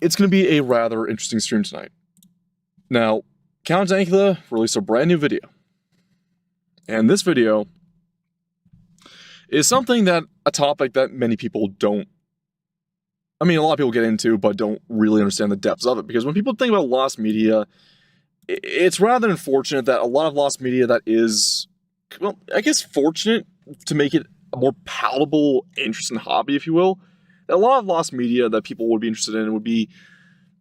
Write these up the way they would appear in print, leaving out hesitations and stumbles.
it's going to be a rather interesting stream tonight. Now, Count Dankula released a brand new video. And this video is a topic that many people don't, I mean, a lot of people get into, but don't really understand the depths of it. Because when people think about lost media, it's rather unfortunate that a lot of lost media that is, well, I guess fortunate to make it a more palatable, interesting hobby, if you will. A lot of lost media that people would be interested in would be,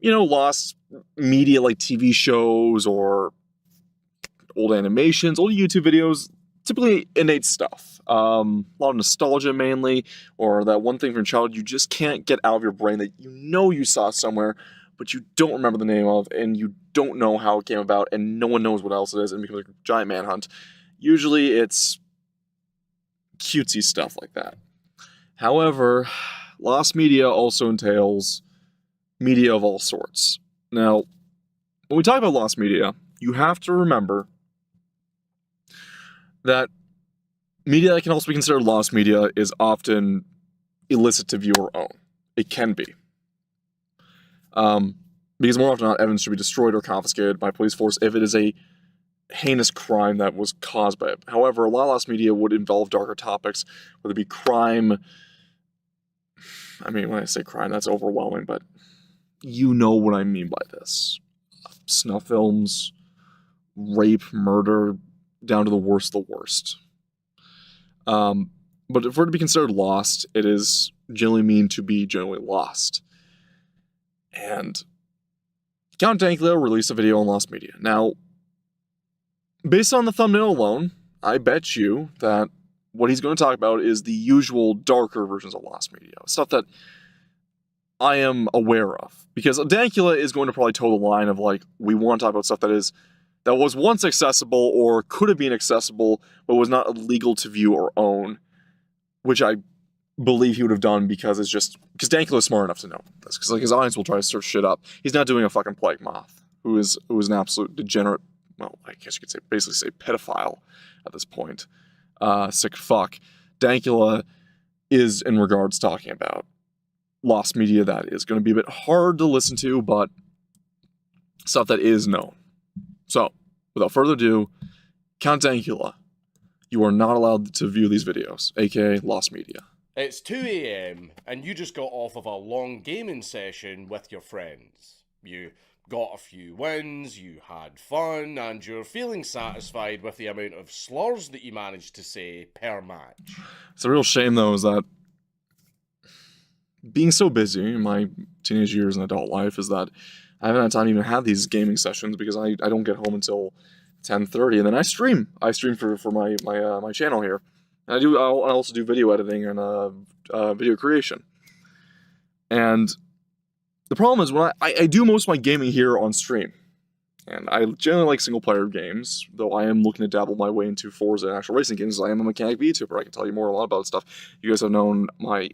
lost media like TV shows or old animations, old YouTube videos, typically innate stuff. A lot of nostalgia mainly, or that one thing from childhood you just can't get out of your brain that you saw somewhere, but you don't remember the name of, and you don't know how it came about, and no one knows what else it is, and it becomes a giant manhunt. Usually it's cutesy stuff like that. However, lost media also entails media of all sorts. Now, when we talk about lost media, you have to remember that media that can also be considered lost media is often illicit to view or own. It can be. Because more often than not, evidence should be destroyed or confiscated by police force if it is a heinous crime that was caused by it. However, a lot of lost media would involve darker topics, whether it be crime. I mean, when I say crime, that's overwhelming, but you know what I mean by this. Snuff films, rape, murder, down to the worst of the worst. But if we're to be considered lost, it is generally mean to be generally lost. And Count Dankula released a video on lost media. Now, based on the thumbnail alone, I bet you that what he's going to talk about is the usual darker versions of lost media. Stuff that I am aware of. Because Dankula is going to probably toe the line of, like, we want to talk about stuff that was once accessible or could have been accessible, but was not illegal to view or own, which I believe he would have done because Dankula is smart enough to know this. Because, like, his audience will try to search shit up. He's not doing a fucking Plague Moth, who is an absolute degenerate, well, I guess you could basically say pedophile at this point. Sick fuck. Dankula is, in regards, talking about lost media that is going to be a bit hard to listen to, but stuff that is known. So, without further ado, Count Dankula, you are not allowed to view these videos, aka lost media. It's 2 a.m. and you just got off of a long gaming session with your friends. You got a few wins, you had fun, and you're feeling satisfied with the amount of slurs that you managed to say per match. It's a real shame, though, is that being so busy in my teenage years and adult life is that I haven't had time to even have these gaming sessions because I don't get home until 10:30, and then I stream. I stream for my channel here. And I also do video editing and video creation. And the problem is when I do most of my gaming here on stream, and I generally like single player games, though I am looking to dabble my way into Forza and actual racing games. I am a mechanic VTuber. I can tell you a lot about stuff. You guys have known my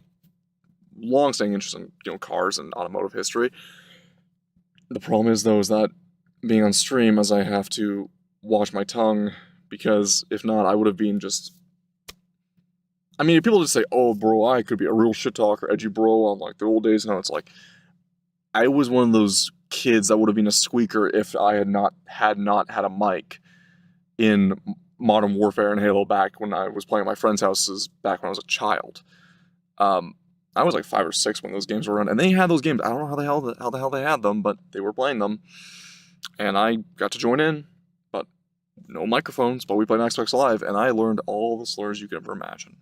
long-standing interest in cars and automotive history. The problem is, though, is that being on stream, as I have to watch my tongue, because if not, I would have been just... I mean, people just say, oh, bro, I could be a real shit talker, edgy bro, on, like, the old days. No, it's like, I was one of those kids that would have been a squeaker if I had not had a mic in Modern Warfare and Halo back when I was playing at my friends' houses back when I was a child. I was like 5 or 6 when those games were run, and they had those games. I don't know how the hell they had them, but they were playing them, and I got to join in, but no microphones. But we played Xbox Live, and I learned all the slurs you could ever imagine.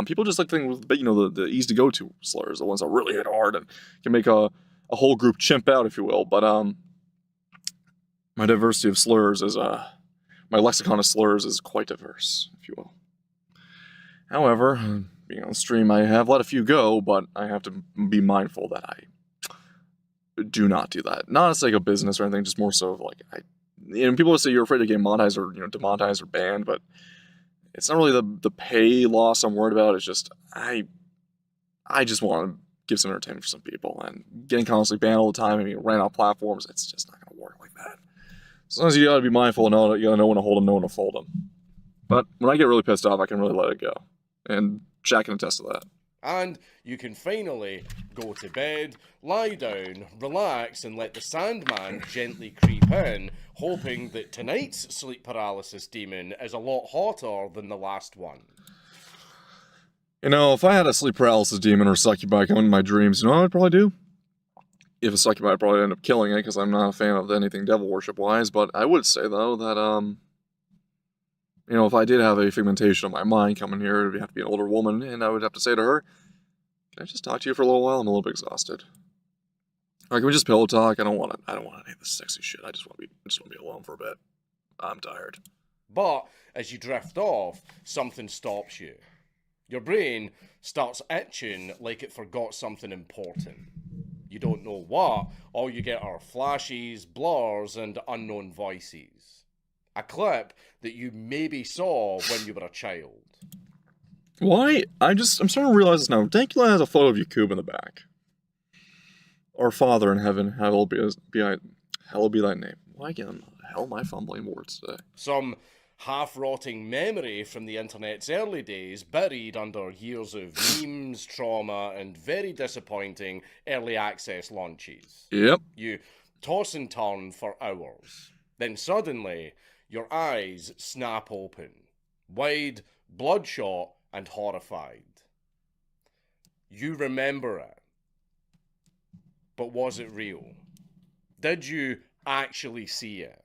People just like things with the easy to go to slurs, the ones that really hit hard and can make a whole group chimp out, if you will. But my diversity of slurs is my lexicon of slurs is quite diverse, if you will. However, being on stream, I have let a few go, but I have to be mindful that I do not do that. Not as like a business or anything, just more so of like people will say you're afraid to get monetized or demonetized or banned, but it's not really the pay loss I'm worried about. It's just I just want to give some entertainment for some people, and getting constantly banned all the time and being ran off platforms, it's just not going to work like that. Sometimes you got to be mindful and you got to know when to hold them, know when to fold them. But when I get really pissed off, I can really let it go, and Jack can attest to that. And you can finally go to bed, lie down, relax, and let the Sandman gently creep in, hoping that tonight's sleep paralysis demon is a lot hotter than the last one. You know, if I had a sleep paralysis demon or succubi come into my dreams, you know what I'd probably do? If a succubi, I'd probably end up killing it, because I'm not a fan of anything devil worship-wise, but I would say, though, that, you know, if I did have a figmentation of my mind coming here, it'd have to be an older woman, and I would have to say to her, can I just talk to you for a little while? I'm a little bit exhausted. Or can we just pillow talk? I don't want any of this sexy shit. I just want to be alone for a bit. I'm tired. But as you drift off, something stops you. Your brain starts itching like it forgot something important. You don't know what, all you get are flashes, blurs, and unknown voices. A clip that you maybe saw when you were a child. Why? I'm starting to realize this now. Dankula has a photo of Yakub in the back. Our Father in heaven, hallowed be thy name. Why again? The hell am I fumbling words today? Some half-rotting memory from the internet's early days, buried under years of memes, trauma, and very disappointing early access launches. Yep. You toss and turn for hours. Then suddenly, your eyes snap open. Wide, bloodshot, and horrified. You remember it. But was it real? Did you actually see it?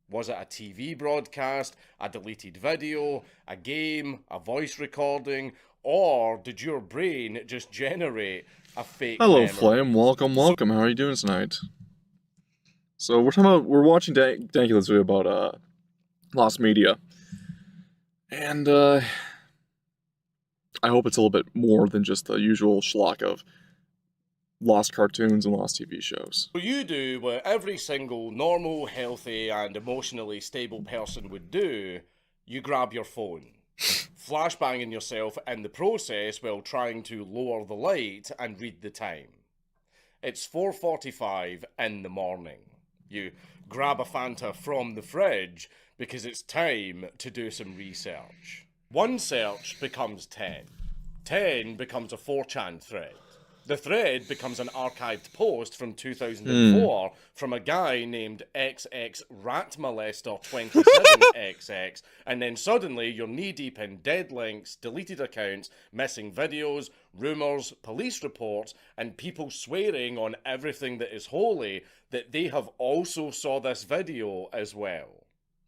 Was it a TV broadcast, a deleted video, a game, a voice recording, or did your brain just generate a fake Hello, memory? Flame. Welcome. How are you doing tonight? So we're watching Dankula's video about lost media, and I hope it's a little bit more than just the usual schlock of lost cartoons and lost TV shows. So you do what every single normal, healthy, and emotionally stable person would do. You grab your phone, flashbanging yourself in the process while trying to lower the light and read the time. It's 4:45 in the morning. You grab a Fanta from the fridge because it's time to do some research. One search becomes 10. 10 becomes a 4chan thread. The thread becomes an archived post from 2004 from a guy named XX Ratmolester 27XX, and then suddenly you're knee-deep in dead links, deleted accounts, missing videos, rumours, police reports, and people swearing on everything that is holy that they have also saw this video as well.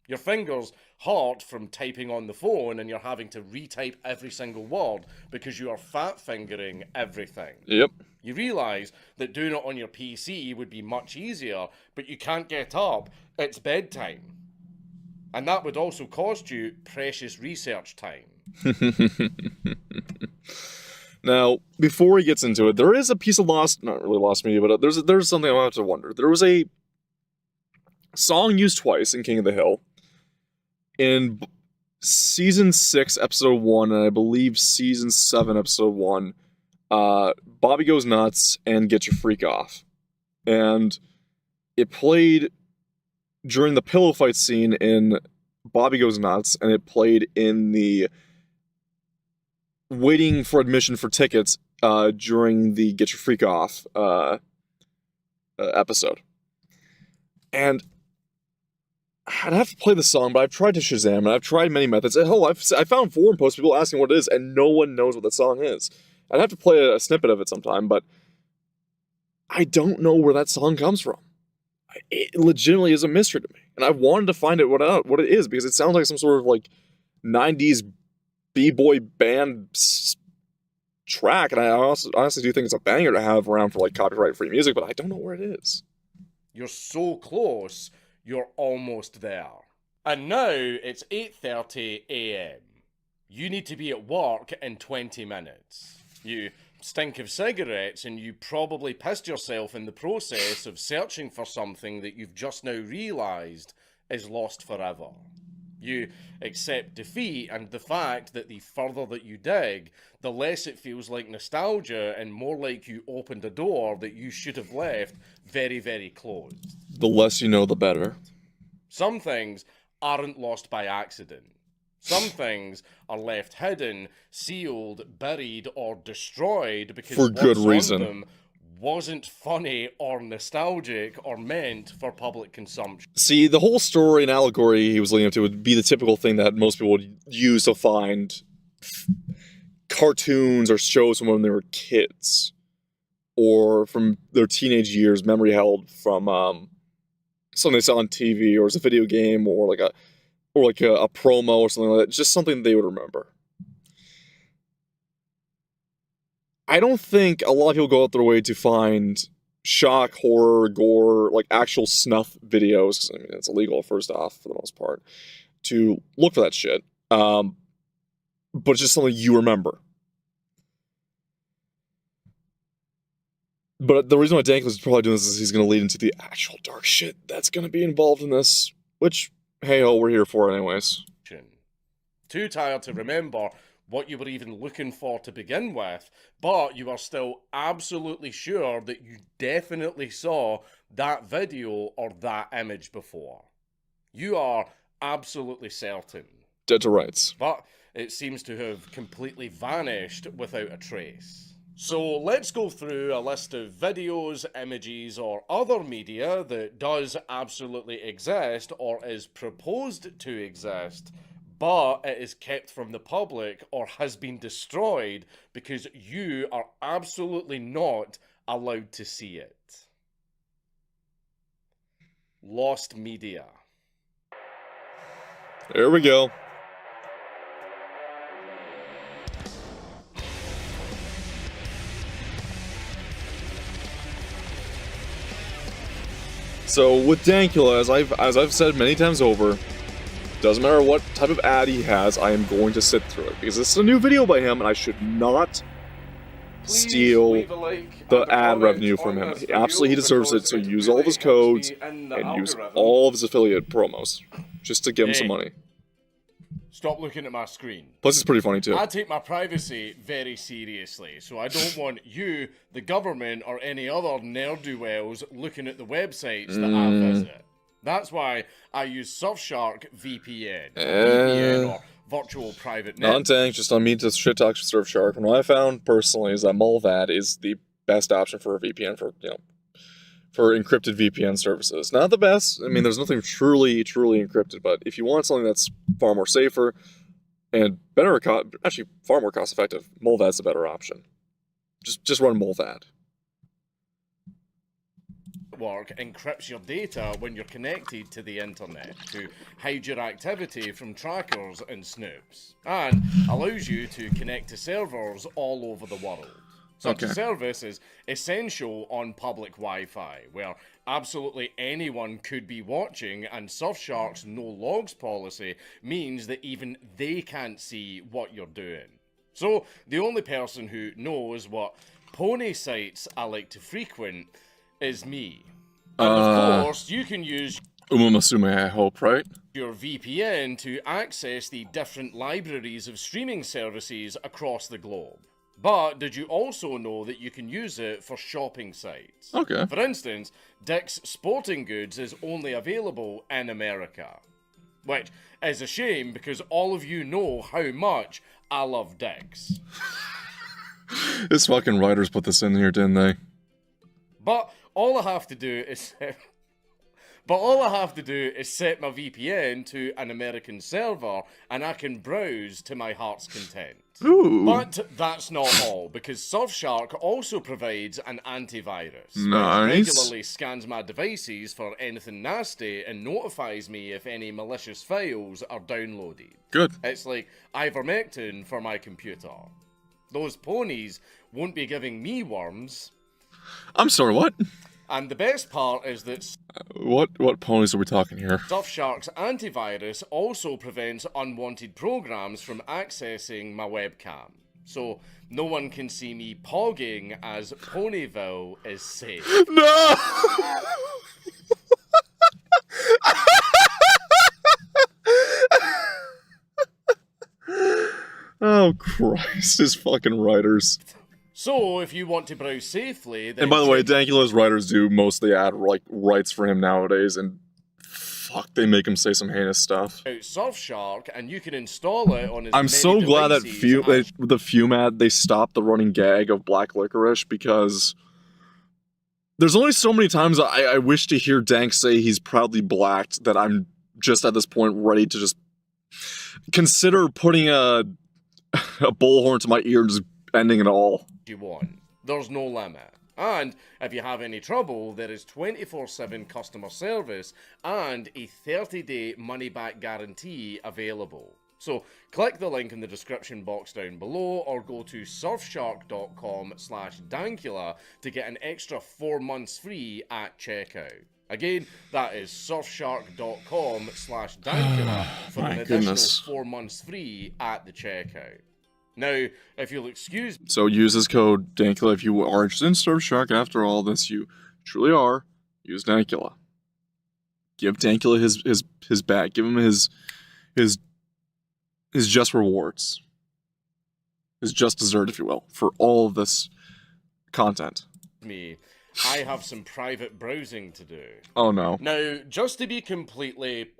Your fingers hurt from typing on the phone, and you're having to retype every single word because you are fat-fingering everything. Yep. You realise that doing it on your PC would be much easier, but you can't get up. It's bedtime. And that would also cost you precious research time. Now, before he gets into it, there is a piece of not really lost media, but there's something I have to wonder. There was a song used twice in King of the Hill. In season 6, episode 1, and I believe season 7, episode 1, Bobby Goes Nuts and Get Your Freak Off. And it played during the pillow fight scene in Bobby Goes Nuts, and it played in the waiting for admission for tickets during the Get Your Freak Off episode. And I'd have to play the song, but I've tried to Shazam, and I've tried many methods. And hell, I found forum posts, people asking what it is, and no one knows what that song is. I'd have to play a snippet of it sometime, but I don't know where that song comes from. It legitimately is a mystery to me, and I wanted to find out what it is, because it sounds like some sort of like 90s b-boy band track, and I honestly do think it's a banger to have around for like copyright-free music, but I don't know where it is. You're so close. You're almost there. And now it's 8:30 a.m. You need to be at work in 20 minutes. You stink of cigarettes, and you probably pissed yourself in the process of searching for something that you've just now realised is lost forever. You accept defeat and the fact that the further that you dig, the less it feels like nostalgia and more like you opened a door that you should have left very, very closed. The less you know, the better. Some things aren't lost by accident. Some things are left hidden, sealed, buried, or destroyed because for good what's reason. on them wasn't funny or nostalgic or meant for public consumption. See, the whole story and allegory he was leading up to would be the typical thing that most people would use to find cartoons or shows from when they were kids, or from their teenage years, memory held from something they saw on TV, or as a video game, or like a promo or something like that. Just something they would remember. I don't think a lot of people go out their way to find shock, horror, gore, like actual snuff videos, because I mean it's illegal first off for the most part, to look for that shit. But it's just something you remember. But the reason why Dankula is probably doing this is he's going to lead into the actual dark shit that's going to be involved in this, which, hey-ho, we're here for anyways. Too tired to remember what you were even looking for to begin with, but you are still absolutely sure that you definitely saw that video or that image before. You are absolutely certain. Dead to rights. But it seems to have completely vanished without a trace. So let's go through a list of videos, images, or other media that does absolutely exist or is proposed to exist, but it is kept from the public or has been destroyed because you are absolutely not allowed to see it. Lost media. There we go. So with Dankula, as I've said many times over, doesn't matter what type of ad he has, I am going to sit through it because this is a new video by him, and I should not steal the ad revenue from him. Absolutely, he deserves it. So use all of his codes and use all of his affiliate promos just to give him some money. Stop looking at my screen. Plus, it's pretty funny too. I take my privacy very seriously, so I don't want you, the government, or any other ne'er-do-wells looking at the websites that I visit. That's why I use Surfshark VPN, or virtual private network. Non-tank, just on me to shit talk Surfshark. And what I found personally is that Mulvad is the best option for a VPN for encrypted VPN services. Not the best. I mean, there's nothing truly encrypted, but if you want something that's far more safer and better, actually far more cost effective, Mulvad's the better option. Just run Mulvad. Network encrypts your data when you're connected to the internet to hide your activity from trackers and snoops, and allows you to connect to servers all over the world. Such a service is essential on public Wi-Fi, where absolutely anyone could be watching, and Surfshark's no logs policy means that even they can't see what you're doing. So the only person who knows what pony sites I like to frequent is me. And of course, you can use Umamasume, I hope, right? Your VPN to access the different libraries of streaming services across the globe. But did you also know that you can use it for shopping sites? Okay. For instance, Dick's Sporting Goods is only available in America. Which is a shame because all of you know how much I love Dick's. His fucking writers put this in here, didn't they? But all I have to do is set my VPN to an American server, and I can browse to my heart's content. Ooh. But that's not all, because Surfshark also provides an antivirus. Nice. Which regularly scans my devices for anything nasty and notifies me if any malicious files are downloaded. Good. It's like ivermectin for my computer. Those ponies won't be giving me worms. I'm sorry, what? And the best part is that What ponies are we talking here? Surfshark's antivirus also prevents unwanted programs from accessing my webcam. So no one can see me pogging as Ponyville is safe. No! Oh, Christ, his fucking writers. So, if you want to browse safely, then And by the way, Dankula's writers do most of the ad rights for him nowadays, and fuck, they make him say some heinous stuff. out Surfshark, and you can install it on as I'm many so glad that devices as the Fume ad, they stopped the running gag of black licorice, because There's only so many times I wish to hear Dank say he's proudly blacked that I'm just at this point ready to just consider putting a bullhorn to my ear and just ending it all. You want. There's no limit. And if you have any trouble, there is 24/7 customer service and a 30-day money-back guarantee available. So click the link in the description box down below or go to surfshark.com/Dankula to get an extra 4 months free at checkout. Again, that is surfshark.com/Dankula for an additional 4 months free at the checkout. Now, if you'll excuse me. So use this code Dankula if you are interested in Surfshark. After all this, you truly are. Use Dankula. Give Dankula his bag. Give him his just rewards. His just dessert, if you will, for all of this content. I have some private browsing to do. Oh no. Now, just to be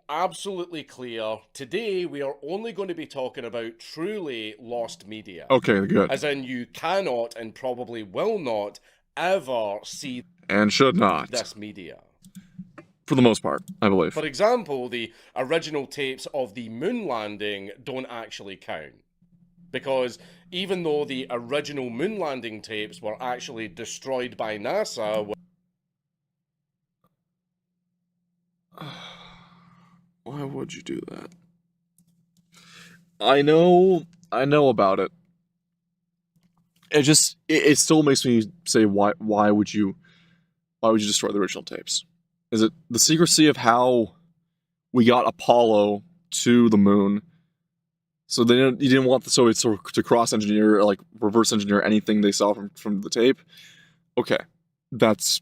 absolutely clear, today we are only going to be talking about truly lost media. Okay, good. As in, you cannot and probably will not ever see and should not this media. For the most part, I believe. For example, the original tapes of the moon landing don't actually count. Because even though the original moon landing tapes were actually destroyed by NASA... Why would you do that? I know about it. It still makes me say why would you destroy the original tapes? Is it the secrecy of how we got Apollo to the moon? So you didn't want the Soviets to cross-engineer or like reverse-engineer anything they saw from the tape? Okay, that's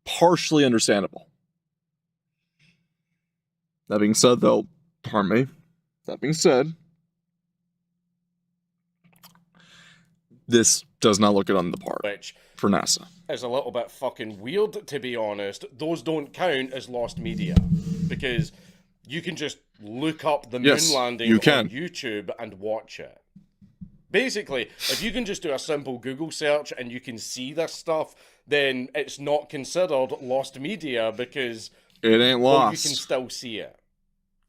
partially understandable. That being said, though, pardon me. That being said, this does not look good on the part for NASA. Is a little bit fucking weird, to be honest. Those don't count as lost media because you can just look up the moon landing on YouTube and watch it. Basically, if you can just do a simple Google search and you can see this stuff, then it's not considered lost media because it ain't lost. You can still see it.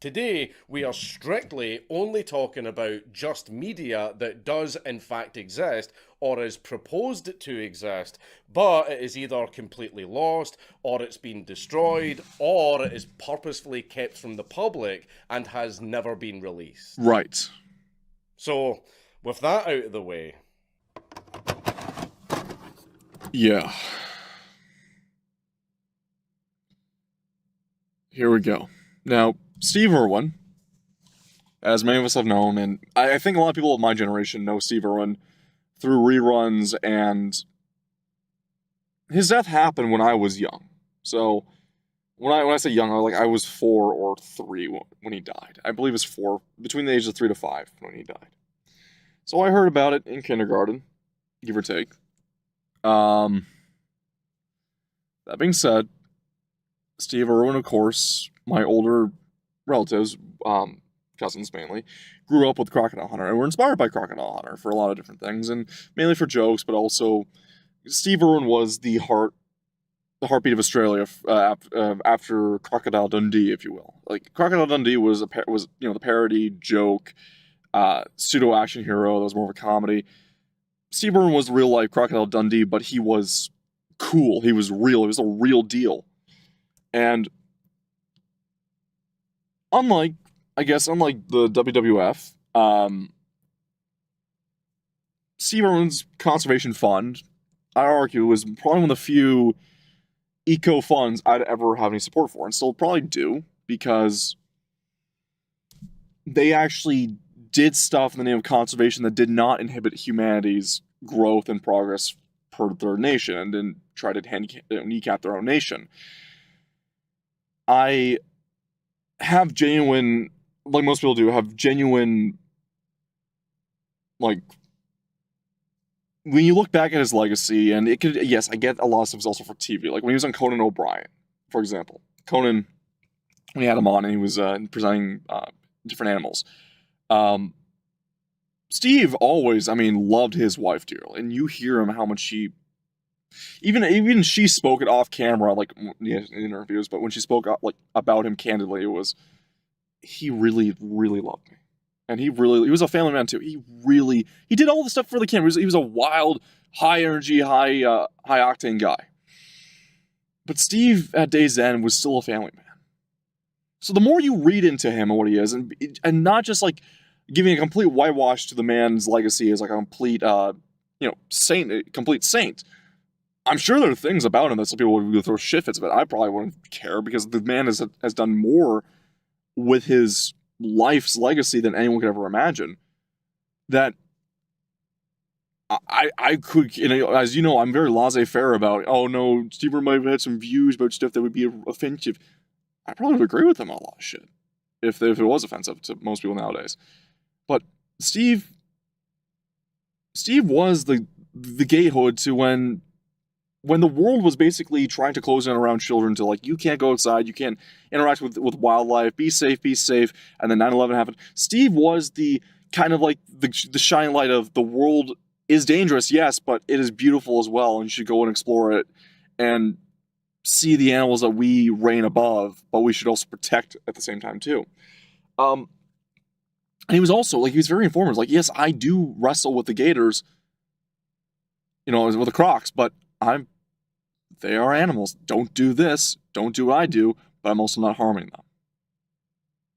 Today, we are strictly only talking about just media that does in fact exist or is proposed to exist, but it is either completely lost, or it's been destroyed, or it is purposefully kept from the public and has never been released. Right. So, with that out of the way... Yeah. Here we go. Now, Steve Irwin, as many of us have known, and I think a lot of people of my generation know Steve Irwin through reruns, and his death happened when I was young. So, when I say young, I was 4 or 3 when he died. I believe it's 4, between the ages of 3 to 5 when he died. So I heard about it in kindergarten, give or take. That being said, Steve Irwin, of course, my older relatives, cousins mainly, grew up with Crocodile Hunter and were inspired by Crocodile Hunter for a lot of different things, and mainly for jokes, but also Steve Irwin was the heartbeat of Australia after Crocodile Dundee, if you will. Like, Crocodile Dundee was the parody joke, pseudo action hero that was more of a comedy. Steve Irwin was the real life Crocodile Dundee, but he was cool. He was real. He was a real deal. And unlike the WWF, Steve Irwin's conservation fund, I argue, was probably one of the few eco funds I'd ever have any support for, and still probably do, because they actually did stuff in the name of conservation that did not inhibit humanity's growth and progress per their nation, and didn't try to kneecap their own nation. I have genuine, like most people do, when you look back at his legacy, and it could, yes, I get a lot of stuff is also for TV. Like when he was on Conan O'Brien, for example. Conan, when he had him on and he was presenting different animals. Steve always, loved his wife dearly. And you hear him how much he Even she spoke it off camera, like in interviews. But when she spoke like about him candidly, it was he really loved me, and he was a family man too. He did all the stuff for the camera. He was a wild, high energy, high octane guy. But Steve at day's end was still a family man. So the more you read into him and what he is, and not just like giving a complete whitewash to the man's legacy as like a complete saint, complete saint. I'm sure there are things about him that some people would throw shit fits, but I probably wouldn't care because the man has done more with his life's legacy than anyone could ever imagine. That I could, as you know, I'm very laissez-faire about, oh no, Steve might have had some views about stuff that would be offensive. I probably would agree with him on a lot of shit if it was offensive to most people nowadays. But Steve was the gatehood to when the world was basically trying to close in around children to like, you can't go outside, you can't interact with wildlife, be safe, and then 9/11 happened. Steve was the kind of like the shining light of the world is dangerous, yes, but it is beautiful as well, and you should go and explore it and see the animals that we reign above, but we should also protect at the same time too. And he was also like, he was very informative. Like, yes, I do wrestle with the gators, with the crocs, but they are animals. Don't do this. Don't do what I do, but I'm also not harming them.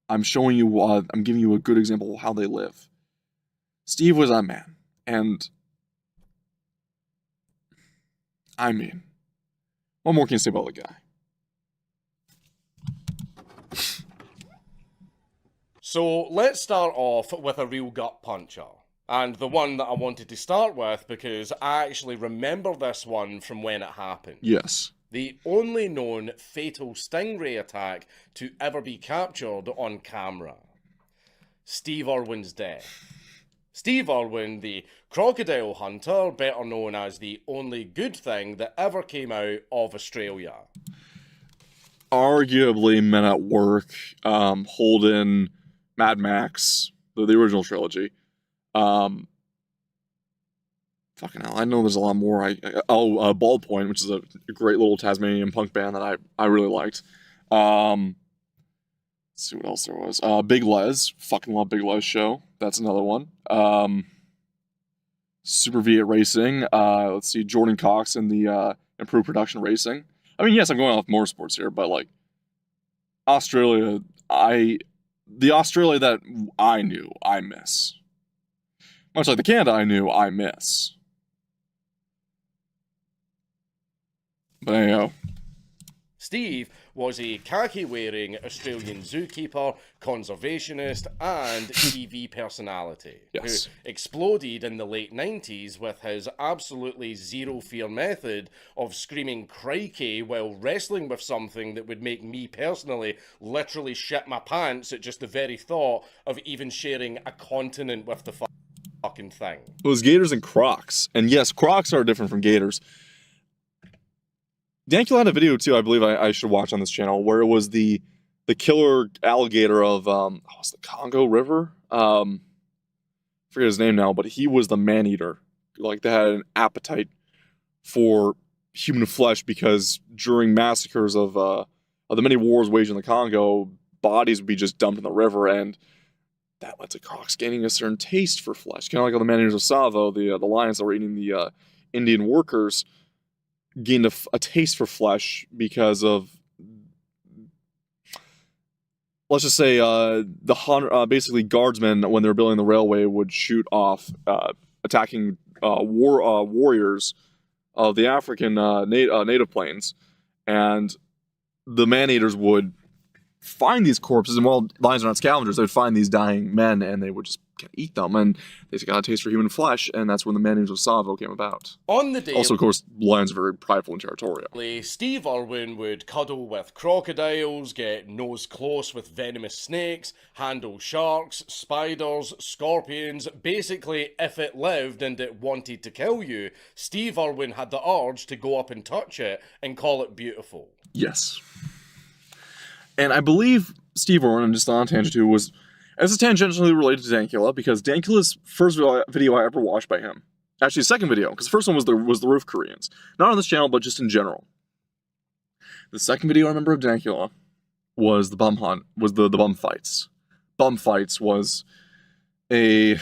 I'm showing you, I'm giving you a good example of how they live. Steve was that man. And I mean, what more can you say about the guy? So let's start off with a real gut puncher. And the one that I wanted to start with because I actually remember this one from when it happened. Yes. The only known fatal stingray attack to ever be captured on camera. Steve Irwin's death. Steve Irwin, the crocodile hunter, better known as the only good thing that ever came out of Australia. Arguably Men at Work, Holden, Mad Max, the original trilogy. Fucking hell, I know there's a lot more. Ballpoint, which is a great little Tasmanian punk band that I really liked. Let's see what else there was. Big Les, fucking love Big Les show. That's another one. Super V8 Racing. Let's see, Jordan Cox and the Improved Production Racing. I mean, yes, I'm going off motorsports here, but like Australia, the Australia that I knew, I miss. Much like the Canada I knew, I miss. But anyhow. Steve was a khaki-wearing Australian zookeeper, conservationist, and TV personality Yes. who exploded in the late 90s with his absolutely zero-fear method of screaming crikey while wrestling with something that would make me personally literally shit my pants at just the very thought of even sharing a continent with the fucking thing. It was gators and crocs. And yes, crocs are different from gators. Dankula had a video too, I believe I should watch on this channel, where it was the killer alligator of what's the Congo River? I forget his name now, but he was the man-eater. Like, they had an appetite for human flesh because during massacres of the many wars waged in the Congo, bodies would be just dumped in the river, and that led to crocs gaining a certain taste for flesh. Kind of like all the man-eaters of Savo, the lions that were eating the Indian workers, gained a taste for flesh because of, let's just say, basically guardsmen, when they were building the railway, would shoot off attacking warriors of the African native plains, and the man-eaters would find these corpses, and while lions are not scavengers, they would find these dying men, and they would just eat them, and they got a taste for human flesh, and that's when the man-eaters of Savo came about. On the day, also, of course, lions are very prideful and territorial. Steve Irwin would cuddle with crocodiles, get nose close with venomous snakes, handle sharks, spiders, scorpions. Basically, if it lived and it wanted to kill you, Steve Irwin had the urge to go up and touch it and call it beautiful. Yes. And I believe Steve Irwin, just on a tangent too, this is tangentially related to Dankula, because Dankula's first video I ever watched by him Actually, second video, because the first one was the roof Koreans. Not on this channel, but just in general. The second video I remember of Dankula was the bum hunt, was the bum fights. Bum fights was a...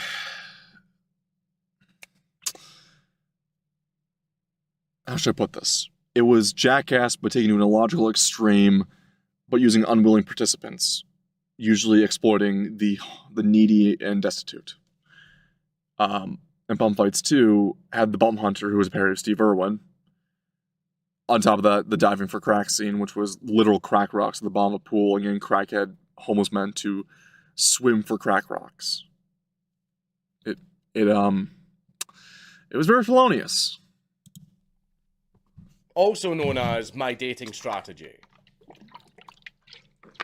How should I put this? It was Jackass, but taken to an illogical extreme, but using unwilling participants, usually exploiting the needy and destitute. And Bum Fights 2 had the Bum Hunter, who was a parody of Steve Irwin. On top of that, the diving for crack scene, which was literal crack rocks at the bottom of a pool, and getting crackhead homeless men to swim for crack rocks. It was very felonious. Also known as my dating strategy.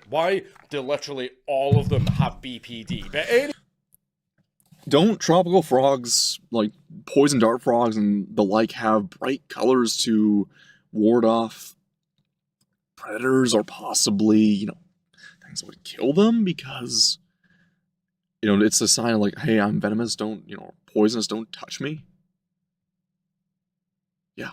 Why do literally all of them have BPD? But don't tropical frogs, like poison dart frogs and the like, have bright colors to ward off predators or possibly, things that would kill them? Because, it's a sign of like, hey, I'm venomous, don't, poisonous, don't touch me. Yeah.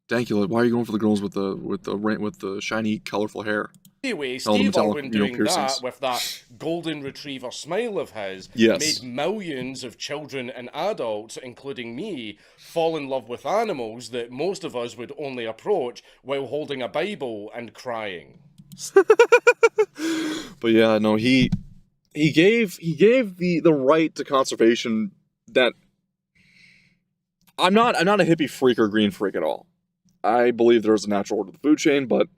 Dankula, why are you going for the girls with the shiny, colorful hair? Anyway, Steve Irwin doing that with that golden retriever smile of his made millions of children and adults, including me, fall in love with animals that most of us would only approach while holding a Bible and crying. But yeah, no, he gave the right to conservation that I'm not a hippie freak or green freak at all. I believe there's a natural order of the food chain, but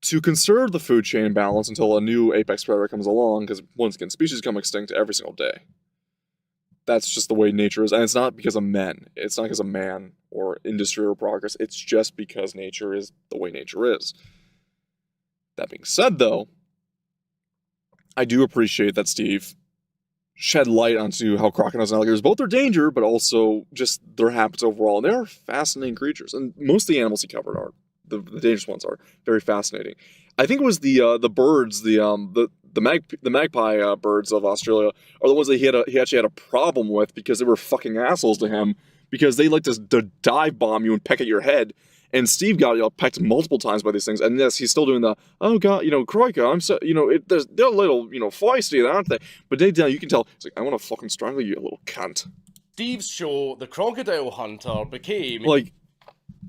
to conserve the food chain balance until a new apex predator comes along, because once again, species come extinct every single day. That's just the way nature is, and it's not because of men. It's not because of man or industry or progress. It's just because nature is the way nature is. That being said, though, I do appreciate that Steve shed light onto how crocodiles and alligators, both their danger, but also just their habits overall. And they are fascinating creatures, and most of the animals he covered are the dangerous ones are very fascinating. I think it was the birds, the magpie birds of Australia are the ones that he actually had a problem with because they were fucking assholes to him because they like to dive bomb you and peck at your head. And Steve got pecked multiple times by these things, and yes, he's still doing the Croika, I'm so they're a little feisty, aren't they? But deep down you can tell he's like, I want to fucking strangle you, you little cunt. Steve's show, The Crocodile Hunter, became like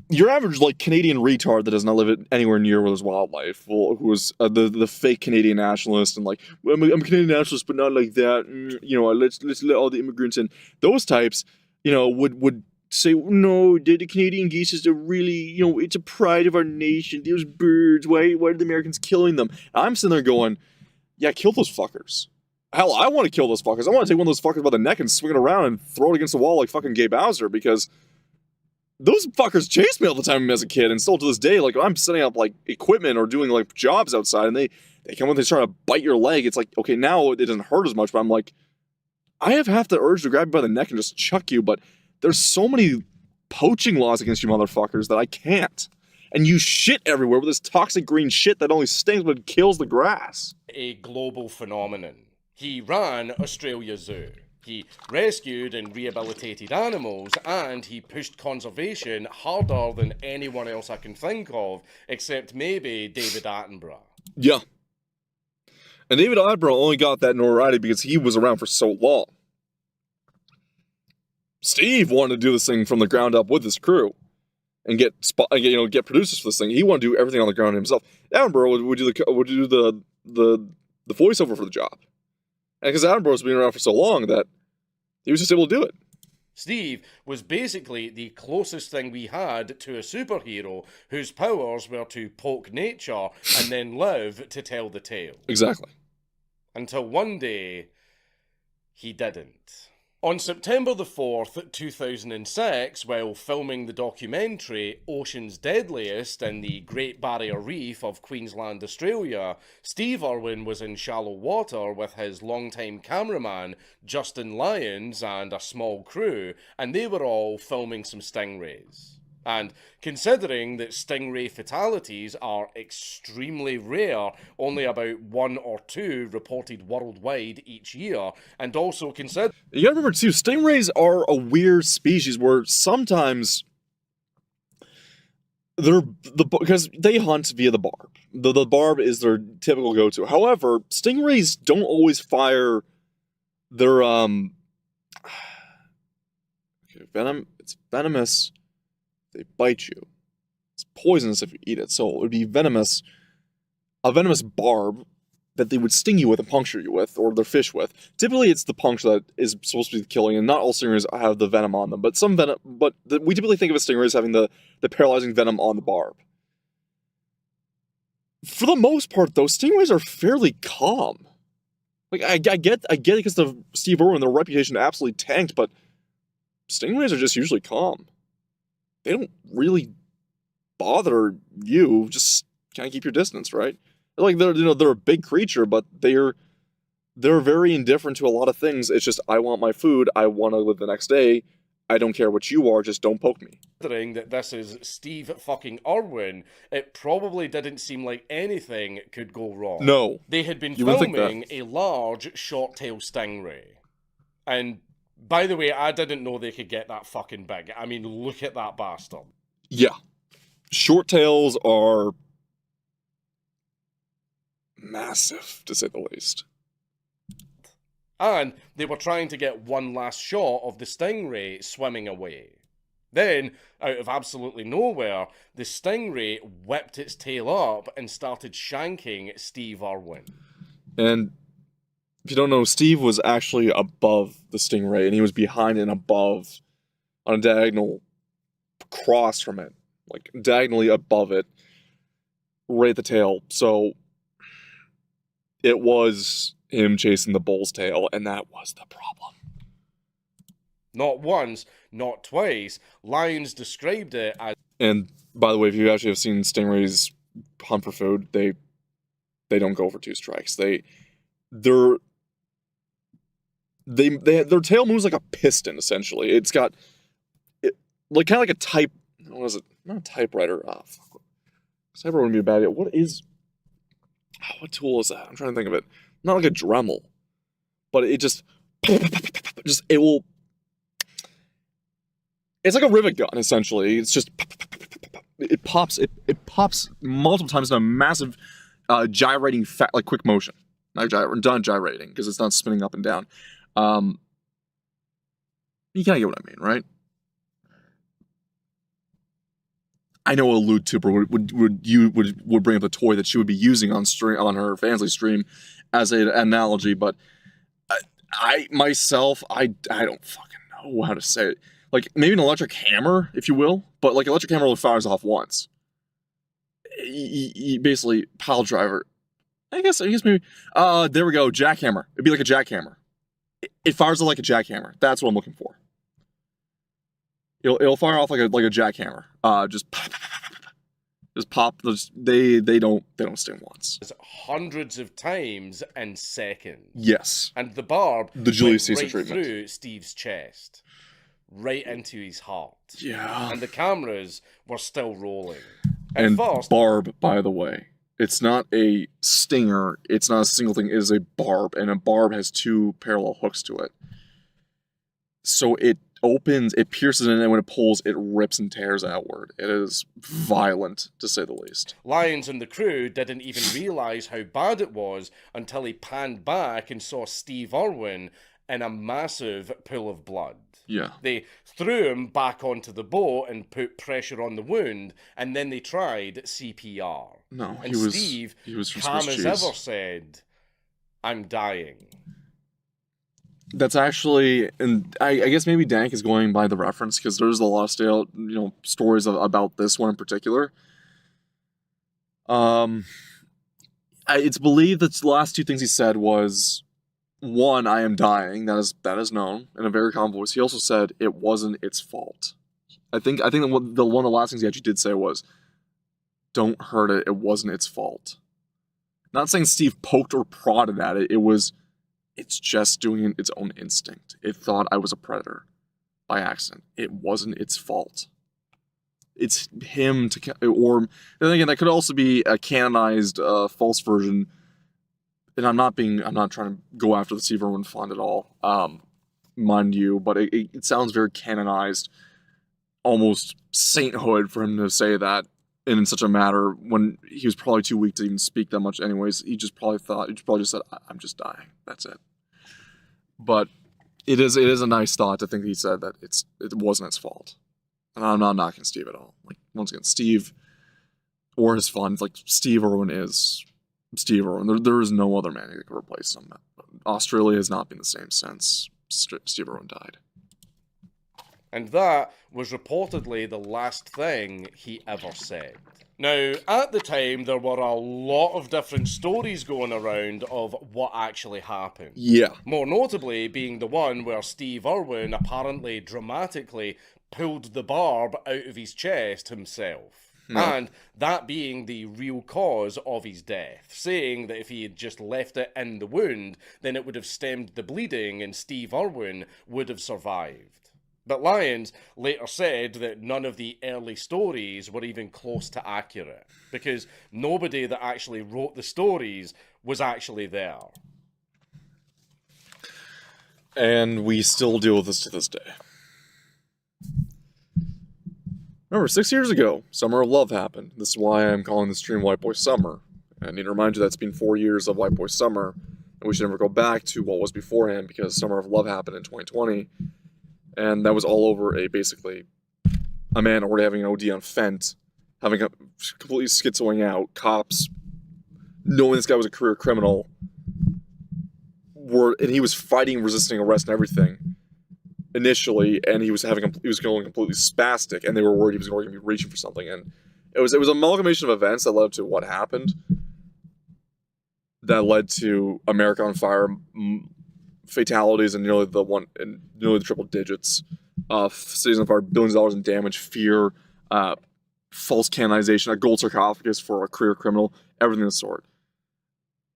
your average Canadian retard that does not live anywhere near where there's wildlife, who was the fake Canadian nationalist and like, well, I'm a Canadian nationalist, but not like that. Let's let all the immigrants in. Those types, would say, no, the Canadian geese is a really, it's a pride of our nation. Those birds, why are the Americans killing them? I'm sitting there going, yeah, kill those fuckers. Hell, I want to kill those fuckers. I want to take one of those fuckers by the neck and swing it around and throw it against the wall like fucking Gay Bowser, because those fuckers chased me all the time as a kid, and still to this day, I'm setting up equipment or doing jobs outside, and they come and they try to bite your leg. It's like, okay, now it doesn't hurt as much, but I'm like, I have half the urge to grab you by the neck and just chuck you, but there's so many poaching laws against you motherfuckers that I can't. And you shit everywhere with this toxic green shit that only stings but kills the grass. A global phenomenon. He ran Australia Zoo. He rescued and rehabilitated animals, and he pushed conservation harder than anyone else I can think of, except maybe David Attenborough. Yeah. And David Attenborough only got that notoriety because he was around for so long. Steve wanted to do this thing from the ground up with his crew and get producers for this thing. He wanted to do everything on the ground himself. Attenborough would do the voiceover for the job. And because Attenborough's been around for so long that he was just able to do it. Steve was basically the closest thing we had to a superhero whose powers were to poke nature and then live to tell the tale. Exactly. Until one day, he didn't. On September the 4th, 2006, while filming the documentary Ocean's Deadliest in the Great Barrier Reef of Queensland, Australia, Steve Irwin was in shallow water with his longtime cameraman, Justin Lyons, and a small crew, and they were all filming some stingrays. And considering that stingray fatalities are extremely rare, only about 1 or 2 reported worldwide each year, and also consider... You gotta remember too, stingrays are a weird species where sometimes because they hunt via the barb. The barb is their typical go-to. However, stingrays don't always fire their okay, venom. It's venomous. They bite you. It's poisonous if you eat it. So it would be a venomous barb that they would sting you with and puncture you with, or their fish with. Typically, it's the puncture that is supposed to be killing, and not all stingrays have the venom on them. But we typically think of a stingray as having the paralyzing venom on the barb. For the most part, though, stingrays are fairly calm. Like I get it because of Steve Irwin, their reputation absolutely tanked, but stingrays are just usually calm. They don't really bother you. Just kind of keep your distance, right? Like they're a big creature, but they're very indifferent to a lot of things. It's just, I want my food, I want to live the next day. I don't care what you are, just don't poke me. Considering that this is Steve fucking Irwin, it probably didn't seem like anything could go wrong. No. They had been filming a large short-tail stingray. And by the way, I didn't know they could get that fucking big. I mean, look at that bastard. Yeah. Short tails are massive, to say the least. And they were trying to get one last shot of the stingray swimming away. Then, out of absolutely nowhere, the stingray whipped its tail up and started shanking Steve Irwin. And if you don't know, Steve was actually above the stingray, and he was behind and above on a diagonal across from it. Like, diagonally above it, right at the tail. So, it was him chasing the bull's tail, and that was the problem. Not once, not twice. Lions described it as... And, by the way, if you actually have seen stingrays hunt for food, they don't go for 2 strikes. Their tail moves like a piston, essentially. It's got, like, kind of like a type... What is it? Not a typewriter. Oh, fuck. Typewriter wouldn't be a bad idea. What tool is that? I'm trying to think of it. Not like a Dremel, but it just it will. It's like a rivet gun, essentially. It's just it pops multiple times in a massive gyrating like quick motion. Not gyrating because it's not spinning up and down. You kind of get what I mean, right? I know a vtuber would bring up a toy that she would be using on her Fansly stream as an analogy, but I myself don't fucking know how to say it. Like, maybe an electric hammer, if you will, but like electric hammer only fires off once. Basically, pile driver. I guess maybe. There we go. Jackhammer. It'd be like a jackhammer. It fires like a jackhammer. That's what I'm looking for. It'll fire off like a jackhammer. Just pop. They don't sting once. Hundreds of times in seconds. Yes. And the barb the Julius Caesar right treatment through Steve's chest, right into his heart. Yeah. And the cameras were still rolling. And barb, by the way, it's not a stinger. It's not a single thing. It is a barb, and a barb has 2 parallel hooks to it. So it opens, it pierces in, and when it pulls, it rips and tears outward. It is violent, to say the least. Lyons and the crew didn't even realize how bad it was until he panned back and saw Steve Irwin in a massive pool of blood. Yeah. They threw him back onto the boat and put pressure on the wound, and then they tried CPR. No, and Steve, calm as ever, said, "I'm dying." That's actually, and I guess maybe Dank is going by the reference because there's a lot of stories about this one in particular. It's believed that the last 2 things he said was, 1, I am dying. That is known in a very calm voice. He also said it wasn't its fault. I think that one of the last things he actually did say was, don't hurt it. It wasn't its fault. Not saying Steve poked or prodded at it. It's just doing its own instinct. It thought I was a predator by accident. It wasn't its fault. it's him or then again, that could also be a canonized false version. And I'm not trying to go after the Steve Irwin font at all, mind you, but it sounds very canonized, almost sainthood for him to say that in such a matter when he was probably too weak to even speak that much anyways. He probably just said, I'm just dying. That's it. But it is a nice thought to think that he said that it wasn't his fault. And I'm not knocking Steve at all. Like, once again, Steve or his font, like, Steve Irwin is Steve Irwin. There is no other man that could replace him. Australia has not been the same since Steve Irwin died. And that was reportedly the last thing he ever said. Now, at the time, there were a lot of different stories going around of what actually happened. Yeah. More notably being the one where Steve Irwin apparently dramatically pulled the barb out of his chest himself. No. And that being the real cause of his death, saying that if he had just left it in the wound, then it would have stemmed the bleeding and Steve Irwin would have survived. But Lyons later said that none of the early stories were even close to accurate, because nobody that actually wrote the stories was actually there. And we still deal with this to this day. Remember, 6 years ago, Summer of Love happened. This is why I'm calling this stream White Boy Summer. And I need to remind you that it's been 4 years of White Boy Summer, and we should never go back to what was beforehand, because Summer of Love happened in 2020, and that was all over basically a man already having an OD on Fent, having a completely schizoing out, cops knowing this guy was a career criminal, and he was fighting, resisting arrest and everything initially, and he was going completely spastic, and they were worried he was going to be reaching for something, and it was an amalgamation of events that led up to what happened, that led to America on Fire, fatalities, and nearly the triple digits, cities on fire, billions of dollars in damage, fear, false canonization, a gold sarcophagus for a career criminal, everything of the sort.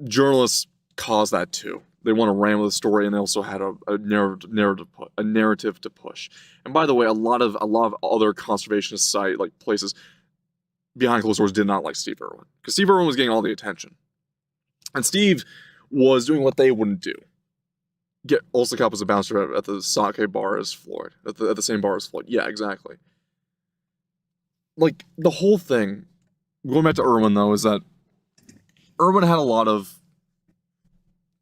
Journalists caused that too. They want to ram with the story, and they also had a narrative to push. And by the way, a lot of other conservationist places behind closed doors did not like Steve Irwin, because Steve Irwin was getting all the attention, and Steve was doing what they wouldn't do. Get Olsakop as a bouncer at the sake bar as Floyd, at the same bar as Floyd. Yeah, exactly. Like, the whole thing, going back to Irwin though, is that Irwin had a lot of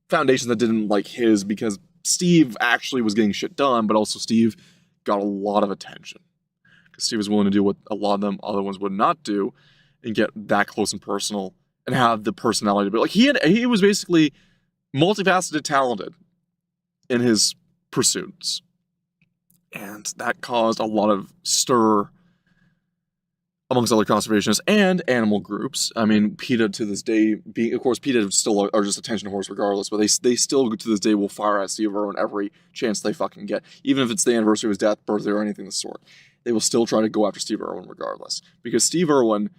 foundations that didn't like his, because Steve actually was getting shit done, but also Steve got a lot of attention, because Steve was willing to do what a lot of them other ones would not do, and get that close and personal, and have the personality. But like, he was basically multifaceted, talented in his pursuits, and that caused a lot of stir amongst other conservationists and animal groups. I mean, PETA to this day, of course, PETA still are just attention whores regardless, but they still to this day will fire at Steve Irwin every chance they fucking get, even if it's the anniversary of his death, birthday, or anything of the sort. They will still try to go after Steve Irwin regardless, because Steve Irwin,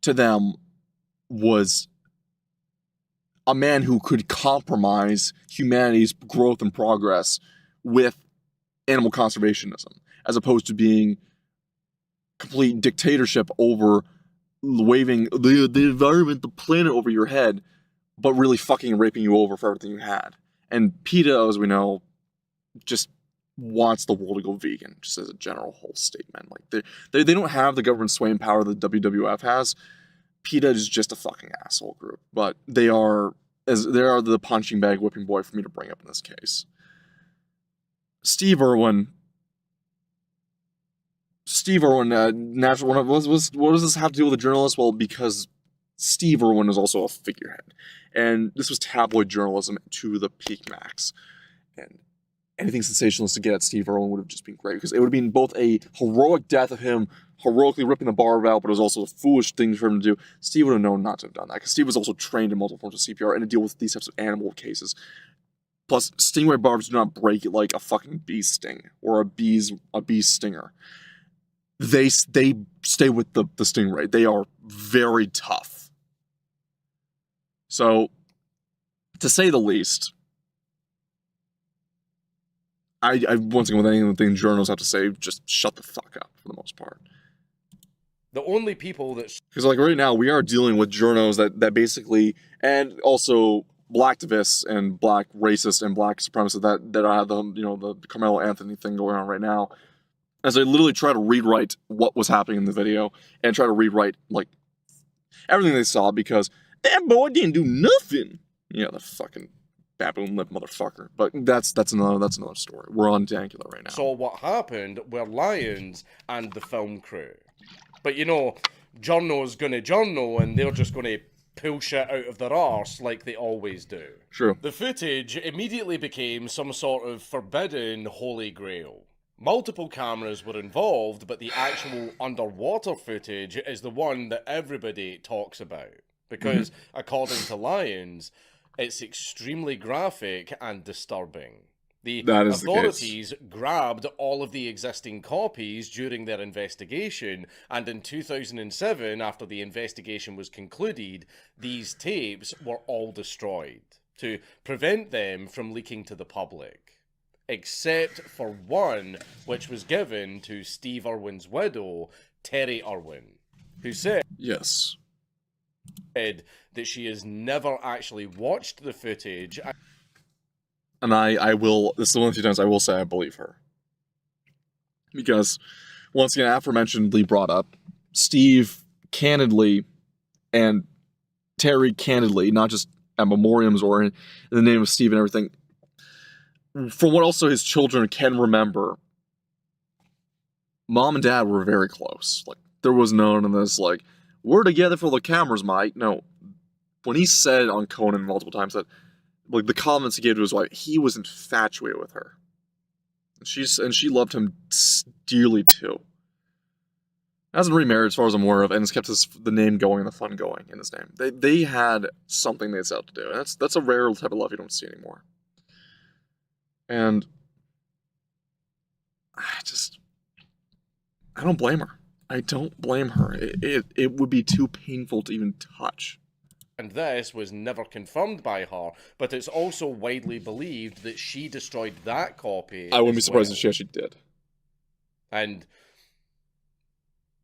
to them, was a man who could compromise humanity's growth and progress with animal conservationism, as opposed to being complete dictatorship over waving the environment, the planet over your head, but really fucking raping you over for everything you had. And PETA, as we know, just wants the world to go vegan, just as a general whole statement. Like, they don't have the government swaying power that the WWF has. PETA is just a fucking asshole group, but they are the punching bag whipping boy for me to bring up in this case. Steve Irwin, natural. What does this have to do with a journalist? Well, because Steve Irwin is also a figurehead, and this was tabloid journalism to the peak max. And anything sensationalist to get at Steve Irwin would have just been great, because it would have been both a heroic death of him heroically ripping the barb out, but it was also a foolish thing for him to do. Steve would have known not to have done that, because Steve was also trained in multiple forms of CPR and to deal with these types of animal cases. Plus, stingray barbs do not break like a fucking bee sting or a bee's stinger. They stay with the stingray. They are very tough. So, to say the least, I once again, with anything journalists have to say, just shut the fuck up for the most part. The only people that Because like right now we are dealing with journos that basically, and also blacktivists and black racists and black supremacists that have the Carmelo Anthony thing going on right now, as they literally try to rewrite what was happening in the video and try to rewrite like everything they saw because that boy didn't do nothing. Yeah, the fucking baboon lip motherfucker. But that's another story. We're on Dankula right now. saw what happened were Lions and the film crew. But you know, journo's gonna journo and they're just gonna pull shit out of their arse like they always do. True. The footage immediately became some sort of forbidden holy grail. Multiple cameras were involved, but the actual underwater footage is the one that everybody talks about. Because, according to Lions, it's extremely graphic and disturbing. The authorities grabbed all of the existing copies during their investigation, and in 2007, after the investigation was concluded, these tapes were all destroyed to prevent them from leaking to the public. Except for one, which was given to Steve Irwin's widow, Terry Irwin, who said yes, that she has never actually watched the footage. And I will, this is one of the few times I will say I believe her. Because, once again, aforementionedly brought up, Steve candidly and Terry candidly, not just at memoriams or in the name of Steve and everything, from what also his children can remember, mom and dad were very close. Like, there was none of this, like, we're together for the cameras, Mike. No. When he said on Conan multiple times that, like, the comments he gave to his wife, he was infatuated with her. And she loved him dearly, too. Hasn't remarried as far as I'm aware of, and has kept the name going and the fun going in his name. They had something they set out to do, and that's a rare type of love you don't see anymore. And I don't blame her. I don't blame her. It would be too painful to even touch. And this was never confirmed by her, but it's also widely believed that she destroyed that copy. I wouldn't be surprised if she actually did. And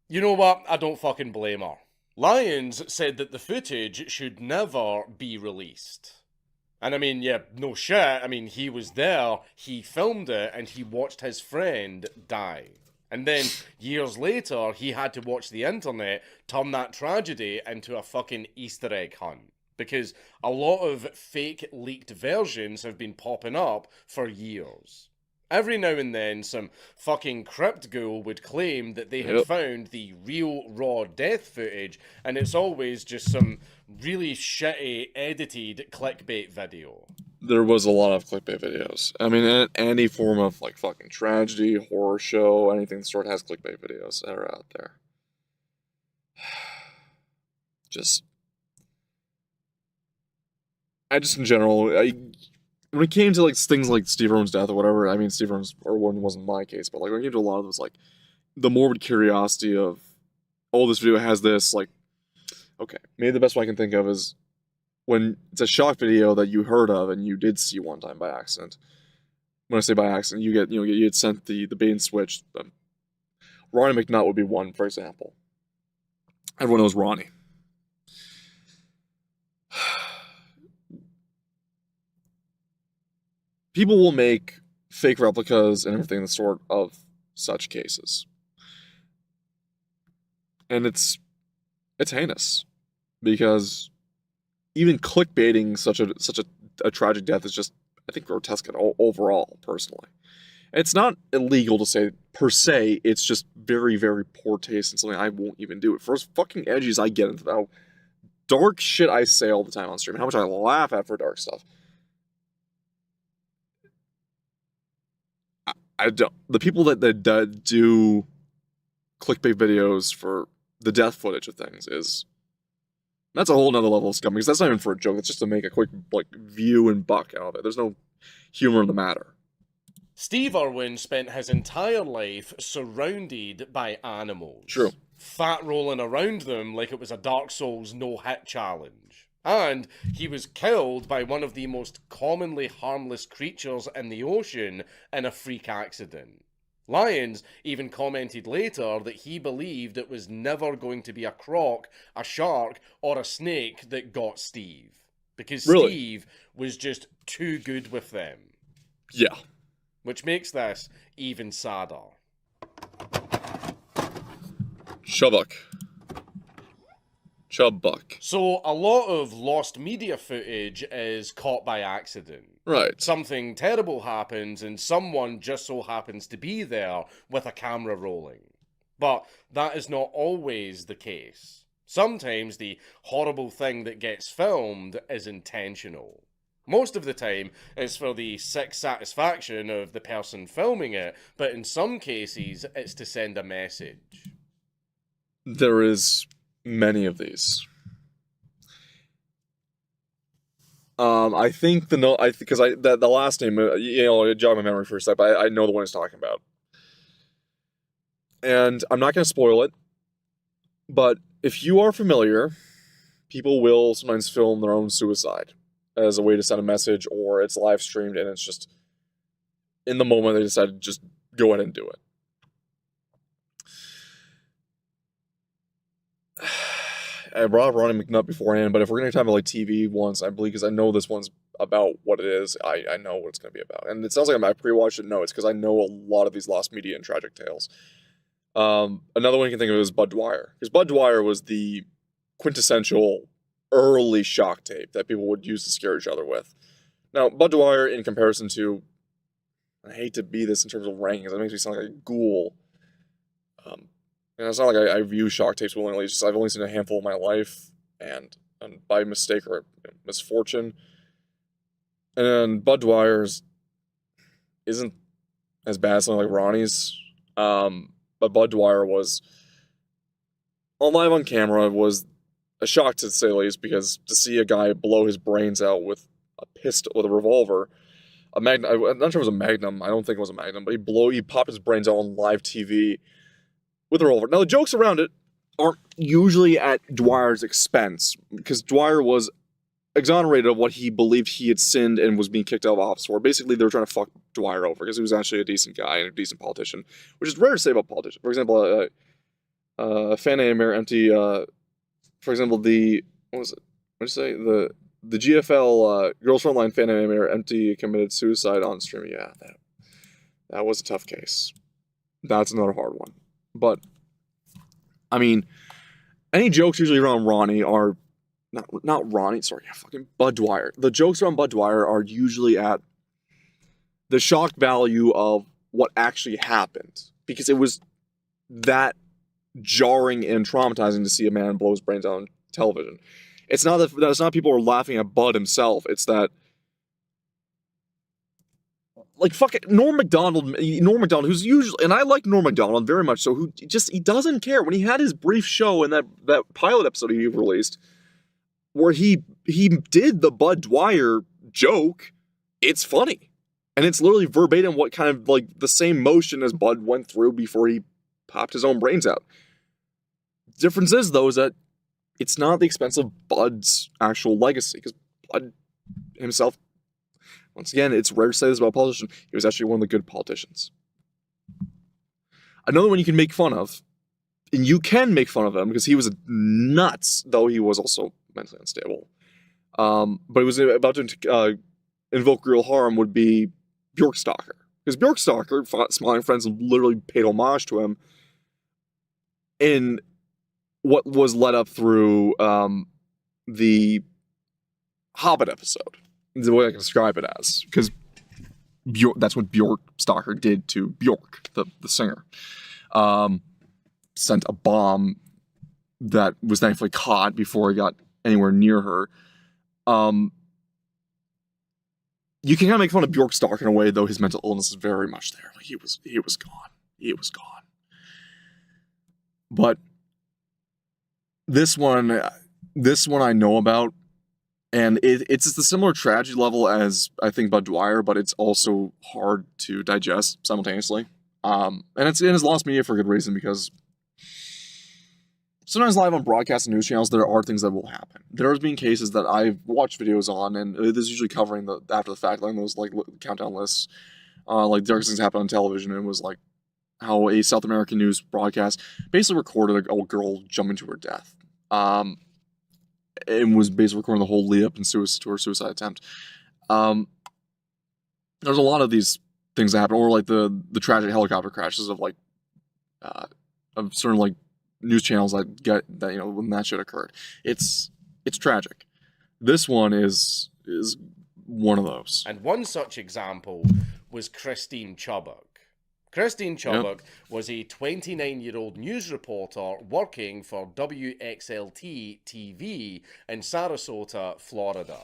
you know what? I don't fucking blame her. Lions said that the footage should never be released. And I mean, yeah, no shit. I mean, he was there, he filmed it, and he watched his friend die. And then, years later, he had to watch the internet turn that tragedy into a fucking Easter egg hunt. Because a lot of fake leaked versions have been popping up for years. Every now and then, some fucking crypt ghoul would claim that they had found the real raw death footage, and it's always just some really shitty, edited clickbait video. There was a lot of clickbait videos. I mean, any form of, like, fucking tragedy, horror show, anything the sort has clickbait videos that are out there. In general, when it came to, like, things like Steve Irwin's death or whatever, I mean, Steve Irwin's wasn't my case, but, like, when it came to a lot of those, like, the morbid curiosity of, oh, this video has this, like, okay, maybe the best one I can think of is when it's a shock video that you heard of and you did see one time by accident. When I say by accident, you get sent the bait and switch. Ronnie McNutt would be one, for example. Everyone knows Ronnie. People will make fake replicas and everything the sort of such cases. And it's heinous. Because even clickbaiting such a tragic death is just, I think, grotesque overall, personally. It's not illegal to say, per se, it's just very, very poor taste and something I won't even do. For as fucking edgy as I get into how dark shit I say all the time on stream, how much I laugh at for dark stuff. I don't. The people that do clickbait videos for the death footage of things that's a whole nother level of scum, because that's not even for a joke. It's just to make a quick, like, view and buck out of it. There's no humor in the matter. Steve Irwin spent his entire life surrounded by animals. True. Fat rolling around them like it was a Dark Souls no-hit challenge. And he was killed by one of the most commonly harmless creatures in the ocean in a freak accident. Lyons even commented later that he believed it was never going to be a croc, a shark, or a snake that got Steve. Because Really? Steve was just too good with them. Yeah. Which makes this even sadder. Chubbuck. So a lot of lost media footage is caught by accident. Right. Something terrible happens and someone just so happens to be there with a camera rolling. But that is not always the case. Sometimes the horrible thing that gets filmed is intentional. Most of the time, it's for the sick satisfaction of the person filming it, but in some cases, it's to send a message. There is many of these. I think the last name, it jogged my memory for a sec, but I know the one he's talking about. And I'm not going to spoil it, but if you are familiar, people will sometimes film their own suicide as a way to send a message, or it's live streamed and it's just in the moment they decide to just go ahead and do it. I brought up Ronnie McNutt beforehand, but if we're going to talk about like TV once, I believe, because I know this one's about what it is, I know what it's going to be about. And it sounds like I pre-watched it. No, it's because I know a lot of these lost media and tragic tales. Another one you can think of is Bud Dwyer, because Bud Dwyer was the quintessential early shock tape that people would use to scare each other with. Now, Bud Dwyer, in comparison to, I hate to be this in terms of rankings, it makes me sound like a ghoul. And it's not like I view shock tapes willingly, it's just I've only seen a handful in my life, and by mistake or misfortune. And Bud Dwyer's isn't as bad as something like Ronnie's, but Bud Dwyer was, live on camera, was a shock to say the least, because to see a guy blow his brains out with a revolver, I'm not sure if it was a Magnum, I don't think it was a Magnum, but he popped his brains out on live TV with a revolver. Now, the jokes around it aren't usually at Dwyer's expense, because Dwyer was exonerated of what he believed he had sinned and was being kicked out of office for. Basically, they were trying to fuck Dwyer over, because he was actually a decent guy and a decent politician, which is rare to say about politicians. For example, Fannie Mayor empty, for example, what did you say? The GFL Girls Frontline Fannie Mayor empty committed suicide on stream. Yeah, that was a tough case. That's another hard one. But, I mean, any jokes usually around Ronnie are, not Ronnie, sorry, fucking Bud Dwyer. The jokes around Bud Dwyer are usually at the shock value of what actually happened. Because it was that jarring and traumatizing to see a man blow his brains out on television. It's not that it's not people are laughing at Bud himself, it's that, like, fuck it, Norm Macdonald, who's usually, and I like Norm Macdonald very much so, he doesn't care. When he had his brief show in that pilot episode he released, where he did the Bud Dwyer joke, it's funny. And it's literally verbatim what kind of, like, the same motion as Bud went through before he popped his own brains out. The difference is, though, is that it's not at the expense of Bud's actual legacy, because Bud himself, once again, it's rare to say this about a politician, he was actually one of the good politicians. Another one you can make fun of, and you can make fun of him because he was nuts, though he was also mentally unstable. But he was about to invoke real harm, would be Bjorkstalker. Because Bjorkstalker, Smiling Friends, literally paid homage to him in what was led up through the Hobbit episode. The way I can describe it as, because that's what Bjorkstalker did to Bjork, the singer. Sent a bomb that was thankfully caught before he got anywhere near her. You can kind of make fun of Bjorkstalker in a way, though his mental illness is very much there. Like, he was gone. He was gone. But this one I know about. And it's a similar tragedy level as, I think, Bud Dwyer, but it's also hard to digest simultaneously. And it's lost media for good reason, because sometimes live on broadcast and news channels, there are things that will happen. There's been cases that I've watched videos on, and this is usually covering after the fact, like those like countdown lists, like dark things happen on television, and it was like how a South American news broadcast basically recorded a girl jumping to her death. And was basically recording the whole lead up to her suicide attempt. There's a lot of these things that happen, or like the tragic helicopter crashes of like of certain like news channels that get that, you know, when that shit occurred. It's tragic. This one is one of those. And one such example was Christine Chubbuck. Christine Chubbuck was a 29-year-old news reporter working for WXLT TV in Sarasota, Florida.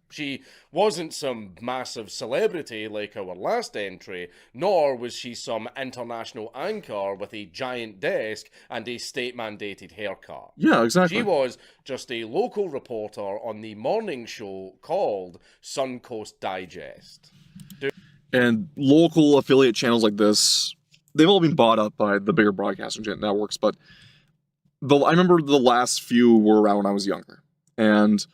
She wasn't some massive celebrity like our last entry, nor was she some international anchor with a giant desk and a state-mandated haircut. Yeah, exactly. She was just a local reporter on the morning show called Suncoast Digest. And local affiliate channels like this, they've all been bought up by the bigger broadcasting networks, but I remember the last few were around when I was younger. And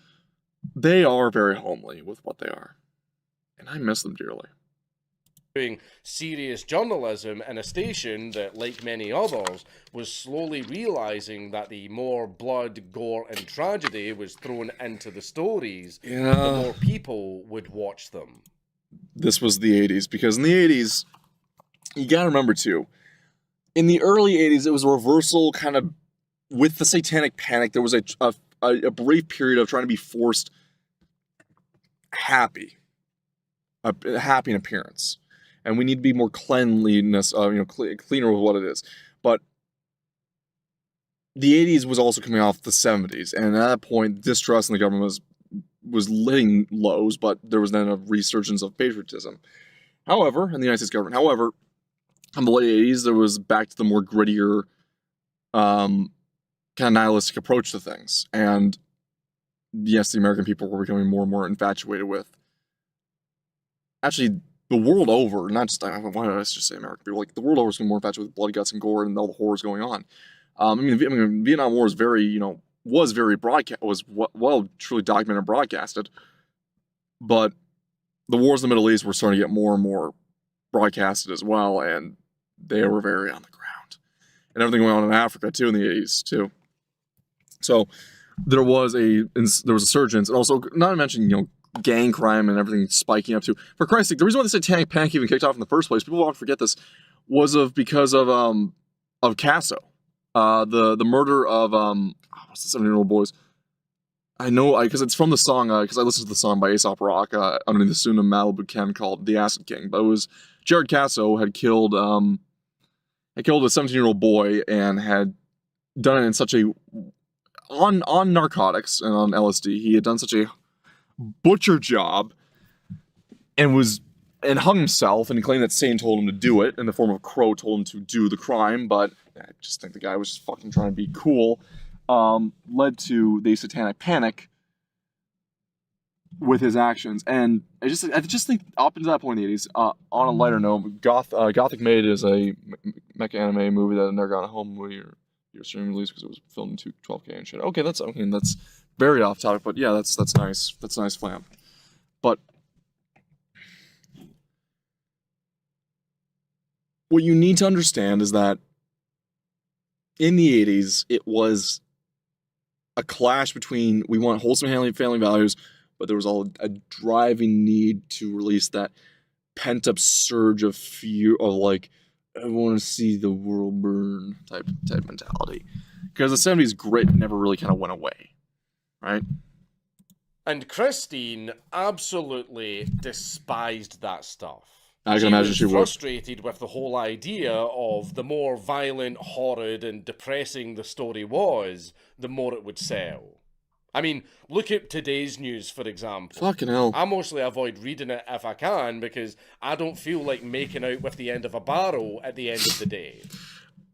they are very homely with what they are. And I miss them dearly. Doing serious journalism in a station that, like many others, was slowly realizing that the more blood, gore, and tragedy was thrown into the stories, the more people would watch them. This was the 80s, because in the 80s, you gotta remember too, in the early 80s, it was a reversal kind of with the satanic panic. There was a brief period of trying to be forced happy in appearance. And we need to be more cleanliness, cleaner with what it is. But the 80s was also coming off the 70s, and at that point, distrust in the government was hitting lows, but there was then a resurgence of patriotism. However, in the United States government, in the late 80s, there was back to the more grittier, kind of nihilistic approach to things. And yes, the American people were becoming more and more infatuated with, actually, the world over, not just, why did I just say American people, like, the world over was more infatuated with blood, guts, and gore, and all the horrors going on. Vietnam War is very, was very broadcast, was well truly documented and broadcasted, but the wars in the Middle East were starting to get more and more broadcasted as well, and they were very on the ground. And everything going on in Africa too in the 80s too. So there was a surgence, and also not to mention gang crime and everything spiking up too. For Christ's sake, the reason why the satanic panic even kicked off in the first place, people often forget this, was because of Casso. The murder of what's the 17-year-old boys? I know because it's from the song, because I listened to the song by Aesop Rock underneath the pseudonym Malibu Ken called "The Acid King." But it was Jared Casso had killed a 17-year-old boy and had done it in such a on narcotics and on LSD. He had done such a butcher job and hung himself, and he claimed that Satan told him to do it in the form of Crow told him to do the crime, but I just think the guy was just fucking trying to be cool. Led to the satanic panic with his actions, and I just think up until that point in the 80s, on a lighter note, Gothic Maid is a mecha anime movie that never got a home movie or streaming release because it was filmed in 12K and shit. Okay, that's very off topic, but yeah, that's nice. That's a nice flam. But what you need to understand is that in the 80s, it was a clash between, we want wholesome family values, but there was a driving need to release that pent-up surge of fear, of like, I want to see the world burn type mentality. Because the 70s grit never really kind of went away, right? And Christine absolutely despised that stuff. I can imagine she was frustrated with the whole idea of the more violent, horrid, and depressing the story was, the more it would sell. I mean, look at today's news, for example. Fucking hell. I mostly avoid reading it if I can, because I don't feel like making out with the end of a barrel at the end of the day.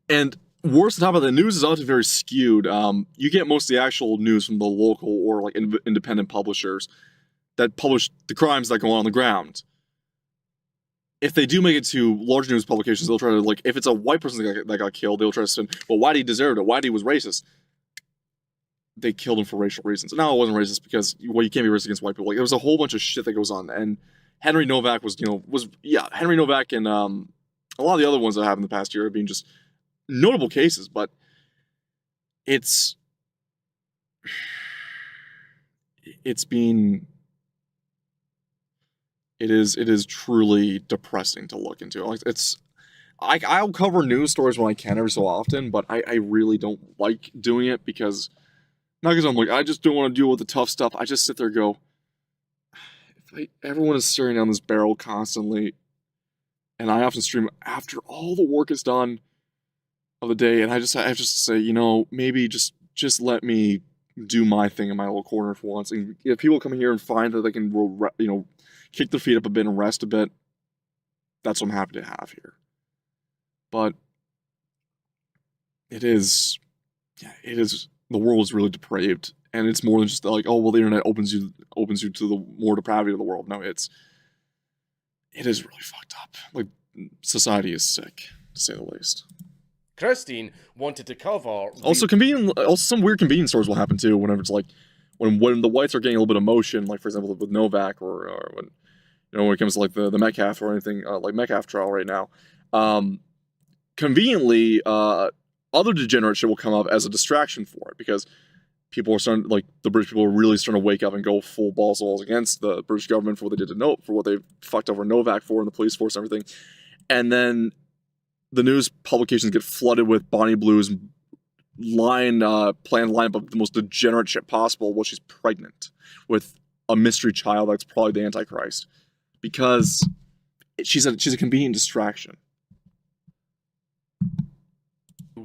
And worse than top of the news is often very skewed. You get most of the actual news from the local or like independent publishers that publish the crimes that go on the ground. If they do make it to large news publications, they'll try to, like, if it's a white person that got killed, they'll try to spin, well, why did he deserve it? Why did he was racist? They killed him for racial reasons. No, it wasn't racist because, well, you can't be racist against white people. Like, there was a whole bunch of shit that goes on. And Henry Novak Henry Novak and A lot of the other ones that happened in the past year have been just notable cases, but it's been it is truly depressing to look into. Like I'll cover news stories when I can every so often, but I really don't like doing it because not because I'm like I just don't want to deal with the tough stuff. I just sit there and go, everyone is staring down this barrel constantly, and I often stream after all the work is done of the day, and I have just to say, maybe just let me do my thing in my little corner for once. And if people come here and find that they can, kick their feet up a bit and rest a bit, that's what I'm happy to have here. But it is the world is really depraved, and it's more than just like, oh well, the internet opens you to the more depravity of the world. No, it is really fucked up. Like, society is sick, to say the least. Christine wanted to cover... Also, some weird convenience stores will happen too, whenever it's like, when the whites are getting a little bit of motion, like for example with Novak, or when it comes to like the Metcalf or anything, like Metcalf trial right now, conveniently, other degenerate shit will come up as a distraction for it, because people are starting, like, the British people are really starting to wake up and go full balls to walls against the British government for what they did to for what they fucked over Novak for, and the police force and everything. And then the news publications get flooded with Bonnie Blue's planned lineup of the most degenerate shit possible while she's pregnant with a mystery child that's probably the Antichrist, because she's a convenient distraction.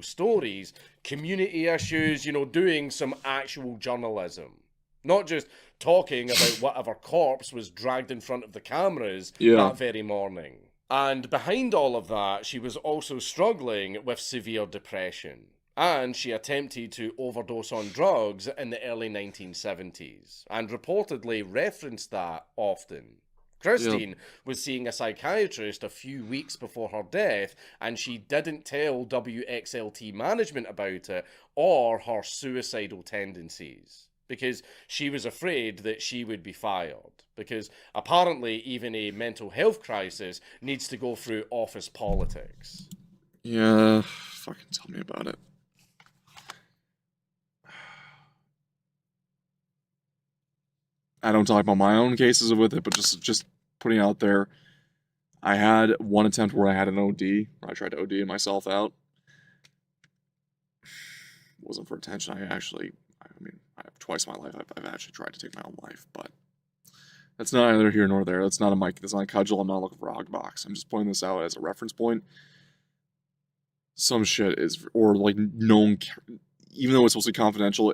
Stories, community issues, doing some actual journalism. Not just talking about whatever corpse was dragged in front of the cameras that very morning. And behind all of that, she was also struggling with severe depression. And she attempted to overdose on drugs in the early 1970s, and reportedly referenced that often. Christine was seeing a psychiatrist a few weeks before her death, and she didn't tell WXLT management about it or her suicidal tendencies, because she was afraid that she would be fired, because apparently even a mental health crisis needs to go through office politics. Yeah, fucking tell me about it. I don't talk about my own cases with it, but just putting out there, I had one attempt where I had an OD, where I tried to OD myself out. It wasn't for attention. Twice in my life I've actually tried to take my own life, but that's not either here nor there. That's not a cudgel. I'm not looking for a hog box. I'm just pointing this out as a reference point. Some shit is, or like known, even though it's supposed to be confidential,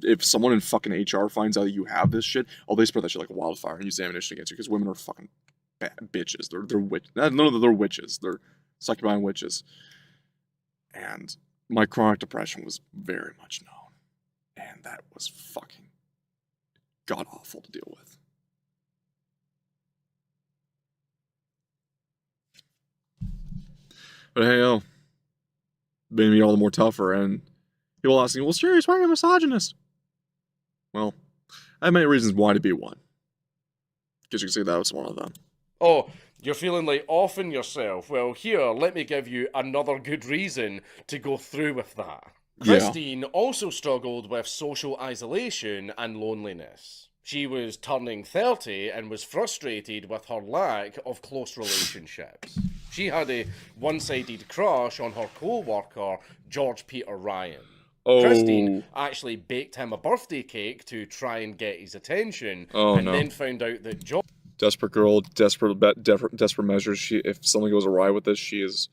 if someone in fucking HR finds out that you have this shit, they spread that shit like a wildfire and use ammunition against you, because women are fucking bad bitches. They're witches. None of them, they're witches. They're succubi witches. And my chronic depression was very much known, and that was fucking god awful to deal with. But hey, made me all the more tougher, and people asking, well, serious, why are you a misogynist? Well, I have many reasons why to be one. Guess you could say that was one of them. Oh, you're feeling like offing yourself? Well, here, let me give you another good reason to go through with that. Christine also struggled with social isolation and loneliness. She was turning 30 and was frustrated with her lack of close relationships. She had a one-sided crush on her co-worker, George Peter Ryan. Christine actually baked him a birthday cake to try and get his attention, then found out that George... Desperate girl, desperate measures. If something goes awry with this, she's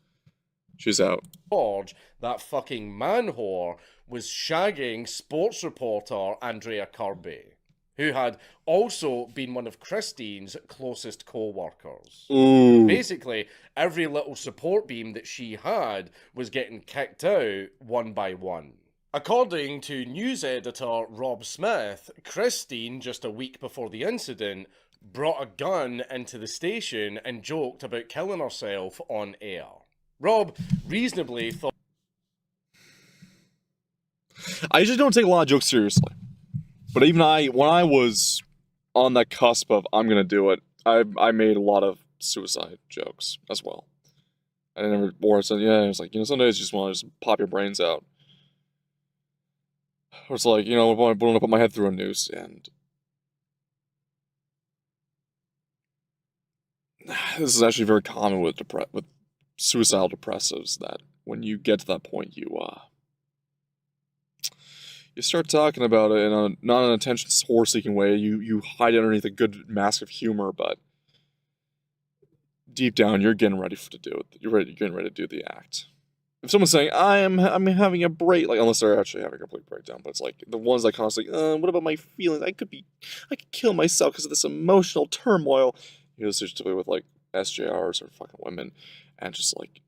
out. George, that fucking man whore, was shagging sports reporter Andrea Kirby, who had also been one of Christine's closest co-workers. Basically, every little support beam that she had was getting kicked out one by one. According to news editor Rob Smith, Christine, just a week before the incident, brought a gun into the station and joked about killing herself on air. Rob reasonably thought... I usually don't take a lot of jokes seriously. But even when I was on that cusp of I'm gonna do it, I made a lot of suicide jokes as well. I never, or I said, yeah, it's like, some days you just want to just pop your brains out. Or it's like, I want to put my head through a noose, and this is actually very common with suicidal depressives, that when you get to that point, you start talking about it in a not an attention whore-seeking way. You hide underneath a good mask of humor, but deep down, you're getting ready to do it. You're getting ready to do the act. If someone's saying I'm having a break, like unless they're actually having a complete breakdown, but it's like the ones that constantly, what about my feelings? I could kill myself because of this emotional turmoil. This is typically with like SJRs or fucking women, and just like,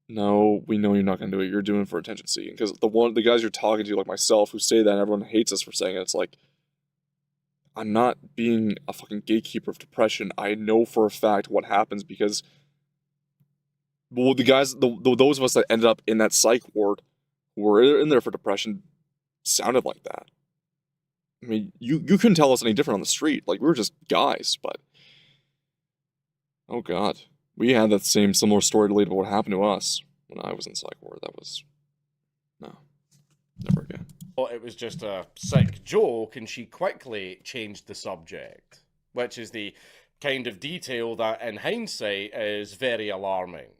no, we know you're not gonna do it. You're doing it for attention seeking. Because the guys you're talking to, like myself, who say that, and everyone hates us for saying it. It's like, I'm not being a fucking gatekeeper of depression. I know for a fact what happens because, well, the guys, those of us that ended up in that psych ward, who were in there for depression, sounded like that. I mean, you couldn't tell us any different on the street. Like, we were just guys, but oh god, we had that similar story to lead to what happened to us when I was in psych ward. That was no, never again. Thought it was just a sick joke, and she quickly changed the subject, which is the kind of detail that, in hindsight, is very alarming.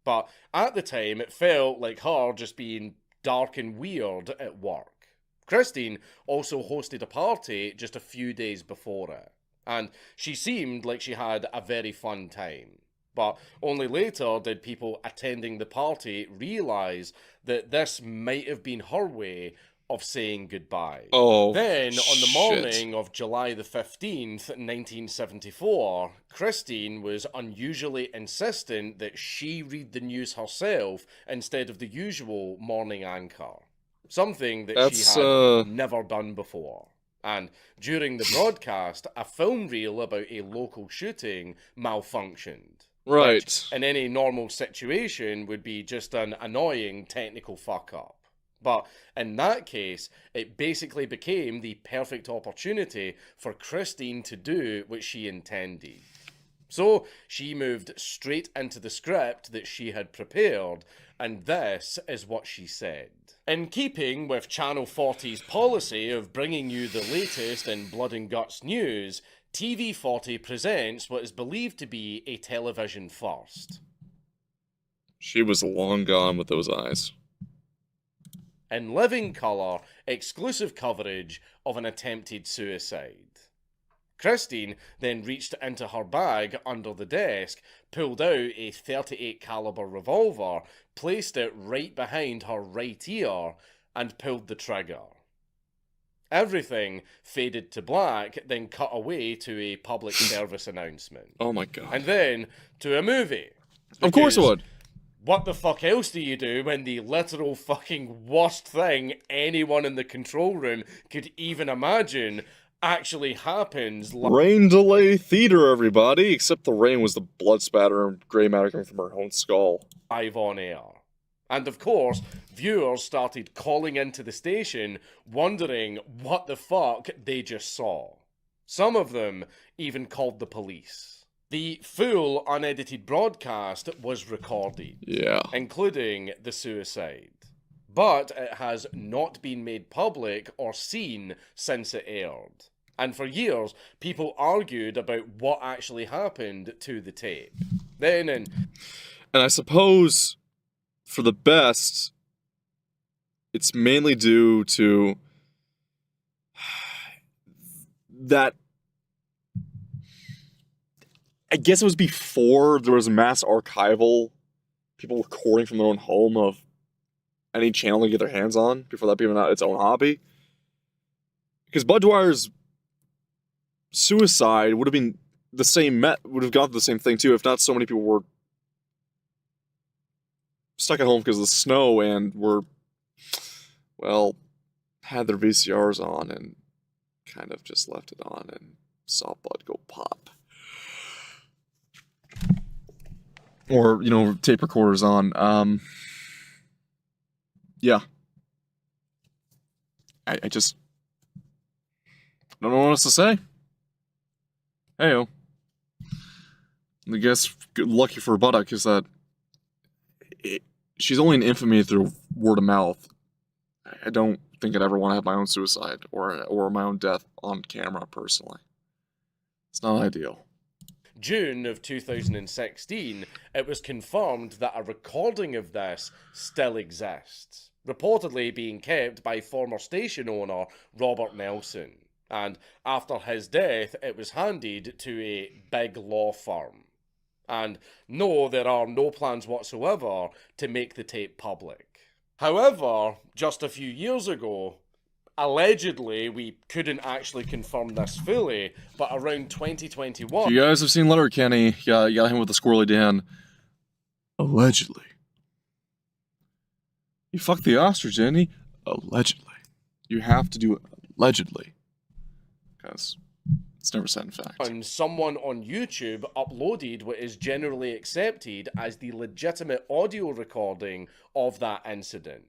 But at the time, it felt like her just being dark and weird at work. Christine also hosted a party just a few days before it, and she seemed like she had a very fun time. But only later did people attending the party realise that this might have been her way of saying goodbye. Oh, Then, on the shit. morning of July the 15th, 1974, Christine was unusually insistent that she read the news herself instead of the usual morning anchor. Something that she had never done before. And during the broadcast, a film reel about a local shooting malfunctioned. Right. Which, in any normal situation, would be just an annoying technical fuck-up. But in that case, it basically became the perfect opportunity for Christine to do what she intended. So she moved straight into the script that she had prepared, and this is what she said. In keeping with Channel 40's policy of bringing you the latest in blood and guts news, TV40 presents what is believed to be a television first. She was long gone with those eyes. In living colour, exclusive coverage of an attempted suicide. Christine then reached into her bag under the desk, pulled out a .38 caliber revolver, placed it right behind her right ear, and pulled the trigger. Everything faded to black, then cut away to a public service announcement. Oh my god. And then to a movie. Of course it would. What the fuck else do you do when the literal fucking worst thing anyone in the control room could even imagine actually happens? Rain delay theater, everybody! Except the rain was the blood spatter and grey matter coming from her own skull. Live on air. And of course, viewers started calling into the station, wondering what the fuck they just saw. Some of them even called the police. The full unedited broadcast was recorded, including the suicide. But it has not been made public or seen since it aired. And for years, people argued about what actually happened to the tape. And I suppose, for the best, it's mainly due to that. I guess it was before there was mass archival, people recording from their own home of any channel they get their hands on, before that became its own hobby. Because Bud Dwyer's suicide would have been the same, would have gone through the same thing too, if not so many people were stuck at home because of the snow and were, well, had their VCRs on and kind of just left it on and saw Bud go pop. Or, tape recorders on. Yeah. I just don't know what else to say. Heyo. I guess lucky for Buttock is that she's only in infamy through word of mouth. I don't think I'd ever want to have my own suicide or my own death on camera personally. It's not ideal. June of 2016, it was confirmed that a recording of this still exists, reportedly being kept by former station owner Robert Nelson. And after his death, it was handed to a big law firm. And no, there are no plans whatsoever to make the tape public. However, just a few years ago, allegedly, we couldn't actually confirm this fully, but around 2021... If you guys have seen Letterkenny, yeah, you got him with the squirrely Dan. Allegedly. He fucked the ostrich, didn't he? Allegedly. You have to do it allegedly. Because it's never said in fact. And someone on YouTube uploaded what is generally accepted as the legitimate audio recording of that incident.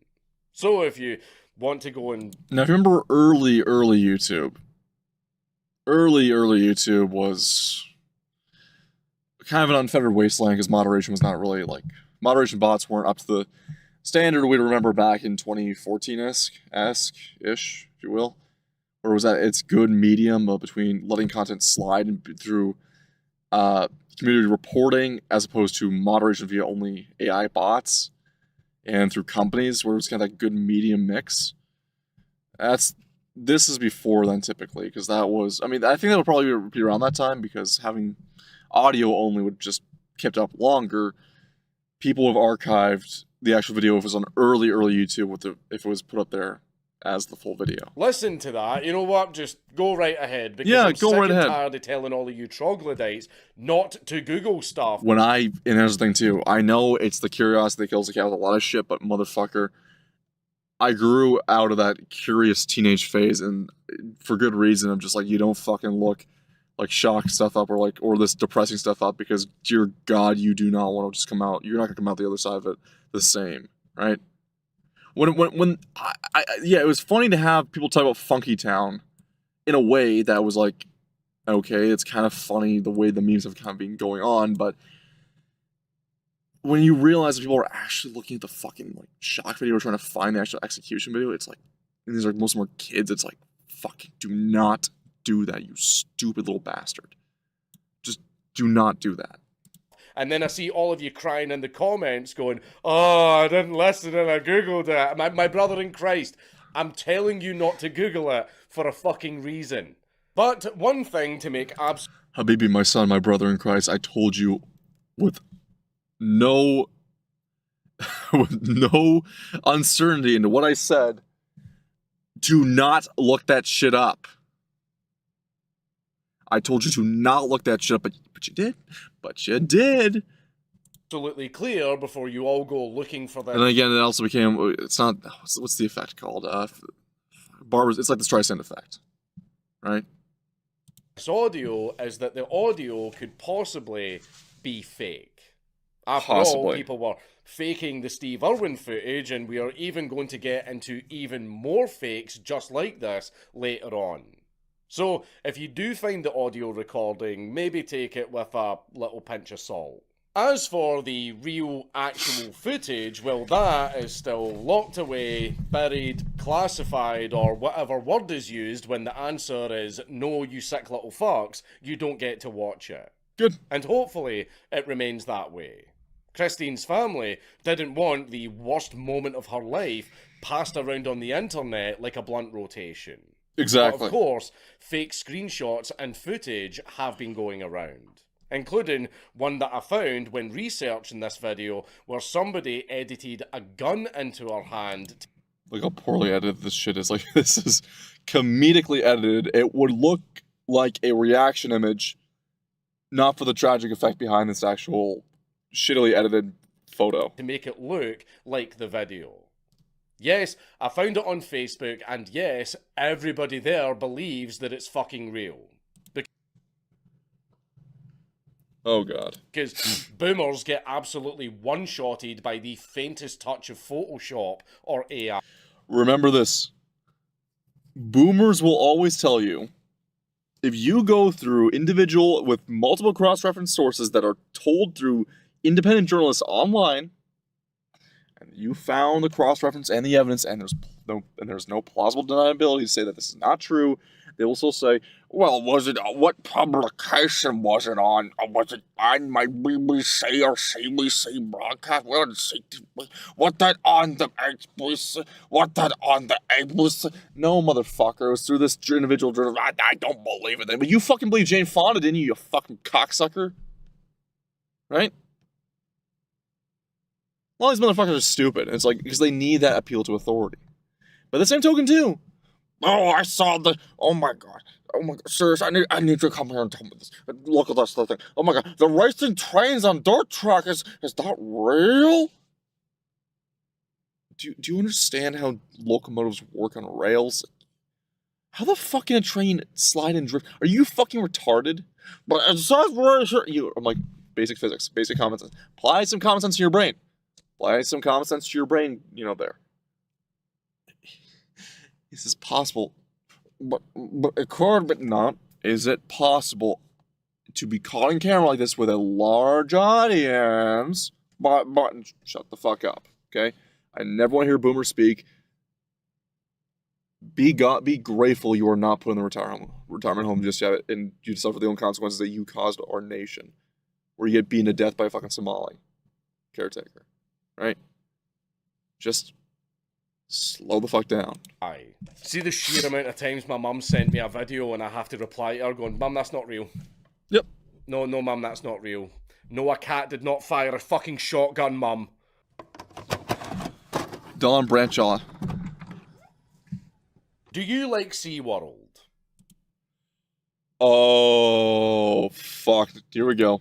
So if you want to go and... Now, if you remember early YouTube, early YouTube was kind of an unfettered wasteland because moderation was not really, like, moderation bots weren't up to the standard we'd remember back in 2014-ish, if you will. Or was that its good medium between letting content slide through community reporting as opposed to moderation via only AI bots and through companies where it's kind of that good medium mix. This is before then typically, because that was, I mean, I think that'll probably be around that time because having audio only would just kept up longer. People have archived the actual video if it was on early YouTube if it was put up there as the full video. Listen to that. You know what? Just go right ahead. Because yeah, I'm go sick right and ahead. tired of telling all of you troglodytes not to Google stuff. And here's the thing too. I know it's the curiosity that kills the cat with a lot of shit, but motherfucker, I grew out of that curious teenage phase, and for good reason. I'm just like, you don't fucking look like shock stuff up or this depressing stuff up because, dear God, you do not want to just come out. You're not gonna come out the other side of it the same, right? Yeah, it was funny to have people talk about Funky Town in a way that was like, okay, it's kind of funny the way the memes have kind of been going on, but when you realize that people are actually looking at the fucking like shock video or trying to find the actual execution video, it's like, and these are most of them are kids, it's like, fucking do not do that, you stupid little bastard. Just do not do that. And then I see all of you crying in the comments going, oh, I didn't listen and I Googled it. My brother in Christ, I'm telling you not to Google it for a fucking reason. But one thing to make Habibi, my son, my brother in Christ, I told you with no uncertainty into what I said, do not look that shit up. I told you to not look that shit up, but you did. But you did. Absolutely clear before you all go looking for that. And then again, it also became, it's not, what's the effect called? Barbers, it's like the Streisand effect, right? This audio is that the audio could possibly be fake. After all, people were faking the Steve Irwin footage, and we are even going to get into even more fakes just like this later on. So, if you do find the audio recording, maybe take it with a little pinch of salt. As for the real, actual footage, well, that is still locked away, buried, classified, or whatever word is used when the answer is, no, you sick little fucks, you don't get to watch it. Good. And hopefully, it remains that way. Christine's family didn't want the worst moment of her life passed around on the internet like a blunt rotation. Exactly. But of course, fake screenshots and footage have been going around, including one that I found when researching this video where somebody edited a gun into her hand. Look how poorly edited this shit is. Like, this is comedically edited. It would look like a reaction image, not for the tragic effect behind this actual shittily edited photo. To make it look like the video. Yes, I found it on Facebook, and yes, everybody there believes that it's fucking real. Oh god. Because boomers get absolutely one-shotted by the faintest touch of Photoshop or AI. Remember this. Boomers will always tell you, if you go through individual with multiple cross-reference sources that are told through independent journalists online, and you found the cross-reference and the evidence, and there's no plausible deniability to say that this is not true, they will still say, well, was it, what publication was it on? Was it on my BBC or CBC broadcast? What that on the ABC? What that on the ABC? No, motherfucker, it was through this individual journal. I don't believe it then. But you fucking believe Jane Fonda, didn't you fucking cocksucker? Right? All these motherfuckers are stupid. It's like, because they need that appeal to authority. But the same token, too. Oh, I saw oh my god. Oh my god, seriously, I need you to come here and tell me this. Look at this thing. Oh my god, the racing trains on dirt track, is that real? Do you understand how locomotives work on rails? How the fuck can a train slide and drift? Are you fucking retarded? But it says right here. I'm like, basic physics, basic common sense. Apply some common sense to your brain. Apply some common sense to your brain, there. Is this possible? But it could, but not. Is it possible to be caught on camera like this with a large audience? But shut the fuck up, okay? I never want to hear boomers speak. Be grateful you are not put in the retirement home just yet, and you suffer the own consequences that you caused our nation, where you get beaten to death by a fucking Somali caretaker, right? Just slow the fuck down. Aye. See the sheer amount of times my mum sent me a video and I have to reply to her going, Mum, that's not real. Yep. No, Mum, that's not real. No, a cat did not fire a fucking shotgun, Mum. Don Branchaw. Do you like SeaWorld? Oh, fuck. Here we go.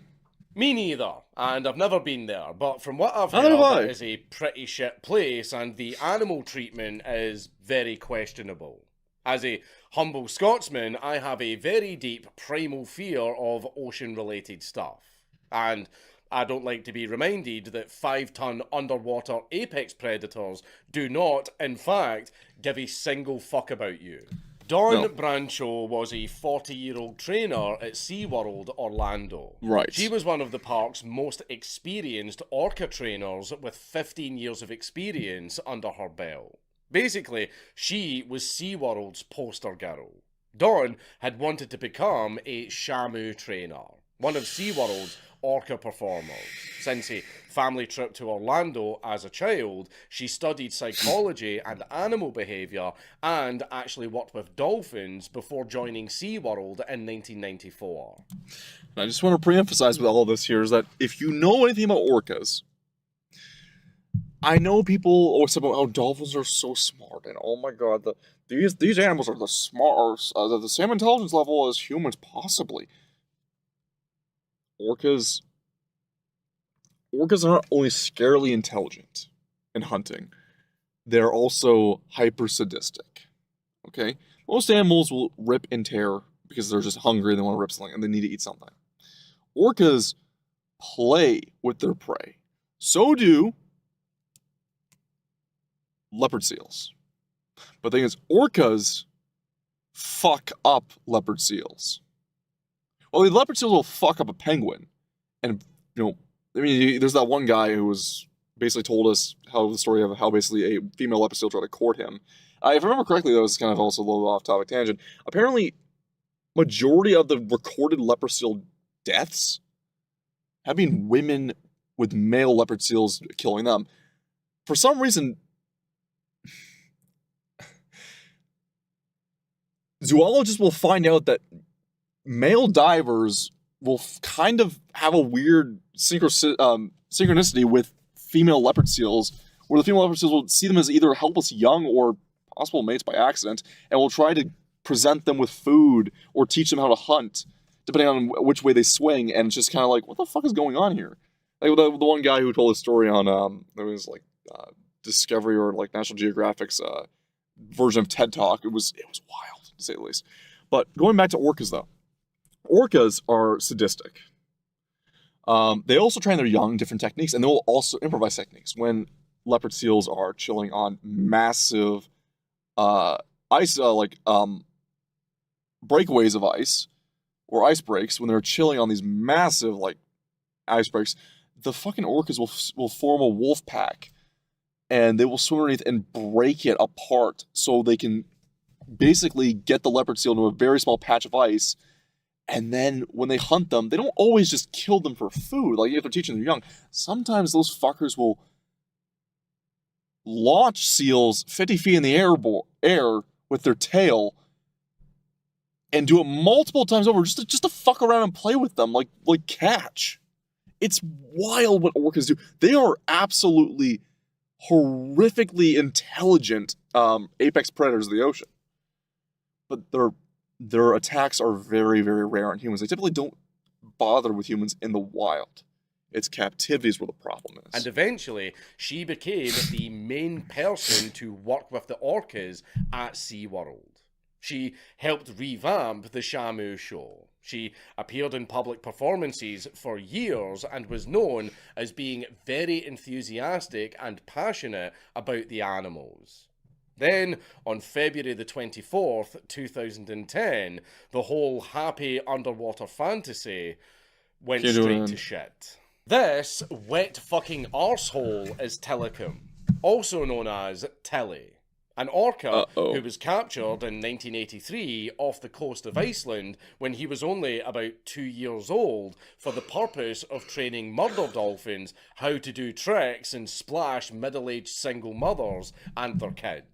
Me neither, and I've never been there, but from what I've Neither have I. heard, it is a pretty shit place, and the animal treatment is very questionable. As a humble Scotsman, I have a very deep primal fear of ocean-related stuff, and I don't like to be reminded that 5-ton underwater apex predators do not, in fact, give a single fuck about you. Dawn Brancho was a 40-year-old trainer at SeaWorld Orlando. Right. She was one of the park's most experienced orca trainers with 15 years of experience under her belt. Basically, she was SeaWorld's poster girl. Dawn had wanted to become a Shamu trainer, one of SeaWorld's orca performers. Since a family trip to Orlando as a child, she studied psychology and animal behaviour and actually worked with dolphins before joining SeaWorld in 1994. I just want to pre-emphasize with all of this here is that if you know anything about orcas, I know people always say about how dolphins are so smart and oh my god, these animals are the same intelligence level as humans possibly. Orcas are not only scarily intelligent in hunting, they're also hyper sadistic. Okay? Most animals will rip and tear because they're just hungry and they want to rip something and they need to eat something. Orcas play with their prey. So do leopard seals. But the thing is, orcas fuck up leopard seals. Well, the leopard seals will fuck up a penguin. And, there's that one guy who was basically told us the story of how basically a female leopard seal tried to court him. If I remember correctly, that was kind of also a little off-topic tangent. Apparently, majority of the recorded leopard seal deaths have been women with male leopard seals killing them. For some reason, zoologists will find out that male divers will kind of have a weird synchronicity with female leopard seals, where the female leopard seals will see them as either helpless young or possible mates by accident, and will try to present them with food or teach them how to hunt, depending on which way they swing, and it's just kind of like, what the fuck is going on here? Like the one guy who told a story on, it was like Discovery or like National Geographic's version of TED Talk, it was wild, to say the least. But going back to orcas, though. Orcas are sadistic. They also train their young different techniques, and they will also improvise techniques. When leopard seals are chilling on massive ice, breakaways of ice, or ice breaks, when they're chilling on these massive, ice breaks, the fucking orcas will form a wolf pack and they will swim underneath and break it apart so they can basically get the leopard seal into a very small patch of ice. And then when they hunt them, they don't always just kill them for food. Like if they're teaching them young, sometimes those fuckers will launch seals 50 feet in the air with their tail and do it multiple times over just to fuck around and play with them like catch. It's wild what orcas do. They are absolutely horrifically intelligent apex predators of the ocean. But their attacks are very, very rare on humans. They typically don't bother with humans in the wild. It's captivities where the problem is. And eventually, she became the main person to work with the orcas at SeaWorld. She helped revamp the Shamu show. She appeared in public performances for years and was known as being very enthusiastic and passionate about the animals. Then, on February the 24th, 2010, the whole happy underwater fantasy went straight to shit. This wet fucking arsehole is Tilikum, also known as Tilly. An orca who was captured in 1983 off the coast of Iceland when he was only about 2 years old for the purpose of training murder dolphins how to do tricks and splash middle-aged single mothers and their kids.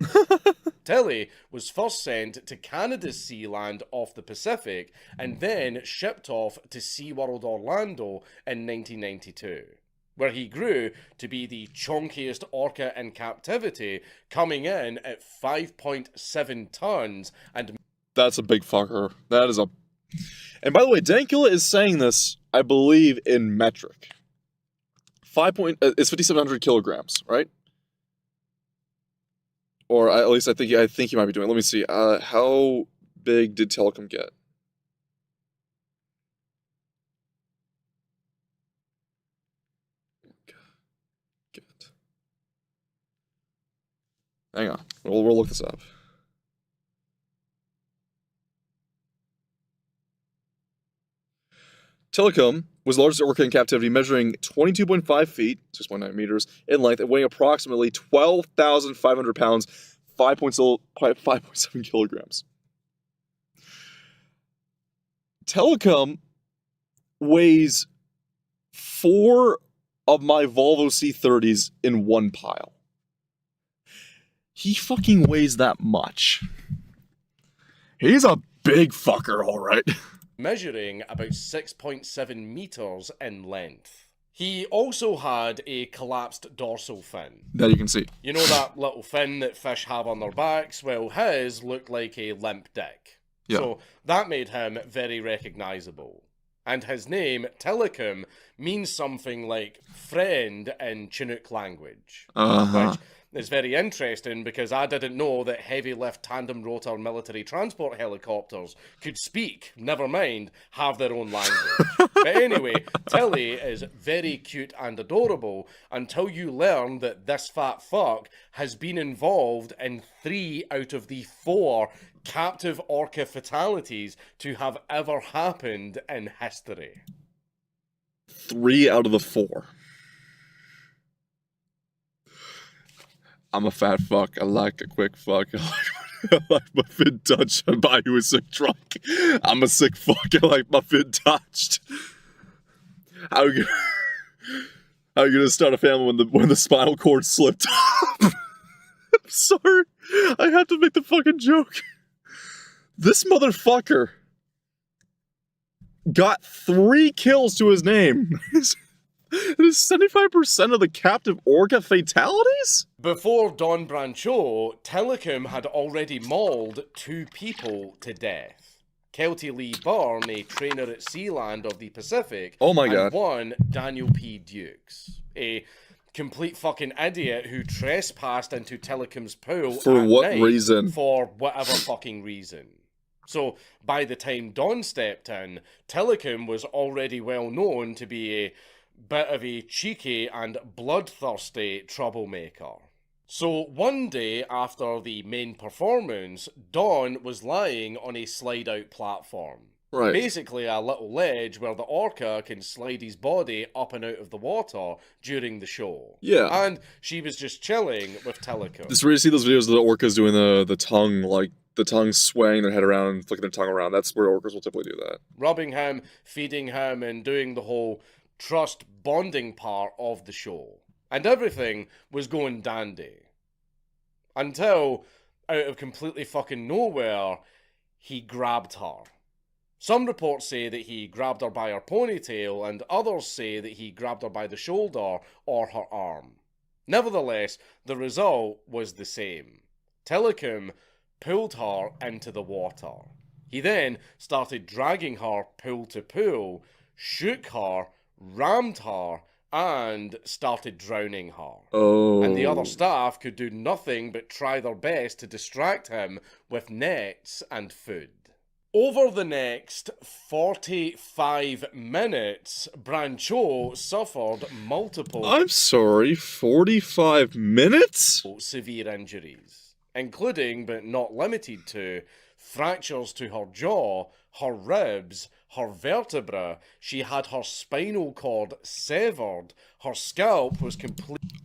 Tilly was first sent to Canada's sea land off the Pacific and then shipped off to SeaWorld Orlando in 1992. Where he grew to be the chonkiest orca in captivity, coming in at 5.7 tons and... That's a big fucker. That is a... And by the way, Dankula is saying this, I believe, in metric. It's 5,700 kilograms, right? Or at least I think he might be doing it. Let me see. How big did Tilikum get? Hang on, we'll look this up. Tilikum was the largest orca in captivity, measuring 22.5 feet, 6.9 meters, in length, and weighing approximately 12,500 pounds, 5.7 kilograms. Tilikum weighs 4 of my Volvo C30s in one pile. He fucking weighs that much. He's a big fucker, alright. Measuring about 6.7 meters in length. He also had a collapsed dorsal fin. That you can see. You know that little fin that fish have on their backs? Well, his looked like a limp dick. Yeah. So that made him very recognizable. And his name, Tilikum, means something like friend in Chinook language. Which is very interesting because I didn't know that heavy lift tandem rotor military transport helicopters could speak, never mind, have their own language. But anyway, Tilly is very cute and adorable until you learn that this fat fuck has been involved in 3 out of the 4 captive orca fatalities to have ever happened in history. 3 out of the 4. I'm a fat fuck. I like a quick fuck. I like my fin touched. I buy you a sick drunk. I'm a sick fuck. I like my fin touched. How are you gonna start a family when the spinal cord slipped? I'm sorry. I have to make the fucking joke. This motherfucker got 3 kills to his name. It is 75% of the captive orca fatalities? Before Don Brancho, Tilikum had already mauled 2 people to death. Kelty Lee Byrne, a trainer at Sealand of the Pacific, and one Daniel P. Dukes, a complete fucking idiot who trespassed into Tilikum's pool for what reason? For whatever fucking reason. So, by the time Don stepped in, Tilikum was already well known to be a bit of a cheeky and bloodthirsty troublemaker. So one day after the main performance, Don was lying on a slide-out platform. Right. Basically, a little ledge where the orca can slide his body up and out of the water during the show. Yeah. And she was just chilling with Telecom. Just where you see those videos of the orcas doing the tongue, like the tongue swaying their head around and flicking their tongue around. That's where orcas will typically do that. Rubbing him, feeding him, and doing the whole trust bonding part of the show. And everything was going dandy. Until, out of completely fucking nowhere, he grabbed her. Some reports say that he grabbed her by her ponytail, and others say that he grabbed her by the shoulder or her arm. Nevertheless, the result was the same. Telecom pulled her into the water. He then started dragging her pool to pool, shook her, rammed her, and started drowning her. Oh. And the other staff could do nothing but try their best to distract him with nets and food. Over the next 45 minutes, Brancho suffered multiple I'm sorry, 45 minutes? severe injuries, including but not limited to fractures to her jaw, her ribs, her vertebra. She had her spinal cord severed. Her scalp was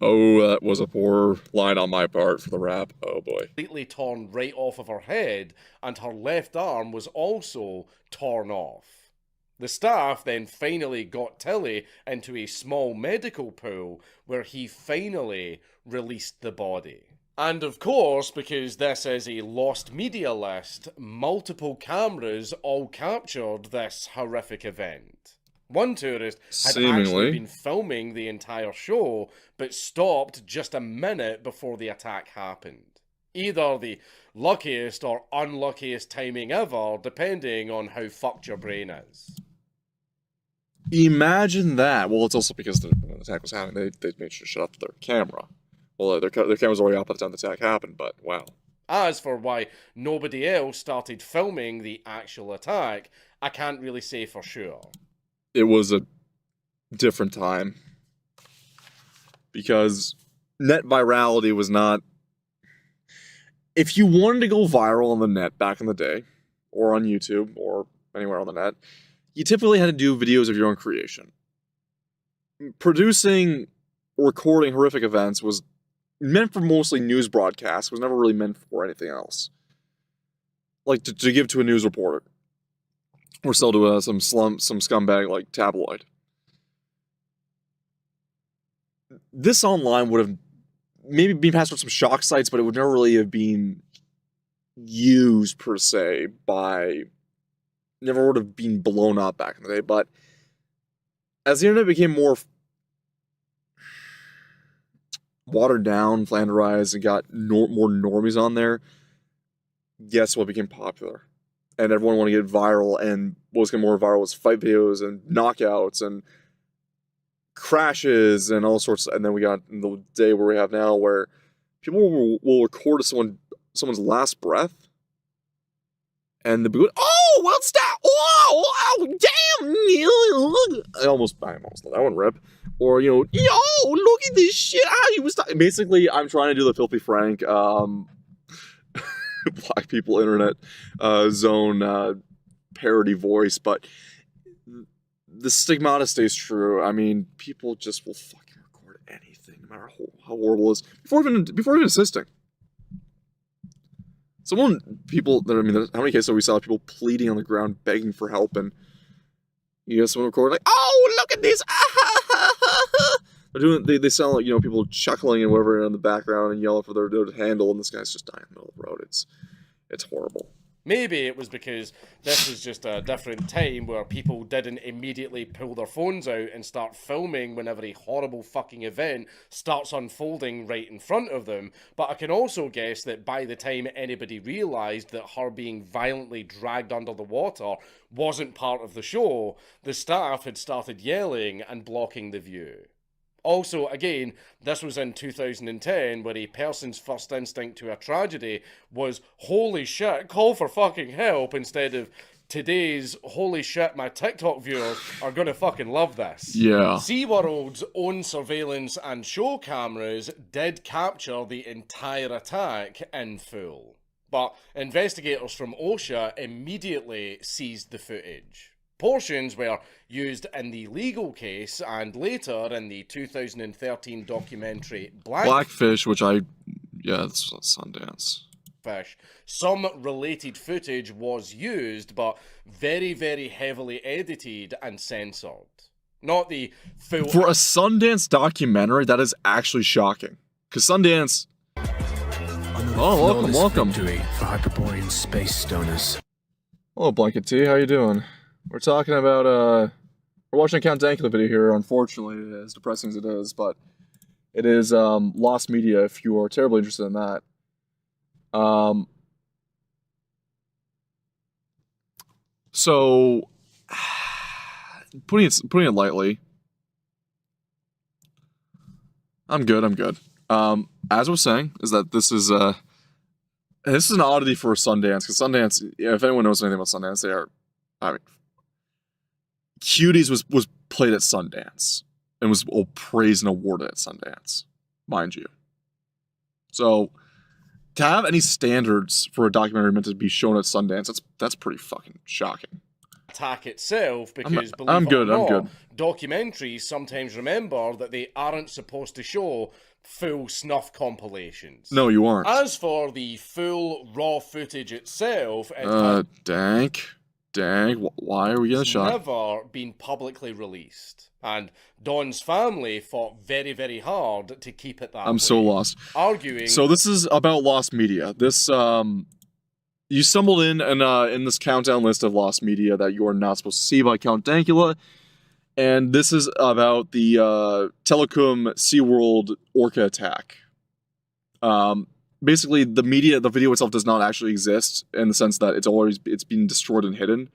Oh, that was a poor line on my part for the rap. Oh boy. completely torn right off of her head, and her left arm was also torn off. The staff then finally got Tilly into a small medical pool where he finally released the body. And of course, because this is a lost media list, multiple cameras all captured this horrific event. One tourist had actually Seemingly. been filming the entire show, but stopped just a minute before the attack happened. Either the luckiest or unluckiest timing ever, depending on how fucked your brain is. Imagine that. Well, it's also because when the attack was happening, they made sure to shut off their camera. Well, their camera was already off by the time the attack happened, but wow. As for why nobody else started filming the actual attack, I can't really say for sure. It was a different time. Because net virality was not... If you wanted to go viral on the net back in the day, or on YouTube, or anywhere on the net, you typically had to do videos of your own creation. Producing or recording horrific events was meant for mostly news broadcasts, was never really meant for anything else. Like to give to a news reporter. Or sell to some scumbag like tabloid. This online would have maybe been passed with some shock sites, but it would never really have been used per se by... Never would have been blown up back in the day, but as the internet became more watered down, flanderized, and got more normies on there, guess what became popular? And everyone wanted to get viral, and what was getting more viral was fight videos and knockouts and crashes and all sorts. And then we got the day where we have now, where people will record someone's last breath, and they'll be going, "Oh, what's that? Oh, damn!" I almost let that one rip. Or, yo, look at this shit. He was basically, I'm trying to do the Filthy Frank, Black people internet zone parody voice, but the stigmata stays true. I mean, people just will fucking record anything, no matter how horrible it is, before even assisting. How many cases have we saw people pleading on the ground, begging for help, and you get someone recording like, "Oh, look at this!" They sound like, people chuckling and whatever in the background and yelling for their handle, and this guy's just dying in the middle of the road. It's horrible. Maybe it was because this was just a different time where people didn't immediately pull their phones out and start filming whenever a horrible fucking event starts unfolding right in front of them. But I can also guess that by the time anybody realised that her being violently dragged under the water wasn't part of the show, the staff had started yelling and blocking the view. Also, again, this was in 2010, where a person's first instinct to a tragedy was, "Holy shit, call for fucking help," instead of today's, "Holy shit, my TikTok viewers are gonna fucking love this." Yeah. SeaWorld's own surveillance and show cameras did capture the entire attack in full. but investigators from OSHA immediately seized the footage. Portions were used in the legal case and later in the 2013 documentary Blackfish, which yeah, it's Sundance. Fish. Some related footage was used, but very, very heavily edited and censored. Not the full... For a Sundance documentary, that is actually shocking. Because Sundance... Oh, welcome. Victory for Hyperborean space stoners. Hello, Blanket T. How you doing? We're talking about, we're watching a Count Dankula video here, unfortunately, as depressing as it is, but it is, lost media if you are terribly interested in that. So, putting it lightly, I'm good. As I was saying, is that this is an oddity for Sundance, because Sundance, if anyone knows anything about Sundance, they are, Cuties was played at Sundance and was praised and awarded at Sundance, mind you. So to have any standards for a documentary meant to be shown at Sundance, that's pretty fucking shocking. Attack itself, because I'm good. Documentaries sometimes remember that they aren't supposed to show full snuff compilations. No, you aren't. As for the full raw footage itself, why are we getting shot? Never been publicly released, and Don's family fought very, very hard to keep it that way. I'm so lost. Arguing. So this is about lost media. This you stumbled in this countdown list of lost media that you are not supposed to see by Count Dankula, and this is about the Telecom SeaWorld orca attack. Basically, the video itself does not actually exist in the sense that it's been destroyed and hidden.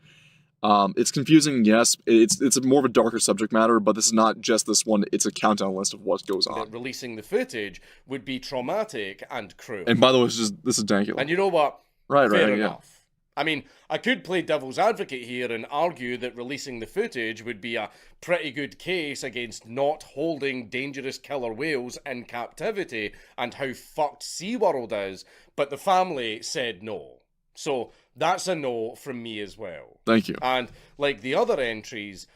It's confusing, yes. It's more of a darker subject matter, but this is not just this one. It's a countdown list of what goes on. Releasing the footage would be traumatic and cruel. And by the way, this is Dankula. And you know what? Fair enough. Yeah. I mean, I could play devil's advocate here and argue that releasing the footage would be a pretty good case against not holding dangerous killer whales in captivity and how fucked SeaWorld is, but the family said no. So that's a no from me as well. Thank you. And like the other entries,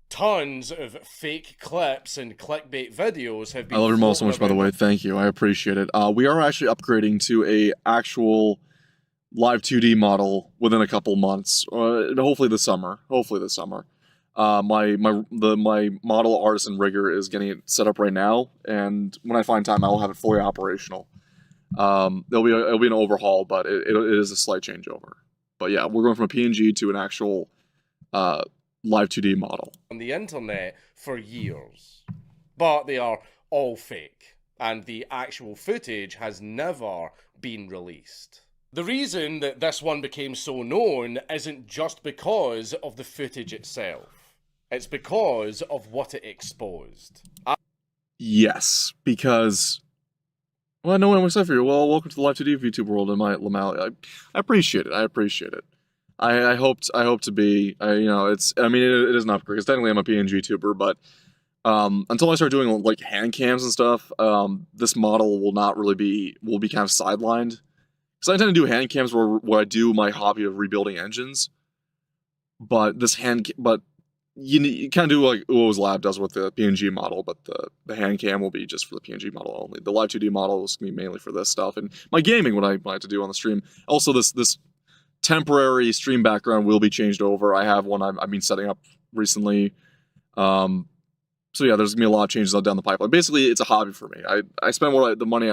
tons of fake clips and clickbait videos have been... I love your model so much, by the way. Thank you. I appreciate it. We are actually upgrading to a actual live 2D model within a couple months, hopefully this summer. My model artist and rigger is getting it set up right now, and when I find time, I will have it fully operational. It'll be an overhaul, but it is a slight changeover. But yeah, we're going from a PNG to an actual live 2D model on the internet for years, but they are all fake, and the actual footage has never been released. The reason that this one became so known isn't just because of the footage itself. It's because of what it exposed. Yes, because... Well, no one was for you. Well, welcome to the Live 2D VTuber world in my Lamali. I appreciate it. I hope to be, it is not because technically I'm a PNG tuber, but until I start doing like hand cams and stuff, this model will be kind of sidelined. Because I tend to do hand cams where I do my hobby of rebuilding engines, but you kind of do like Uo's Lab does with the PNG model, but the hand cam will be just for the PNG model only. The Live 2D model is going to be mainly for this stuff, and my gaming, what I like to do on the stream. Also, this temporary stream background will be changed over. I have one I've been setting up recently. So yeah, there's gonna be a lot of changes down the pipeline. Basically, it's a hobby for me. I spend the money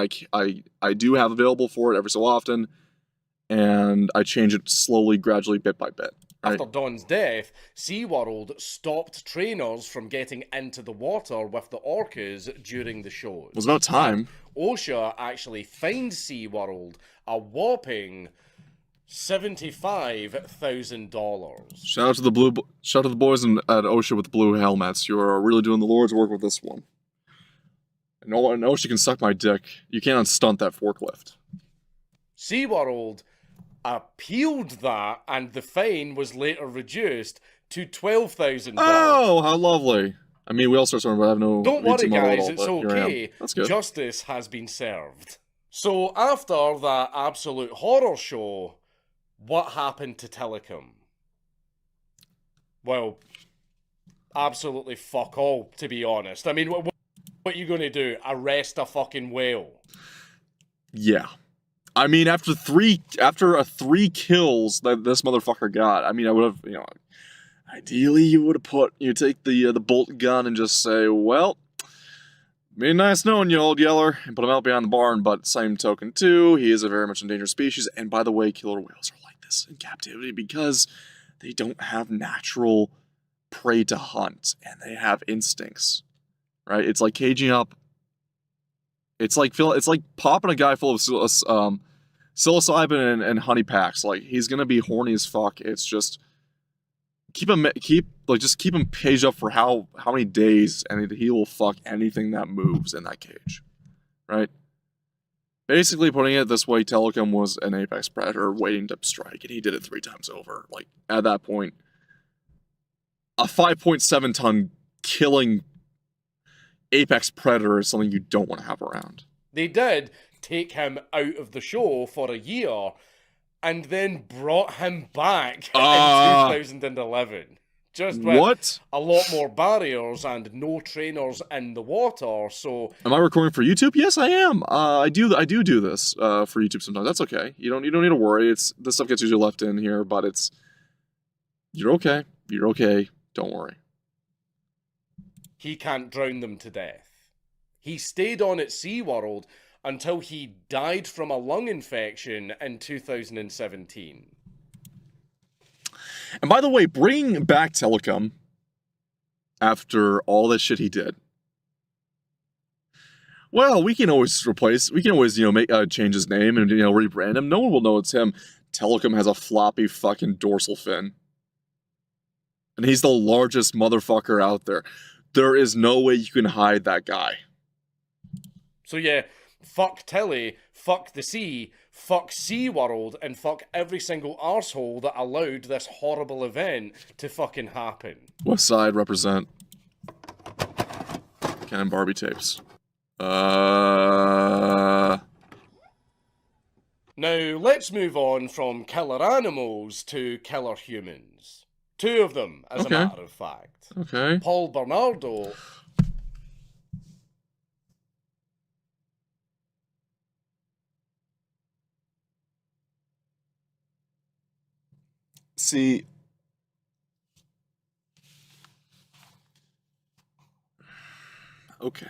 I do have available for it every so often, and I change it slowly, gradually, bit by bit. Right? After Don's death, SeaWorld stopped trainers from getting into the water with the orcas during the shows. It was about time. OSHA actually fined SeaWorld a whopping $75,000. Shout out to the boys at OSHA with the blue helmets. You're really doing the Lord's work with this one. And OSHA can suck my dick. You can't stunt that forklift. SeaWorld appealed that, and the fine was later reduced to $12,000. Oh, how lovely! I mean, we all start somewhere, but I have no. Don't worry, guys. It's all, okay. That's good. Justice has been served. So after that absolute horror show, what happened to Telecom? Well, absolutely fuck all, to be honest. I mean, what are you going to do? Arrest a fucking whale? Yeah. I mean, after three kills that this motherfucker got, I mean, I would have, ideally you would have take the bolt gun and just say, well, be nice knowing you, old yeller, and put him out behind the barn. But same token too, he is a very much endangered species. And by the way, killer whales are like this in captivity because they don't have natural prey to hunt, and they have instincts, right? It's like caging up. It's like popping a guy full of psilocybin and honey packs. Like, he's gonna be horny as fuck. It's just keep him caged up for how many days, and he will fuck anything that moves in that cage, right? Basically, putting it this way, Telecom was an apex predator waiting to strike, and he did it 3 times over. Like, at that point, a 5.7 ton killing apex predator is something you don't want to have around. They did take him out of the show for a year and then brought him back in 2011. Just with a lot more barriers and no trainers in the water. So, am I recording for YouTube? Yes, I am. I do this for YouTube sometimes. That's okay. You don't need to worry. This stuff gets usually left in here, but you're okay. You're okay. Don't worry. He can't drown them to death. He stayed on at SeaWorld until he died from a lung infection in 2017. And by the way, bringing back Telecom after all this shit he did, well, we can always make change his name and rebrand him. No one will know it's him. Telecom has a floppy fucking dorsal fin, and he's the largest motherfucker out there. There is no way you can hide that guy. So yeah, fuck Telly, fuck the sea, fuck SeaWorld, and fuck every single arsehole that allowed this horrible event to fucking happen. West Side represent. Ken and Barbie tapes. Now, let's move on from killer animals to killer humans. 2 of them, as a matter of fact. Okay. Paul Bernardo. See, okay.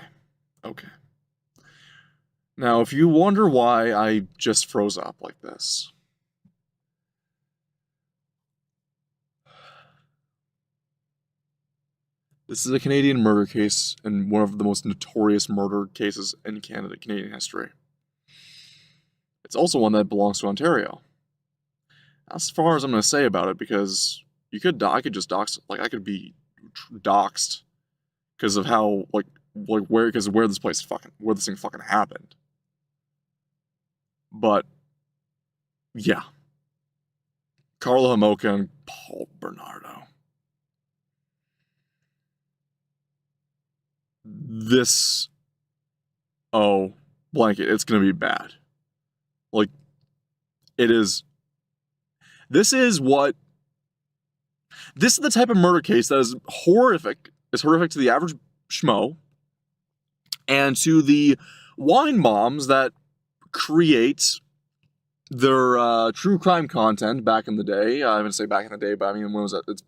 Now, if you wonder why I just froze up like this, this is a Canadian murder case and one of the most notorious murder cases in Canadian history. It's also one that belongs to Ontario. That's as far as I'm going to say about it, because I could just dox, like, I could be doxed because of how, where this thing fucking happened. But, yeah. Carla Homolka and Paul Bernardo. This, blanket, it's going to be bad. Like, it is. This is the type of murder case that is horrific. It's horrific to the average schmo and to the wine bombs that create their true crime content back in the day. I'm going to say back in the day, but I mean, when it was at its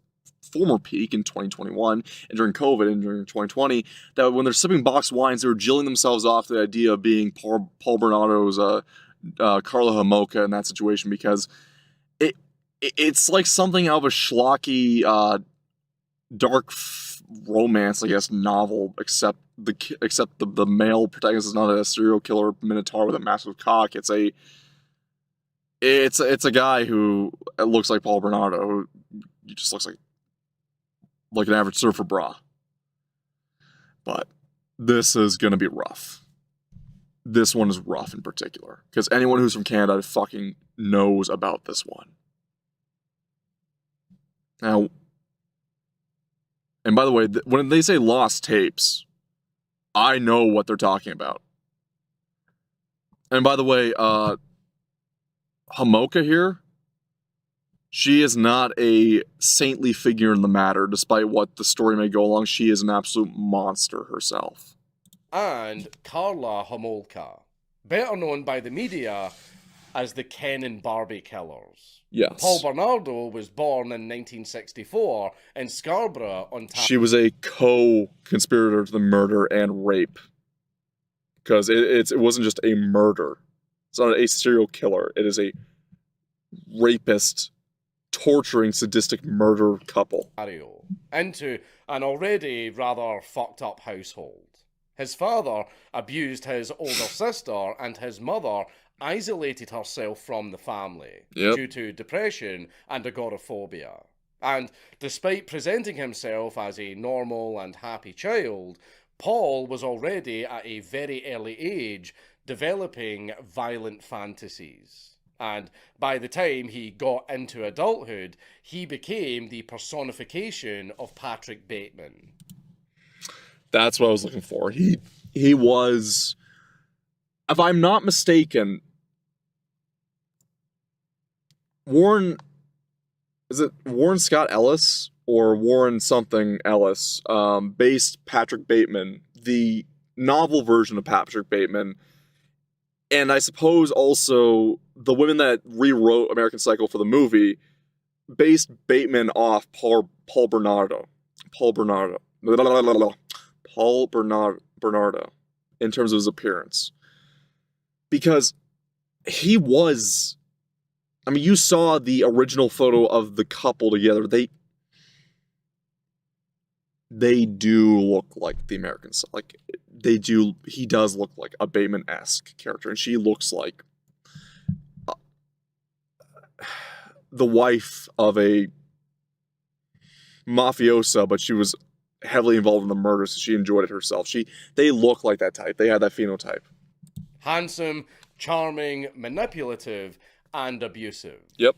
former peak in 2021 and during COVID and during 2020, that when they're sipping boxed wines, they were jilling themselves off to the idea of being Paul Bernardo's Carla Homolka in that situation, because it's like something out of a schlocky dark romance, I guess, novel, except the male protagonist is not a serial killer minotaur with a massive cock. It's a guy who looks like Paul Bernardo, who just looks like an average surfer bra. But this is gonna be rough. This one is rough in particular, because anyone who's from Canada fucking knows about this one. Now, and by the way, when they say lost tapes, I know what they're talking about. And by the way, Hamoka here, she is not a saintly figure in the matter, despite what the story may go along. She is an absolute monster herself. And Karla Homolka, better known by the media as the Ken and Barbie killers. Yes. Paul Bernardo was born in 1964 in Scarborough, Ontario. She was a co-conspirator to the murder and rape. Because it wasn't just a murder. It's not a serial killer. It is a rapist, torturing, sadistic murder couple. Into an already rather fucked up household. His father abused his older sister, and his mother isolated herself from the family due to depression and agoraphobia. And despite presenting himself as a normal and happy child, Paul was already at a very early age developing violent fantasies. And by the time he got into adulthood, he became the personification of Patrick Bateman. That's what I was looking for. He was, if I'm not mistaken, is it Warren Scott Ellis or Warren something Ellis, based Patrick Bateman, the novel version of Patrick Bateman, and I suppose also the women that rewrote American Psycho for the movie based Bateman off Paul Bernardo in terms of his appearance. Because he was, I mean, you saw the original photo of the couple together. They do look like the Americans. Like, he does look like a Bateman-esque character, and she looks like the wife of a mafiosa, but she was heavily involved in the murder, so she enjoyed it herself. They look like that type. They had that phenotype. Handsome, charming, manipulative, and abusive. Yep.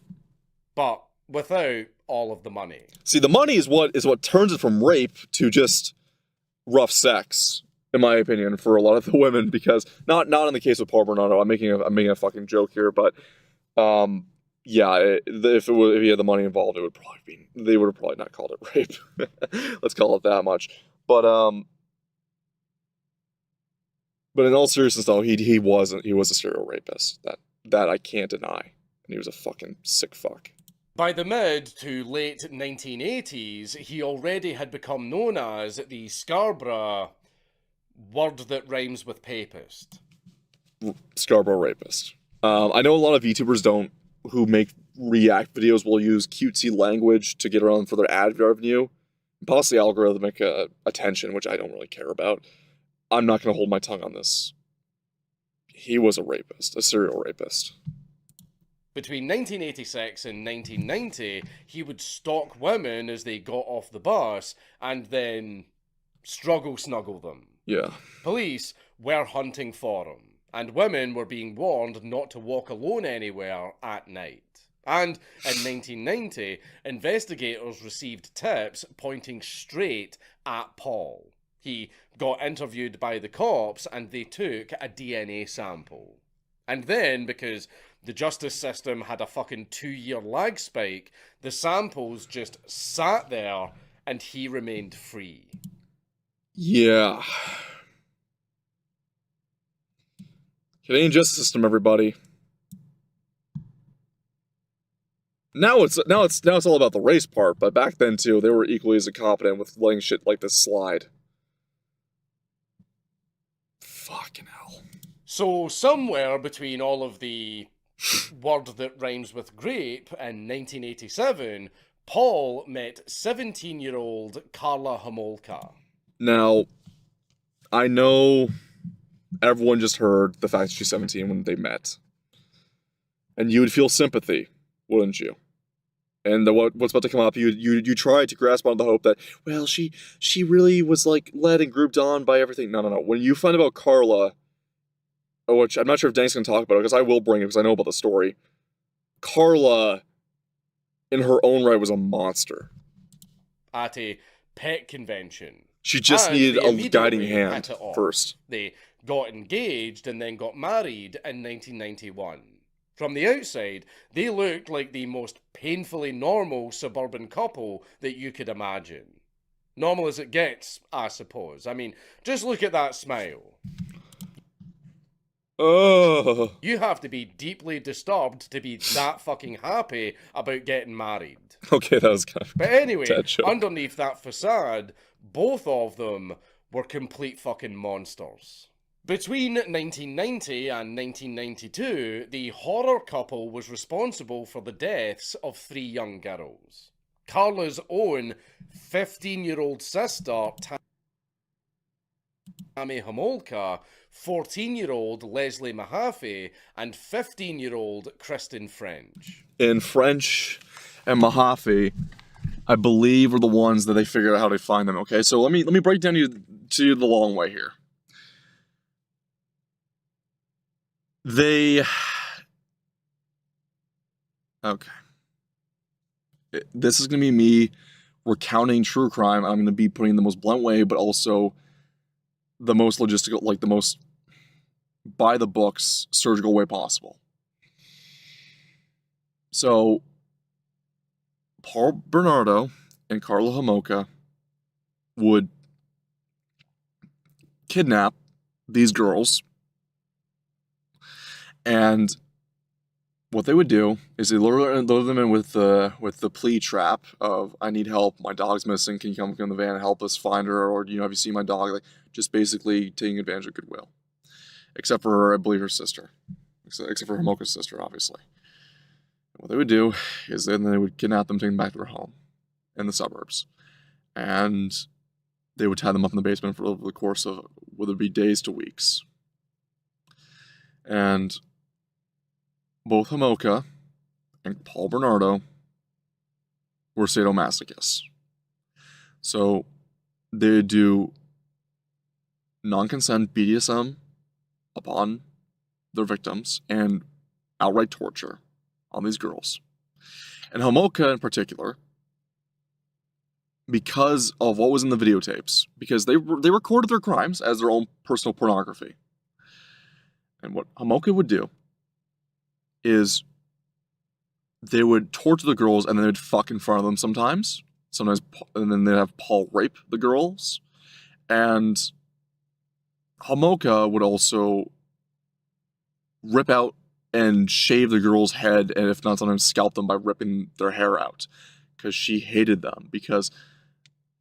But without all of the money. See, the money is what turns it from rape to just rough sex, in my opinion, for a lot of the women. Because not in the case of Paul Bernardo. I'm making a fucking joke here, but yeah, if he had the money involved, they would have probably not called it rape. Let's call it that much. But in all seriousness, though, he was a serial rapist. That I can't deny, and he was a fucking sick fuck. By the mid to late 1980s, he already had become known as the Scarborough word that rhymes with papist. Scarborough rapist. I know a lot of VTubers who make react videos will use cutesy language to get around for their ad revenue, possibly algorithmic attention, which I don't really care about. I'm not going to hold my tongue on this. He was a rapist, a serial rapist. Between 1986 and 1990, he would stalk women as they got off the bus and then snuggle them. Yeah. Police were hunting for him, and women were being warned not to walk alone anywhere at night. And in 1990, investigators received tips pointing straight at Paul. He got interviewed by the cops and they took a DNA sample. And then, because the justice system had a fucking 2-year lag spike, the samples just sat there and he remained free. Yeah. Canadian justice system, everybody. Now it's all about the race part, but back then too, they were equally as incompetent with letting shit like this slide. Fucking hell. So somewhere between all of the word that rhymes with grape in 1987, Paul met 17-year-old Karla Homolka. Now, I know everyone just heard the fact that she's 17 when they met. And you would feel sympathy, wouldn't you? And what's about to come up, you try to grasp onto the hope that, well, she really was like led and grouped on by everything. No. When you find about Karla, which I'm not sure if Dank's going to talk about it, because I will bring it because I know about the story. Karla, in her own right, was a monster. At a pet convention. She just needed a guiding hand first. They got engaged, and then got married in 1991. From the outside, they looked like the most painfully normal suburban couple that you could imagine. Normal as it gets, I suppose. I mean, just look at that smile. Oh. You have to be deeply disturbed to be that fucking happy about getting married. Okay, that was kind of. But anyway, Dead joke. underneath that facade, both of them were complete fucking monsters. Between 1990 and 1992, the horror couple was responsible for the deaths of 3 young girls. Carla's own 15-year-old sister, Tammy Homolka, 14-year-old Leslie Mahaffey, and 15-year-old Kristen French. In French and Mahaffey, I believe, were the ones that they figured out how to find them. Okay, so let me break down to you the long way here. Okay. This is going to be me recounting true crime. I'm going to be putting the most blunt way, but also the most logistical, like the most by the books, surgical way possible. So, Paul Bernardo and Carla Homolka would kidnap these girls, and what they would do is they lure them in with the plea trap of, I need help, my dog's missing, can you come in the van and help us find her, or have you seen my dog? Like, just basically taking advantage of goodwill. Except for, I believe, her sister. Except for Homolka's sister, obviously. What they would do is then they would kidnap them, take them back to their home in the suburbs. And they would tie them up in the basement for over the course of, whether it be days to weeks. And both Homolka and Paul Bernardo were sadomasochists. So they would do non-consent BDSM upon their victims and outright torture on these girls. And Homolka in particular, because of what was in the videotapes, because they recorded their crimes as their own personal pornography. And what Homolka would do is they would torture the girls and then they'd fuck in front of them sometimes, and then they'd have Paul rape the girls. And Homolka would also rip out and shave the girl's head, and if not, sometimes scalp them by ripping their hair out, because she hated them, because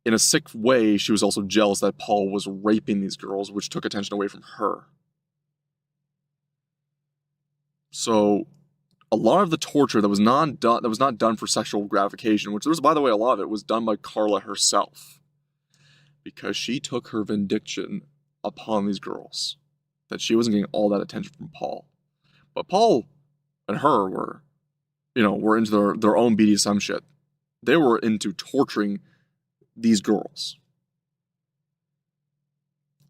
in a sick way, she was also jealous that Paul was raping these girls, which took attention away from her. So a lot of the torture that was not done for sexual gratification, which there was, by the way, a lot of it was done by Carla herself, because she took her vindication upon these girls, that she wasn't getting all that attention from Paul. But Paul and her were into their own BDSM shit. They were into torturing these girls.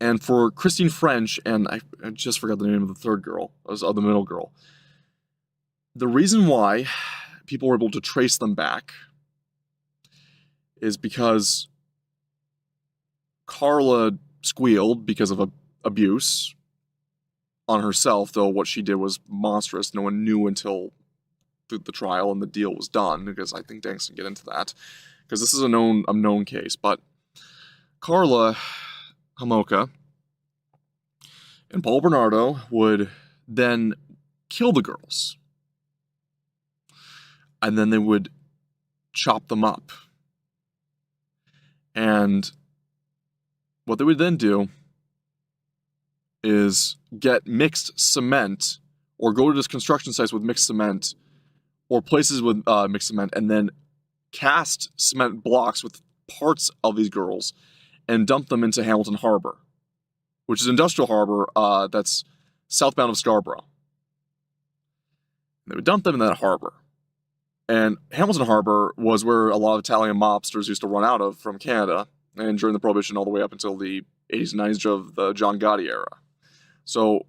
And for Christine French, and I just forgot the name of the third girl, the middle girl, the reason why people were able to trace them back is because Carla squealed because of abuse on herself, though what she did was monstrous. No one knew until the trial and the deal was done, because I think Danks can get into that, because this is a known case. But Carla Homolka and Paul Bernardo would then kill the girls, and then they would chop them up. And what they would then do is get mixed cement, or go to this construction sites with mixed cement, or places with mixed cement, and then cast cement blocks with parts of these girls and dump them into Hamilton Harbor, which is an industrial harbor that's southbound of Scarborough. They would dump them in that harbor. And Hamilton Harbor was where a lot of Italian mobsters used to run out of from Canada, and during the Prohibition all the way up until the 80s and 90s of the John Gotti era. So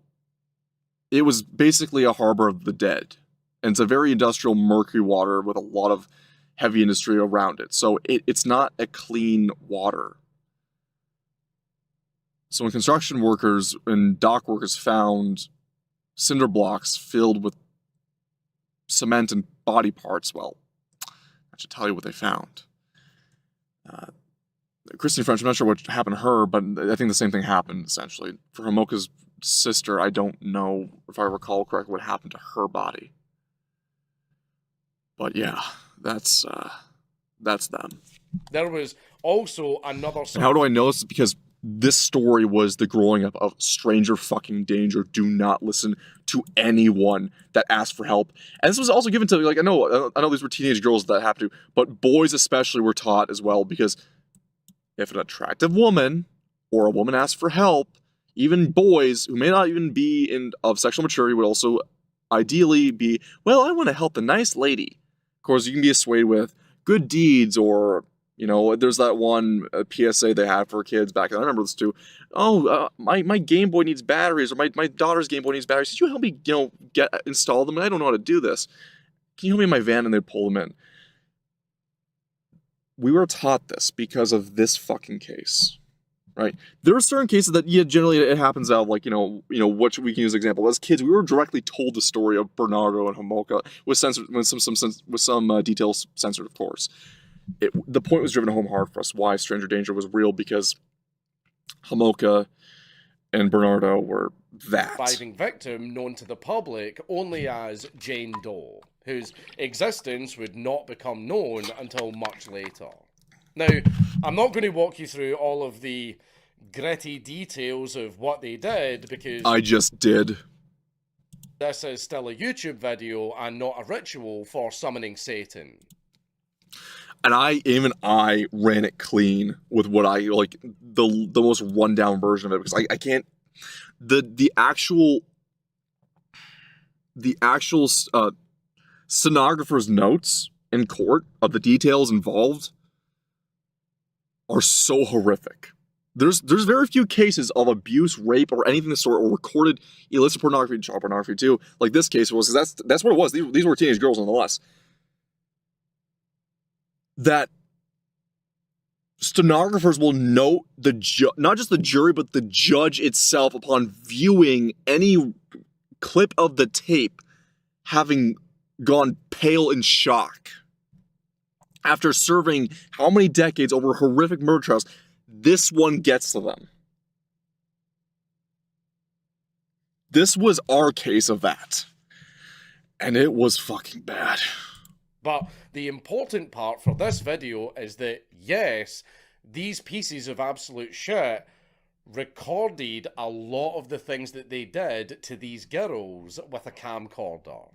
it was basically a harbor of the dead. And it's a very industrial, murky water with a lot of heavy industry around it. So it's not a clean water. So when construction workers and dock workers found cinder blocks filled with cement and body parts, well, I should tell you what they found. Christine French, I'm not sure what happened to her, but I think the same thing happened, essentially. For Homoka's sister, I don't know, if I recall correctly, what happened to her body. But yeah, that's them. There was also another... And how do I know this? Because this story was the growing up of stranger fucking danger. Do not listen to anyone that asks for help. And this was also given to, like, I know these were teenage girls that happened to, but boys especially were taught as well, because if an attractive woman or a woman asks for help, even boys who may not even be of sexual maturity would also ideally be, well, I want to help the nice lady. Of course, you can be swayed with good deeds, or, you know, there's that one PSA they had for kids back then. I remember this too. Oh, my Game Boy needs batteries, or my daughter's Game Boy needs batteries. Could you help me, you know, install them? I don't know how to do this. Can you help me in my van? And they'd pull them in. We were taught this because of this fucking case, right? There are certain cases that, yeah, generally it happens out of, like, you know, what we can use as an example. As kids, we were directly told the story of Bernardo and Homoka with some details censored, of course. The point was driven home hard for us why stranger danger was real, because Homoka and Bernardo were that. Surviving victim known to the public only as Jane Doe, whose existence would not become known until much later. Now, I'm not going to walk you through all of the gritty details of what they did, because I just did. This is still a YouTube video and not a ritual for summoning Satan. And even I ran it clean with what I, like, the most rundown version of it, because I can't, the actual stenographer's notes in court of the details involved are so horrific. There's very few cases of abuse, rape, or anything of the sort, or recorded illicit pornography and child pornography too. Like this case was, that's what it was. These were teenage girls nonetheless. That stenographers will note not just the jury, but the judge itself upon viewing any clip of the tape, having gone pale in shock after serving how many decades over horrific murder trials. This one gets to them. This was our case of that, and it was fucking bad. But the important part for this video is that, yes, these pieces of absolute shit recorded a lot of the things that they did to these girls with a camcorder.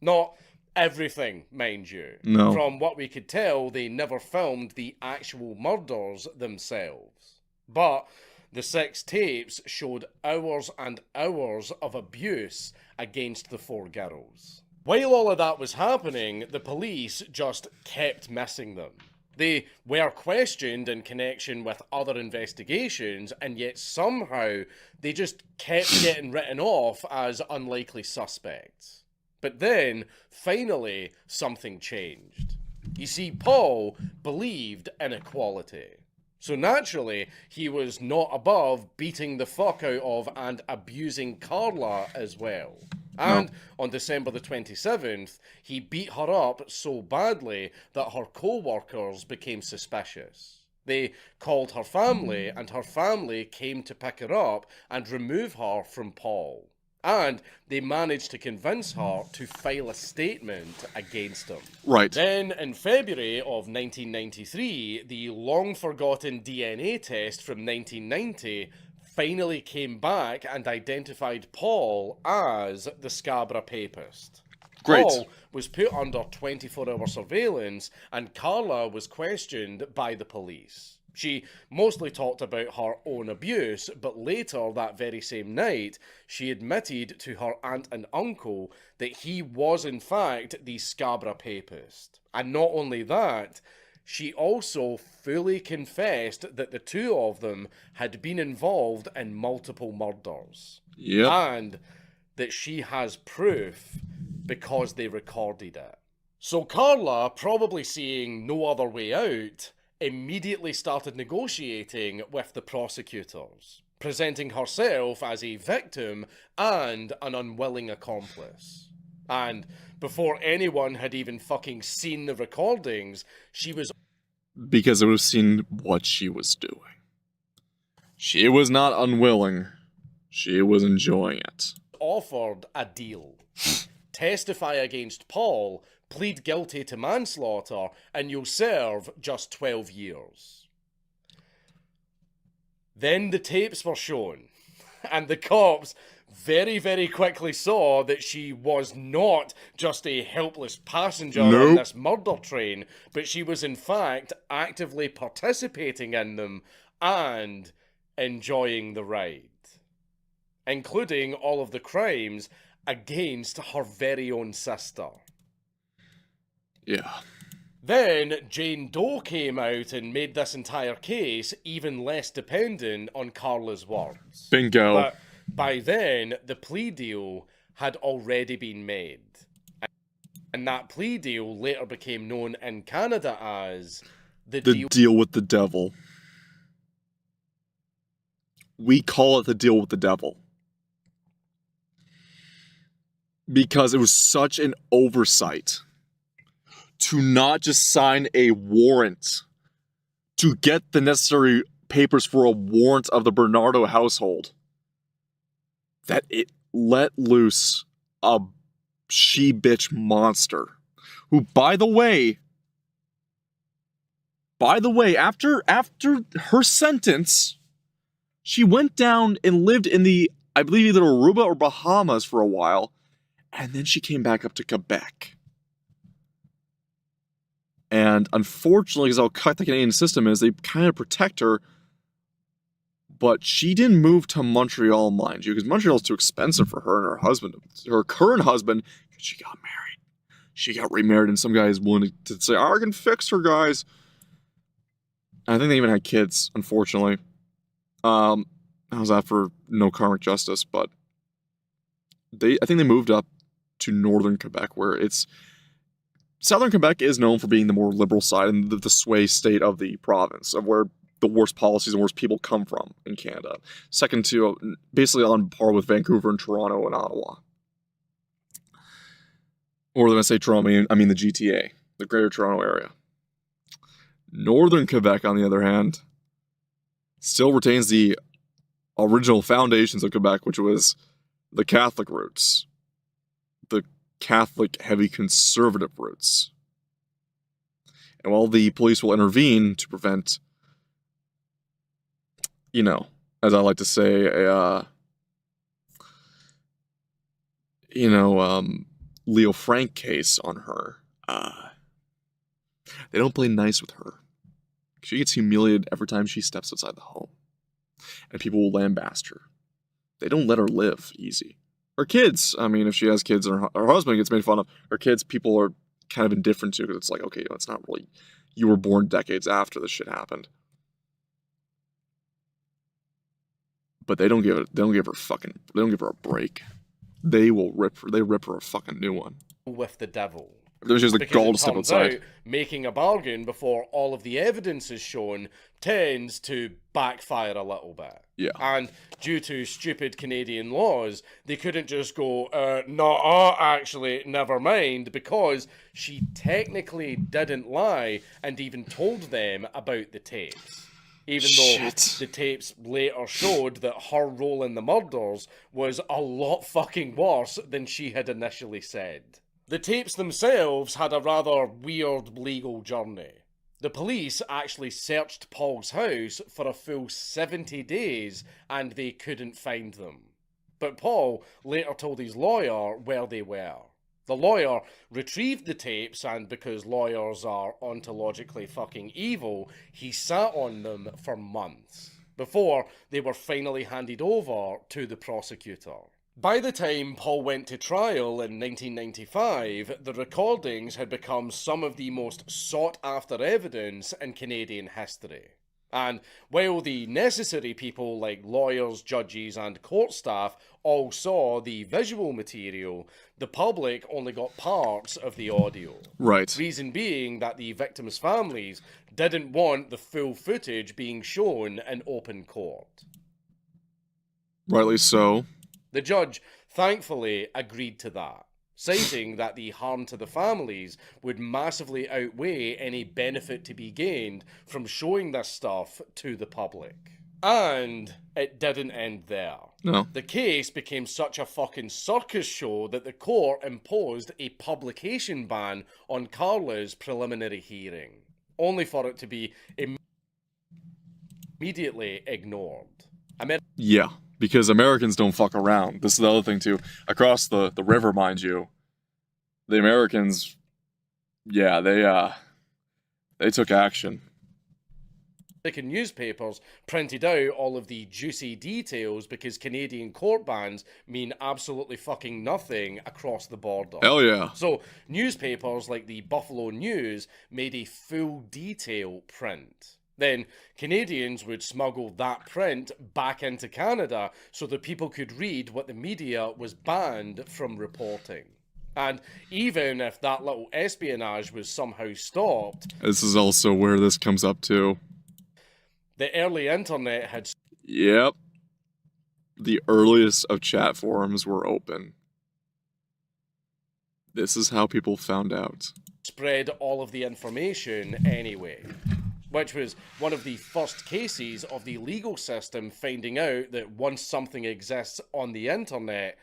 Not everything, mind you. No. From what we could tell, they never filmed the actual murders themselves. But the 6 tapes showed hours and hours of abuse against the 4 girls. While all of that was happening, the police just kept missing them. They were questioned in connection with other investigations, and yet somehow they just kept getting written off as unlikely suspects. But then, finally, something changed. You see, Paul believed in equality. So naturally, he was not above beating the fuck out of and abusing Carla as well. And on December the 27th, he beat her up so badly that her co-workers became suspicious. They called her family, and her family came to pick her up and remove her from Paul. And they managed to convince her to file a statement against him. Right. Then, in February of 1993, the long-forgotten DNA test from 1990 finally came back and identified Paul as the Scabra Papist. Great. Paul was put under 24-hour surveillance, and Carla was questioned by the police. She mostly talked about her own abuse, but later that very same night, she admitted to her aunt and uncle that he was in fact the Scabra Papist. And not only that, she also fully confessed that the 2 of them had been involved in multiple murders. Yep. And that she has proof because they recorded it. So Carla, probably seeing no other way out, immediately started negotiating with the prosecutors. presenting herself as a victim and an unwilling accomplice. And before anyone had even fucking seen the recordings, she was Because it would have seen what she was doing. She was not unwilling. She was enjoying it. offered a deal. Testify against Paul, plead guilty to manslaughter, and you'll serve just 12 years. Then the tapes were shown, and the cops very, very quickly saw that she was not just a helpless passenger on this murder train, but she was in fact actively participating in them and enjoying the ride, including all of the crimes against her very own sister. Yeah. Then Jane Doe came out and made this entire case even less dependent on Carla's words. Bingo. But by then, the plea deal had already been made. And that plea deal later became known in Canada as the deal with the devil. We call it the deal with the devil. Because it was such an oversight to not just sign a warrant to get the necessary papers for a warrant of the Bernardo household, that it let loose a she-bitch monster who, by the way, after her sentence, she went down and lived in the, I believe, either Aruba or Bahamas for a while, and then she came back up to Quebec. And unfortunately, because how cut the Canadian system is, they kind of protect her. But she didn't move to Montreal, mind you, because Montreal's too expensive for her and her husband. Her current husband, she got married. She got remarried, and some guy is willing to say, I can fix her, guys. And I think they even had kids, unfortunately. How's that for no karmic justice? But I think they moved up to northern Quebec, where it's... Southern Quebec is known for being the more liberal side and the sway state of the province, of where the worst policies and worst people come from in Canada. Second to, basically on par with Vancouver and Toronto and Ottawa. Or when I say Toronto, I mean the GTA, the Greater Toronto Area. Northern Quebec, on the other hand, still retains the original foundations of Quebec, which was the Catholic roots. The Catholic, heavy conservative roots. And while the police will intervene to prevent, you know, as I like to say, Leo Frank case on her, they don't play nice with her. She gets humiliated every time she steps outside the home. And people will lambast her. They don't let her live easy. Her kids, I mean, if she has kids and her husband gets made fun of, her kids, people are kind of indifferent to, because it's like, okay, it's not really, you were born decades after this shit happened. But they don't give her a break. They rip her a fucking new one. With the devil. There's just the gall to step outside. Making a bargain before all of the evidence is shown tends to backfire a little bit. Yeah. And due to stupid Canadian laws, they couldn't just go, actually, never mind, because she technically didn't lie and even told them about the tapes. Even though the tapes later showed that her role in the murders was a lot fucking worse than she had initially said. The tapes themselves had a rather weird legal journey. The police actually searched Paul's house for a full 70 days and they couldn't find them. But Paul later told his lawyer where they were. The lawyer retrieved the tapes, and because lawyers are ontologically fucking evil, he sat on them for months before they were finally handed over to the prosecutor. By the time Paul went to trial in 1995, the recordings had become some of the most sought-after evidence in Canadian history. And while the necessary people like lawyers, judges and court staff all saw the visual material, the public only got parts of the audio. Right. Reason being that the victims' families didn't want the full footage being shown in open court. Rightly so. The judge thankfully agreed to that, citing that the harm to the families would massively outweigh any benefit to be gained from showing this stuff to the public. And it didn't end there. No. The case became such a fucking circus show that the court imposed a publication ban on Carla's preliminary hearing, only for it to be immediately ignored. Yeah, because Americans don't fuck around. This is the other thing, too. Across the river, mind you, the Americans, yeah, they took action. American newspapers printed out all of the juicy details because Canadian court bans mean absolutely fucking nothing across the border. Hell yeah. So newspapers like the Buffalo News made a full detail print. Then Canadians would smuggle that print back into Canada so that people could read what the media was banned from reporting. And even if that little espionage was somehow stopped, This is also where this comes up to. the early internet had Yep. The earliest of chat forums were open. This is how people found out. spread all of the information anyway, which was one of the first cases of the legal system finding out that once something exists on the internet,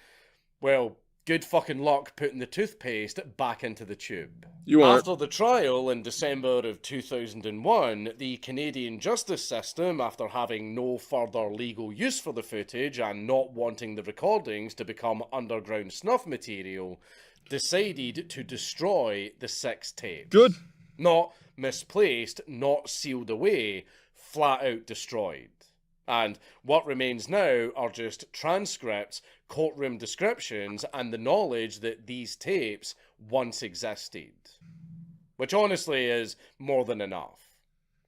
well, good fucking luck putting the toothpaste back into the tube. You aren't. After the trial in December of 2001, the Canadian justice system, after having no further legal use for the footage and not wanting the recordings to become underground snuff material, decided to destroy the 6 tapes. Good. Not misplaced, not sealed away, flat out destroyed. And what remains now are just transcripts, courtroom descriptions, and the knowledge that these tapes once existed. Which honestly is more than enough.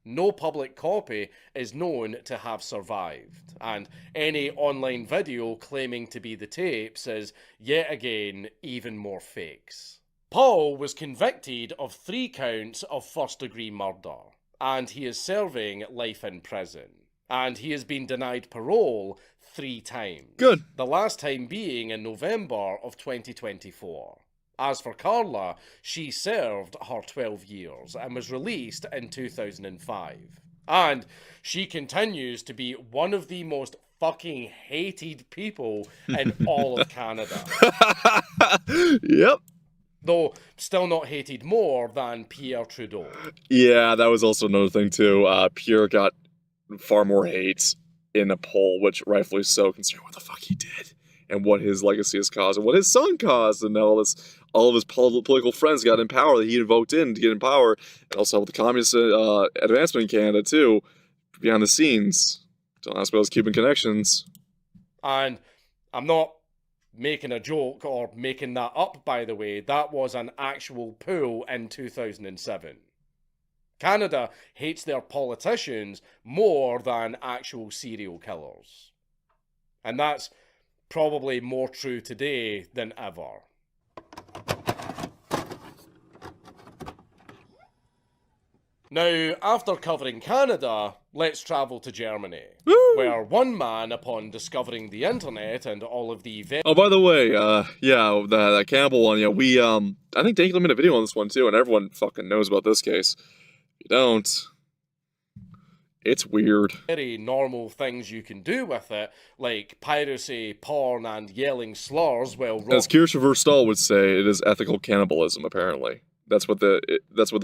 No public copy is known to have survived, and any online video claiming to be the tapes is, yet again, even more fakes. Paul was convicted of 3 counts of first-degree murder, and he is serving life in prison. And he has been denied parole 3 times. Good. The last time being in November of 2024. As for Carla, she served her 12 years and was released in 2005. And she continues to be one of the most fucking hated people in all of Canada. Yep. Though still not hated more than Pierre Trudeau. Yeah, that was also another thing, too. Pierre got far more hate in a poll, which rightfully so, considering what the fuck he did and what his legacy has caused and what his son caused, and all of his political friends got in power that he invoked in to get in power, and also with the communist advancement in Canada too, behind the scenes. Don't ask about his Cuban connections. And I'm not making a joke or making that up, by the way. That was an actual poll in 2007. Canada hates their politicians more than actual serial killers. And that's probably more true today than ever. Now, after covering Canada, let's travel to Germany, where one man, upon discovering the internet and all of the Oh, by the way, yeah, the Campbell one, yeah, we, I think Dankula made a video on this one too, and everyone fucking knows about this case. If you don't, it's weird. very normal things you can do with it, like piracy, porn, and yelling slurs, while As Kirsten Verstahl would say, it is ethical cannibalism, apparently. That's what the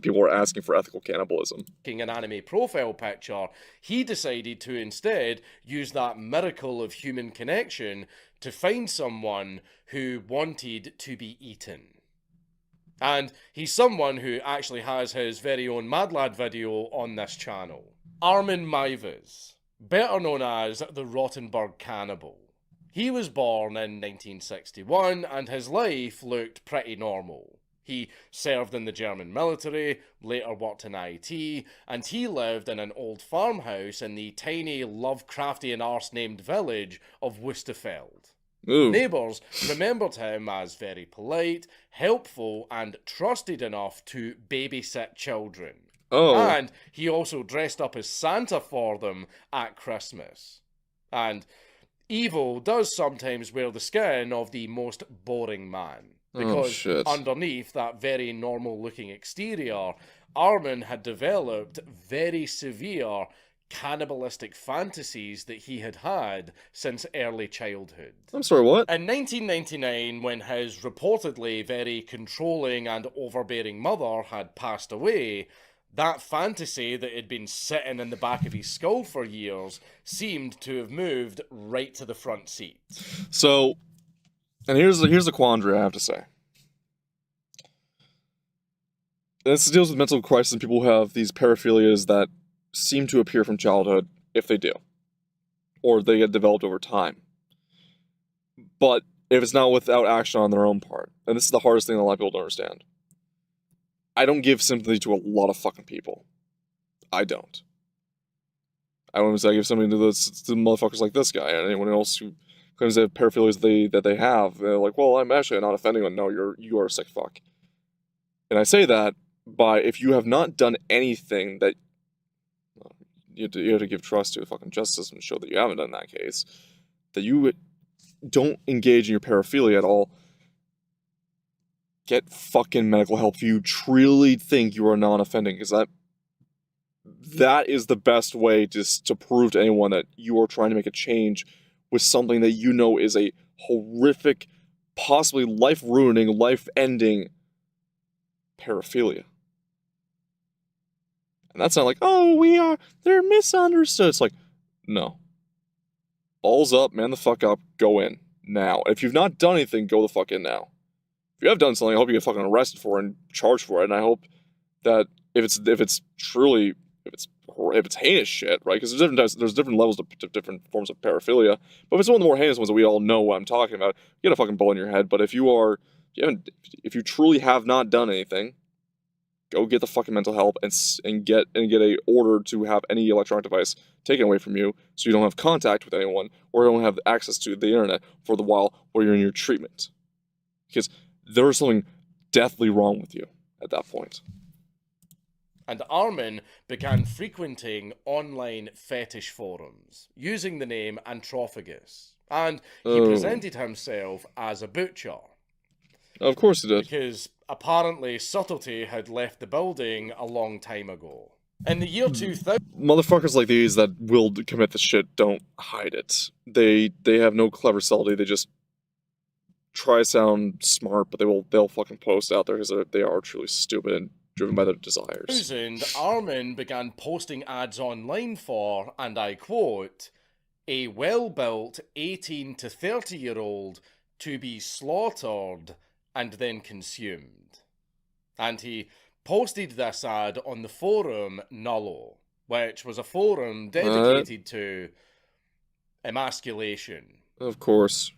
people are asking for, ethical cannibalism. an anime profile picture, he decided to instead use that miracle of human connection to find someone who wanted to be eaten. And he's someone who actually has his very own Mad Lad video on this channel. Armin Meiwes, better known as the Rottenburg Cannibal. He was born in 1961 and his life looked pretty normal. He served in the German military, later worked in IT, and he lived in an old farmhouse in the tiny Lovecraftian arse-named village of Wustefeld. Ooh. Neighbours remembered him as very polite, helpful, and trusted enough to babysit children. Oh. And he also dressed up as Santa for them at Christmas. And evil does sometimes wear the skin of the most boring man. Oh, Because shit. underneath that very normal-looking exterior, Armin had developed very severe cannibalistic fantasies that he had had since early childhood. I'm sorry, what? In 1999, when his reportedly very controlling and overbearing mother had passed away, that fantasy that had been sitting in the back of his skull for years seemed to have moved right to the front seat. So, and here's the quandary I have to say. This deals with mental crisis and people who have these paraphilias that seem to appear from childhood, if they do. Or they get developed over time. But if it's not without action on their own part, and this is the hardest thing that a lot of people don't understand. I don't give sympathy to a lot of fucking people. I don't. I don't even say I give sympathy to the motherfuckers like this guy and anyone else who claims they have paraphilias that they have. They're like, well, I'm actually not offending anyone. No, you are a sick fuck. And I say that by if you have not done anything that you have to give trust to the fucking justice system to show that you haven't done that case, that you don't engage in your paraphilia at all. Get fucking medical help if you truly think you are non-offending, because that is the best way to prove to anyone that you are trying to make a change with something that you know is a horrific, possibly life-ruining, life-ending paraphilia. And that's not like, oh, they're misunderstood. It's like, no. All's up, man the fuck up, go in, now. If you've not done anything, go the fuck in now. If you have done something, I hope you get fucking arrested for it and charged for it, and I hope that if it's heinous shit, right? Because there's different levels to different forms of paraphilia. But if it's one of the more heinous ones that we all know what I'm talking about, you get a fucking bullet in your head. But if you truly have not done anything, go get the fucking mental help and get a order to have any electronic device taken away from you, so you don't have contact with anyone or don't have access to the internet for the while while you're in your treatment, because there is something deathly wrong with you at that point. And Armin began frequenting online fetish forums, using the name Antrophagus, and he presented himself as a butcher. Of course he did. Because apparently subtlety had left the building a long time ago. In the year 2000... Motherfuckers like these that will commit this shit don't hide it. They have no clever subtlety, they just try to sound smart, but they'll fucking post out there because they are truly stupid and driven by their desires. Armin began posting ads online for, and I quote, a well-built 18 to 30-year-old to be slaughtered and then consumed. And he posted this ad on the forum Nullo, which was a forum dedicated to emasculation. Of course.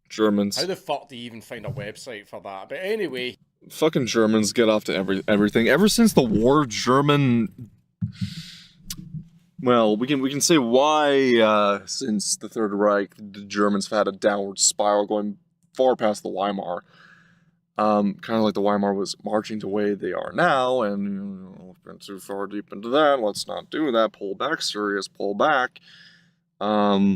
Germans. How the fuck do you even find a website for that? But anyway... Fucking Germans get off to everything. Ever since the war, German... Well, we can say why, since the Third Reich, the Germans have had a downward spiral going far past the Weimar. Kind of like the Weimar was marching to the way they are now, and we've been too far deep into that. Let's not do that. Pull back, serious, pull back. Yeah.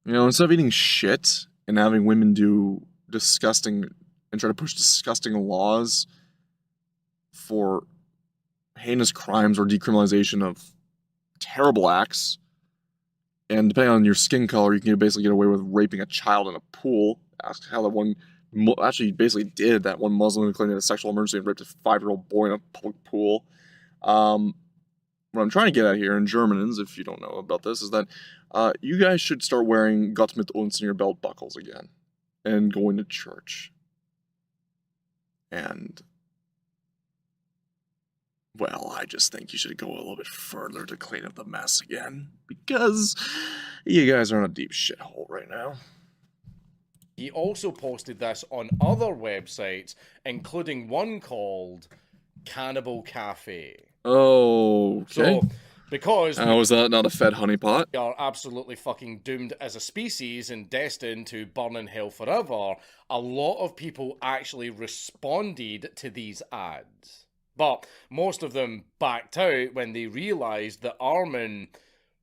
You know, instead of eating shit and having women do disgusting and try to push disgusting laws for heinous crimes or decriminalization of terrible acts, and depending on your skin color, you can basically get away with raping a child in a pool. Ask how that one actually basically did. That one Muslim who claimed he had a sexual emergency and raped a 5-year-old boy in a public pool. What I'm trying to get at here, in Germans, if you don't know about this, is that you guys should start wearing Gott mit uns in your belt buckles again, and going to church. And, well, I just think you should go a little bit further to clean up the mess again, because you guys are in a deep shithole right now. He also posted this on other websites, including one called Cannibal Cafe. Okay. So, Because How is that not a fed honeypot? we are absolutely fucking doomed as a species and destined to burn in hell forever, a lot of people actually responded to these ads. But most of them backed out when they realised that Armin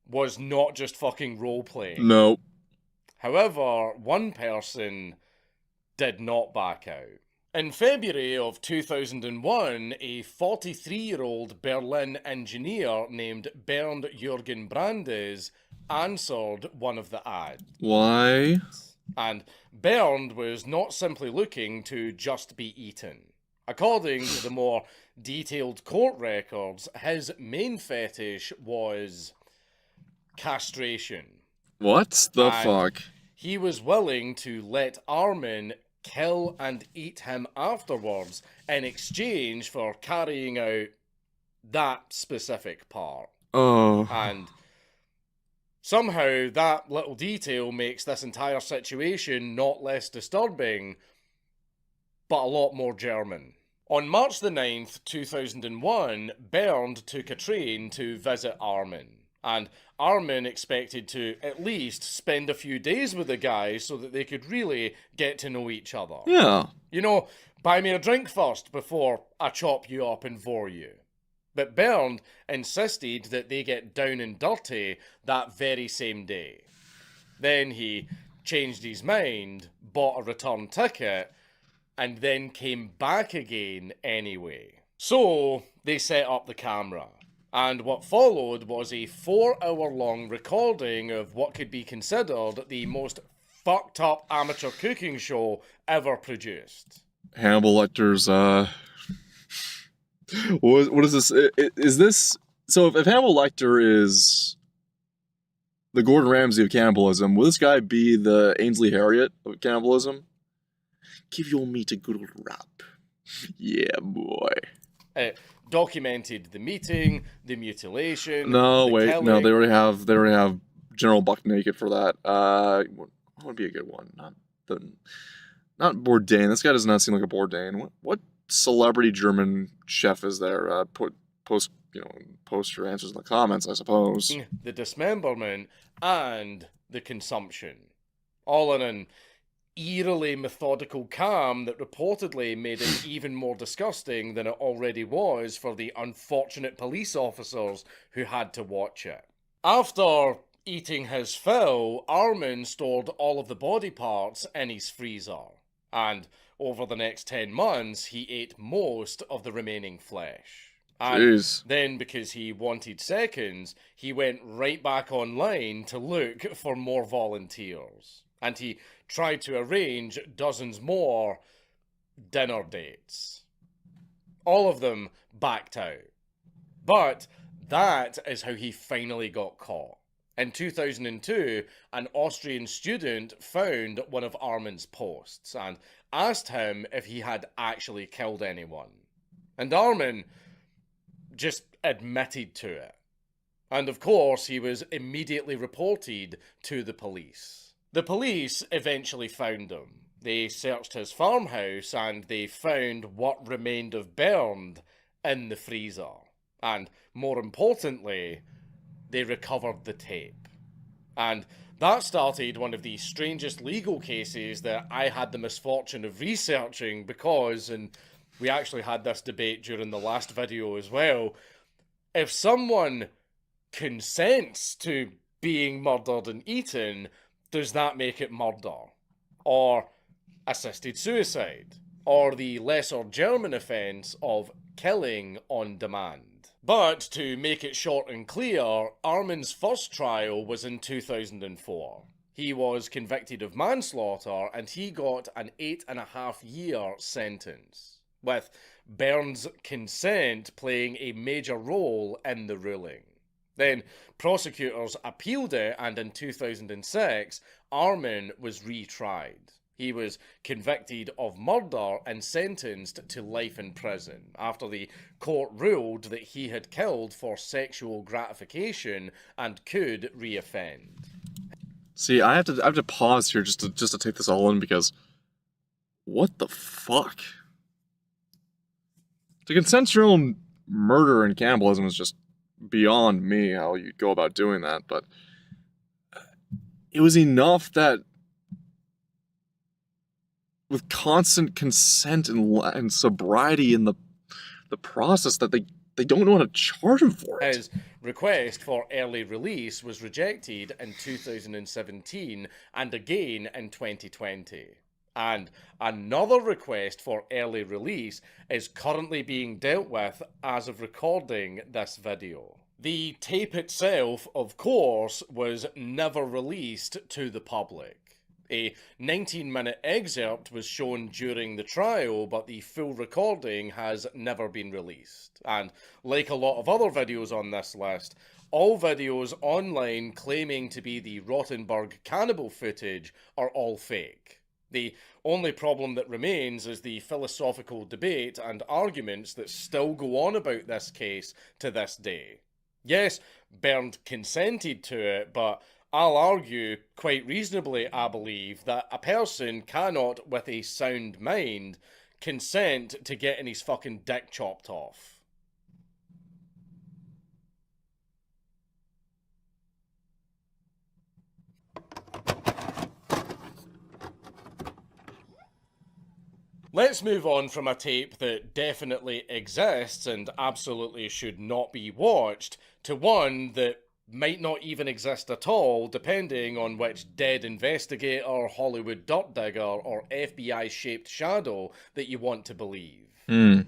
was not just fucking role-playing. No. However, one person did not back out. In February of 2001, a 43-year-old Berlin engineer named Bernd Jürgen Brandes answered one of the ads. Why? And Bernd was not simply looking to just be eaten. According to the more detailed court records, his main fetish was castration. What the And fuck? he was willing to let Armin kill and eat him afterwards in exchange for carrying out that specific part. Oh. And somehow that little detail makes this entire situation not less disturbing, but a lot more German. On March the 9th, 2001, Bernd took a train to visit Armin. And Armin expected to at least spend a few days with the guys so that they could really get to know each other. Yeah. You know, buy me a drink first before I chop you up and vor you. But Bernd insisted that they get down and dirty that very same day. Then he changed his mind, bought a return ticket, and then came back again anyway. So they set up the camera. And what followed was a 4-hour-long recording of what could be considered the most fucked up amateur cooking show ever produced. Hannibal Lecter's, what is this? Is this... So if Hannibal Lecter is the Gordon Ramsay of cannibalism, will this guy be the Ainsley Harriott of cannibalism? Give your meat a good old rap. Yeah, boy. Documented the meeting, the mutilation. No, the wait, killing. no, they already have General Buck Naked for that. What would be a good one? Not Bourdain. This guy does not seem like a Bourdain. What celebrity German chef is there? Post your answers in the comments, I suppose. The dismemberment and the consumption, all in an eerily methodical calm that reportedly made it even more disgusting than it already was for the unfortunate police officers who had to watch it. After eating his fill, Armin stored all of the body parts in his freezer, and over the next 10 months he ate most of the remaining flesh. And Jeez. then, because he wanted seconds, he went right back online to look for more volunteers. And he tried to arrange dozens more dinner dates. All of them backed out. But that is how he finally got caught. In 2002, an Austrian student found one of Armin's posts and asked him if he had actually killed anyone. And Armin just admitted to it. And of course, he was immediately reported to the police. The police eventually found him. They searched his farmhouse and they found what remained of Bernd in the freezer. And more importantly, they recovered the tape. And that started one of the strangest legal cases that I had the misfortune of researching because, and we actually had this debate during the last video as well, if someone consents to being murdered and eaten, does that make it murder? Or assisted suicide? Or the lesser German offence of killing on demand? But to make it short and clear, Armin's first trial was in 2004. He was convicted of manslaughter and he got an 8.5-year sentence, with Bernd's consent playing a major role in the ruling. Then prosecutors appealed it, and in 2006, Armin was retried. He was convicted of murder and sentenced to life in prison after the court ruled that he had killed for sexual gratification and could reoffend. See, I have to pause here just to take this all in because what the fuck? To consent to your own murder and cannibalism is just beyond me how you go about doing that, but it was enough that with constant consent and sobriety in the process that they don't know how to charge him for it. His request for early release was rejected in 2017 and again in 2020. And another request for early release is currently being dealt with as of recording this video. The tape itself, of course, was never released to the public. A 19-minute excerpt was shown during the trial, but the full recording has never been released. And like a lot of other videos on this list, all videos online claiming to be the Rottenberg cannibal footage are all fake. The only problem that remains is the philosophical debate and arguments that still go on about this case to this day. Yes, Bernd consented to it, but I'll argue, quite reasonably I believe, that a person cannot, with a sound mind, consent to getting his fucking dick chopped off. Let's move on from a tape that definitely exists and absolutely should not be watched to one that might not even exist at all, depending on which dead investigator, Hollywood dirt digger, or FBI-shaped shadow that you want to believe. The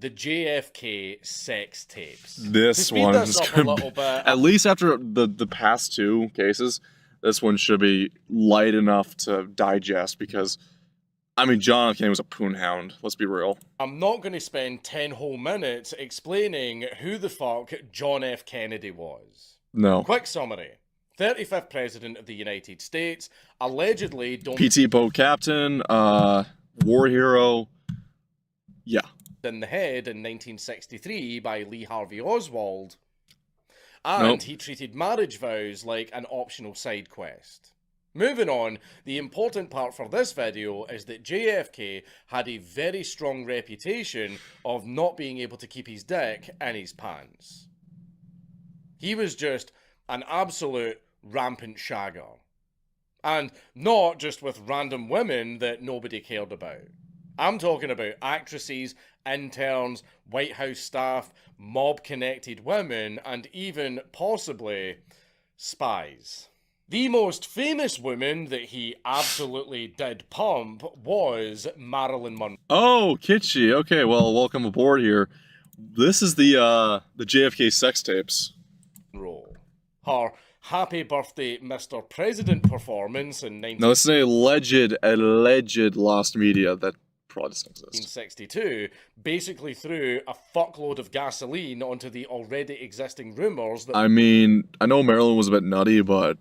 JFK sex tapes. This one is going to at least after the past two cases, this one should be light enough to digest because, I mean, John F. Kennedy was a poonhound. Let's be real. I'm not going to spend 10 whole minutes explaining who the fuck John F. Kennedy was. No. Quick summary. 35th President of the United States, allegedly PT boat captain, war hero. Yeah. In the head in 1963 by Lee Harvey Oswald. And he treated marriage vows like an optional side quest. Moving on, the important part for this video is that JFK had a very strong reputation of not being able to keep his dick in his pants. He was just an absolute rampant shagger. And not just with random women that nobody cared about. I'm talking about actresses, interns, White House staff, mob-connected women, and even, possibly, spies. The most famous woman that he absolutely did pump was Marilyn Monroe. Oh, kitschy. Okay, well, welcome aboard here. This is the JFK sex tapes. Her Happy Birthday, Mr. President performance in No, this is an alleged lost media that probably doesn't exist. 1962 basically threw a fuckload of gasoline onto the already existing rumors that... I mean, I know Marilyn was a bit nutty, but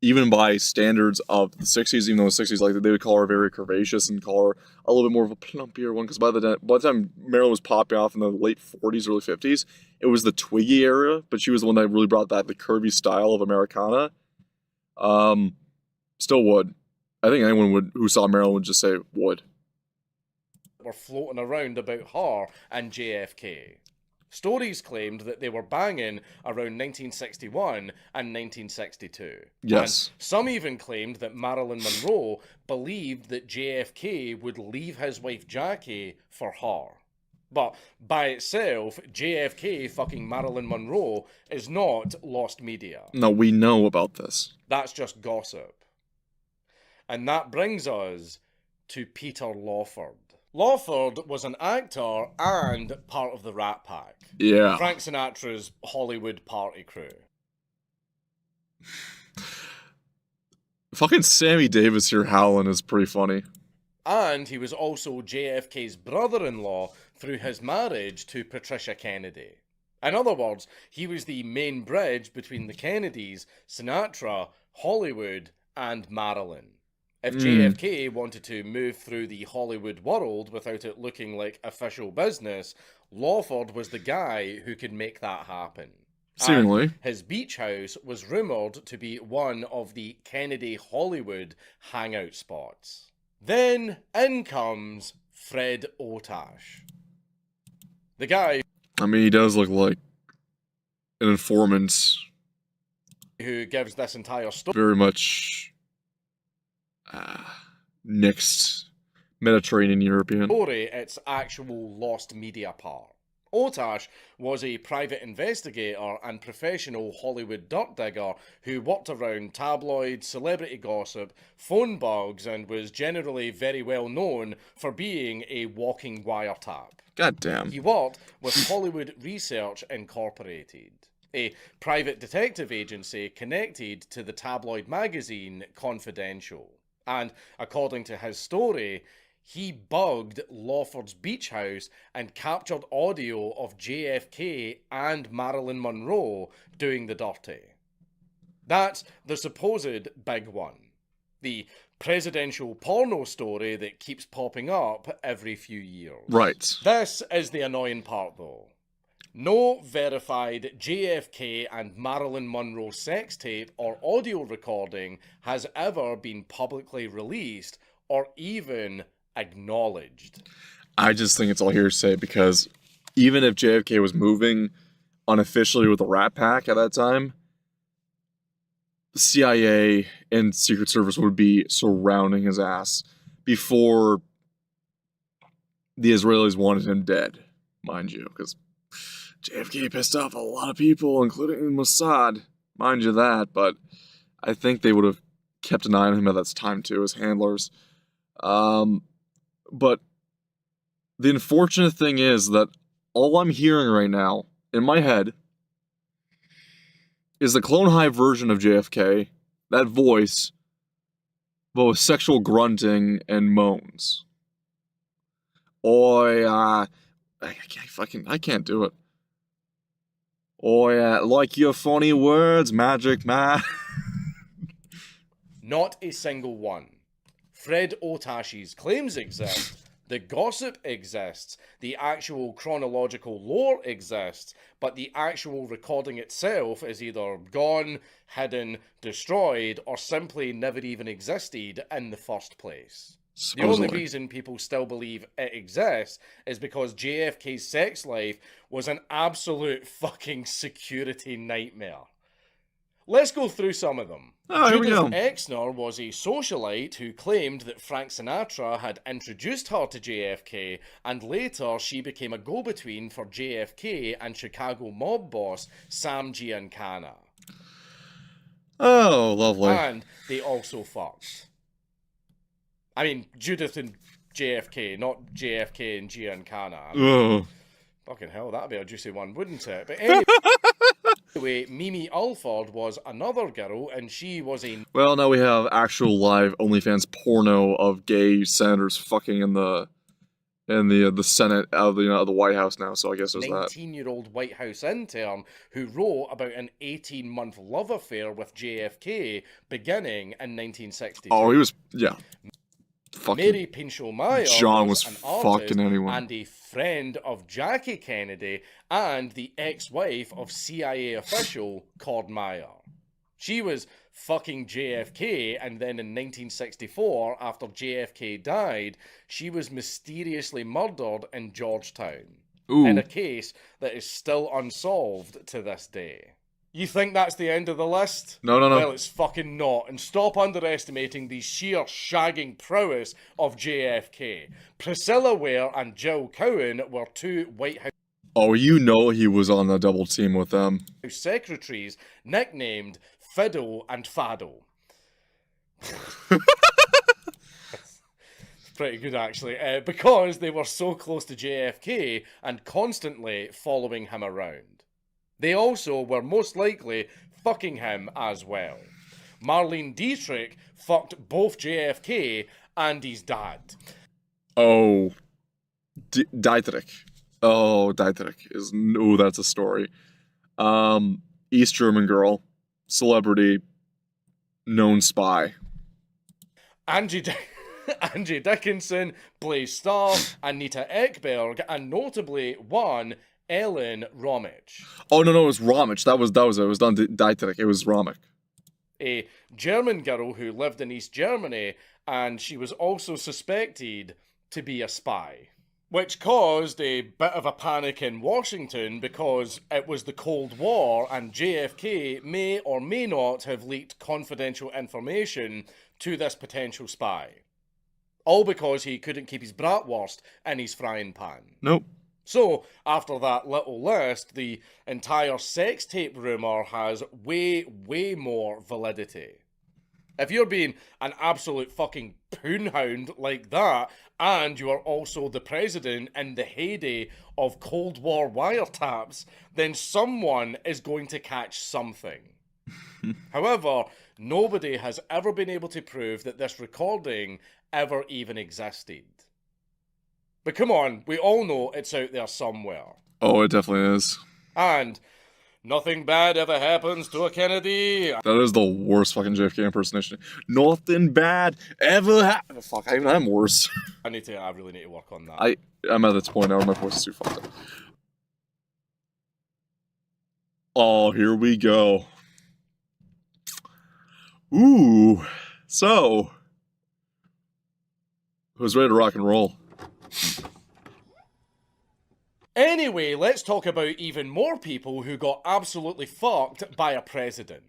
even by standards of the 60s, even though the 60s, like, they would call her very curvaceous and call her a little bit more of a plumpier one, because by the time Marilyn was popping off in the late 40s, early 50s, it was the Twiggy era, but she was the one that really brought that, the curvy style of Americana. Still would. I think anyone who saw Marilyn would just say would. Were floating around about her and JFK. Stories claimed that they were banging around 1961 and 1962. Yes. And some even claimed that Marilyn Monroe believed that JFK would leave his wife Jackie for her. But by itself, JFK fucking Marilyn Monroe is not lost media. No, we know about this. That's just gossip. And that brings us to Peter Lawford. Lawford was an actor and part of the Rat Pack. Yeah. Frank Sinatra's Hollywood party crew. Fucking Sammy Davis here howling is pretty funny. And he was also JFK's brother-in-law through his marriage to Patricia Kennedy. In other words, he was the main bridge between the Kennedys, Sinatra, Hollywood, and Marilyn. If JFK wanted to move through the Hollywood world without it looking like official business, Lawford was the guy who could make that happen. Seemingly. And his beach house was rumoured to be one of the Kennedy Hollywood hangout spots. Then in comes Fred Otash. The guy... I mean, he does look like an informant, who gives this entire story. very much next Mediterranean European. Its actual lost media part. Otash was a private investigator and professional Hollywood dirt digger who worked around tabloids, celebrity gossip, phone bugs, and was generally very well known for being a walking wiretap. God damn. He worked with Hollywood Research Incorporated, a private detective agency connected to the tabloid magazine Confidential. And according to his story, he bugged Lawford's beach house and captured audio of JFK and Marilyn Monroe doing the dirty. That's the supposed big one. The presidential porno story that keeps popping up every few years. Right. This is the annoying part, though. No verified JFK and Marilyn Monroe sex tape or audio recording has ever been publicly released or even acknowledged. I just think it's all hearsay because even if JFK was moving unofficially with the Rat Pack at that time, the CIA and Secret Service would be surrounding his ass before the Israelis wanted him dead, mind you, because JFK pissed off a lot of people, including Mossad, mind you that, but I think they would have kept an eye on him at that time too, as handlers. But the unfortunate thing is that all I'm hearing right now, in my head, is the Clone High version of JFK, that voice, but with sexual grunting and moans. I can't do it. Like your funny words, Magic Man. Not a single one. Fred Otash's claims exist, the gossip exists, the actual chronological lore exists, but the actual recording itself is either gone, hidden, destroyed, or simply never even existed in the first place. Supposedly. The only reason people still believe it exists is because JFK's sex life was an absolute fucking security nightmare. Let's go through some of them. Oh, here we go. Judith Exner was a socialite who claimed that Frank Sinatra had introduced her to JFK, and later she became a go-between for JFK and Chicago mob boss Sam Giancana. Oh, lovely. And they also fucked. I mean, Judith and JFK, not JFK and Giancana. Ugh. Fucking hell, that'd be a juicy one, wouldn't it? But anyway, Mimi Alford was another girl, and she was a... Well, now we have actual live OnlyFans porno of gay senators fucking in the Senate of the White House now. So I guess there's that. 19-year-old White House intern who wrote about an 18-month love affair with JFK beginning in 1962. Oh, he was fucking. Mary Pinchot Meyer John was an artist fucking anyone. and a friend of Jackie Kennedy and the ex-wife of CIA official Cord Meyer. She was fucking JFK, and then in 1964, after JFK died, she was mysteriously murdered in Georgetown. Ooh. In a case that is still unsolved to this day. You think that's the end of the list? No. Well, it's fucking not. And stop underestimating the sheer shagging prowess of JFK. Priscilla Ware and Jill Cowan were two White House Oh, you know he was on the double team with them. secretaries nicknamed Fiddle and Faddle. Pretty good, actually, because they were so close to JFK and constantly following him around. They also were most likely fucking him as well. Marlene Dietrich fucked both JFK and his dad. Oh, Dietrich. Oh, Dietrich is that's a story. East German girl, celebrity, known spy. Angie Dickinson, Blaze Starr, Anita Ekberg, and notably one Ellen Romich. Oh no, it was Romich. That was it. It was done Dietrich. It was Romich. A German girl who lived in East Germany, and she was also suspected to be a spy. which caused a bit of a panic in Washington because it was the Cold War and JFK may or may not have leaked confidential information to this potential spy. All because he couldn't keep his bratwurst in his frying pan. Nope. So, after that little list, the entire sex tape rumour has way, way more validity. If you're being an absolute fucking poonhound like that, and you are also the president in the heyday of Cold War wiretaps, then someone is going to catch something. However, nobody has ever been able to prove that this recording ever even existed. But come on, we all know it's out there somewhere. Oh, it definitely is. And nothing bad ever happens to a Kennedy. That is the worst fucking JFK impersonation. Nothing bad ever happened. Fuck, I'm worse. I really need to work on that. I'm at this point now where my voice is too fucked up. Oh, here we go. Ooh. So, who's ready to rock and roll? Anyway, let's talk about even more people who got absolutely fucked by a president.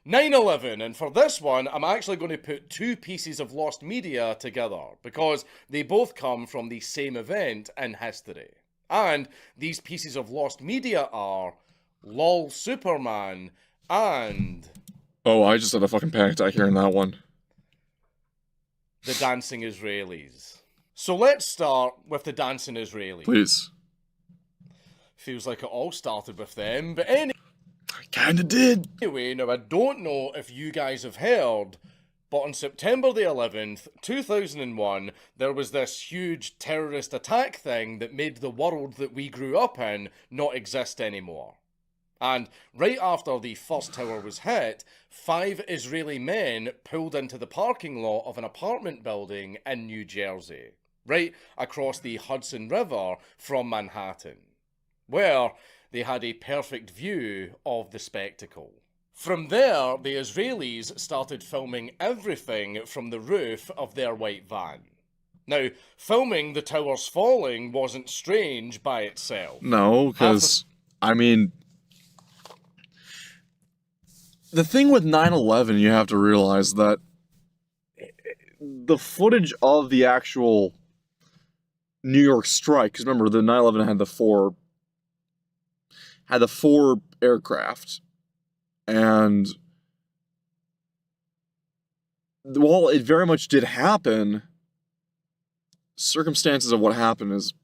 9/11, and for this one, I'm actually going to put two pieces of lost media together because they both come from the same event in history. And these pieces of lost media are LOL Superman and... Oh, I just had a fucking panic attack hearing that one. the dancing Israelis. So let's start with the dancing Israelis. Please. Feels like it all started with them, but anyway... I kinda did. Anyway, now I don't know if you guys have heard, but on September the 11th, 2001, there was this huge terrorist attack thing that made the world that we grew up in not exist anymore. And right after the first tower was hit, 5 Israeli men pulled into the parking lot of an apartment building in New Jersey, right across the Hudson River from Manhattan, where they had a perfect view of the spectacle. From there, the Israelis started filming everything from the roof of their white van. Now, filming the towers falling wasn't strange by itself. No, because, I mean, the thing with 9/11, you have to realize that the footage of the actual New York strike, because remember, the 9/11 had the four aircraft, and while it very much did happen, circumstances of what happened is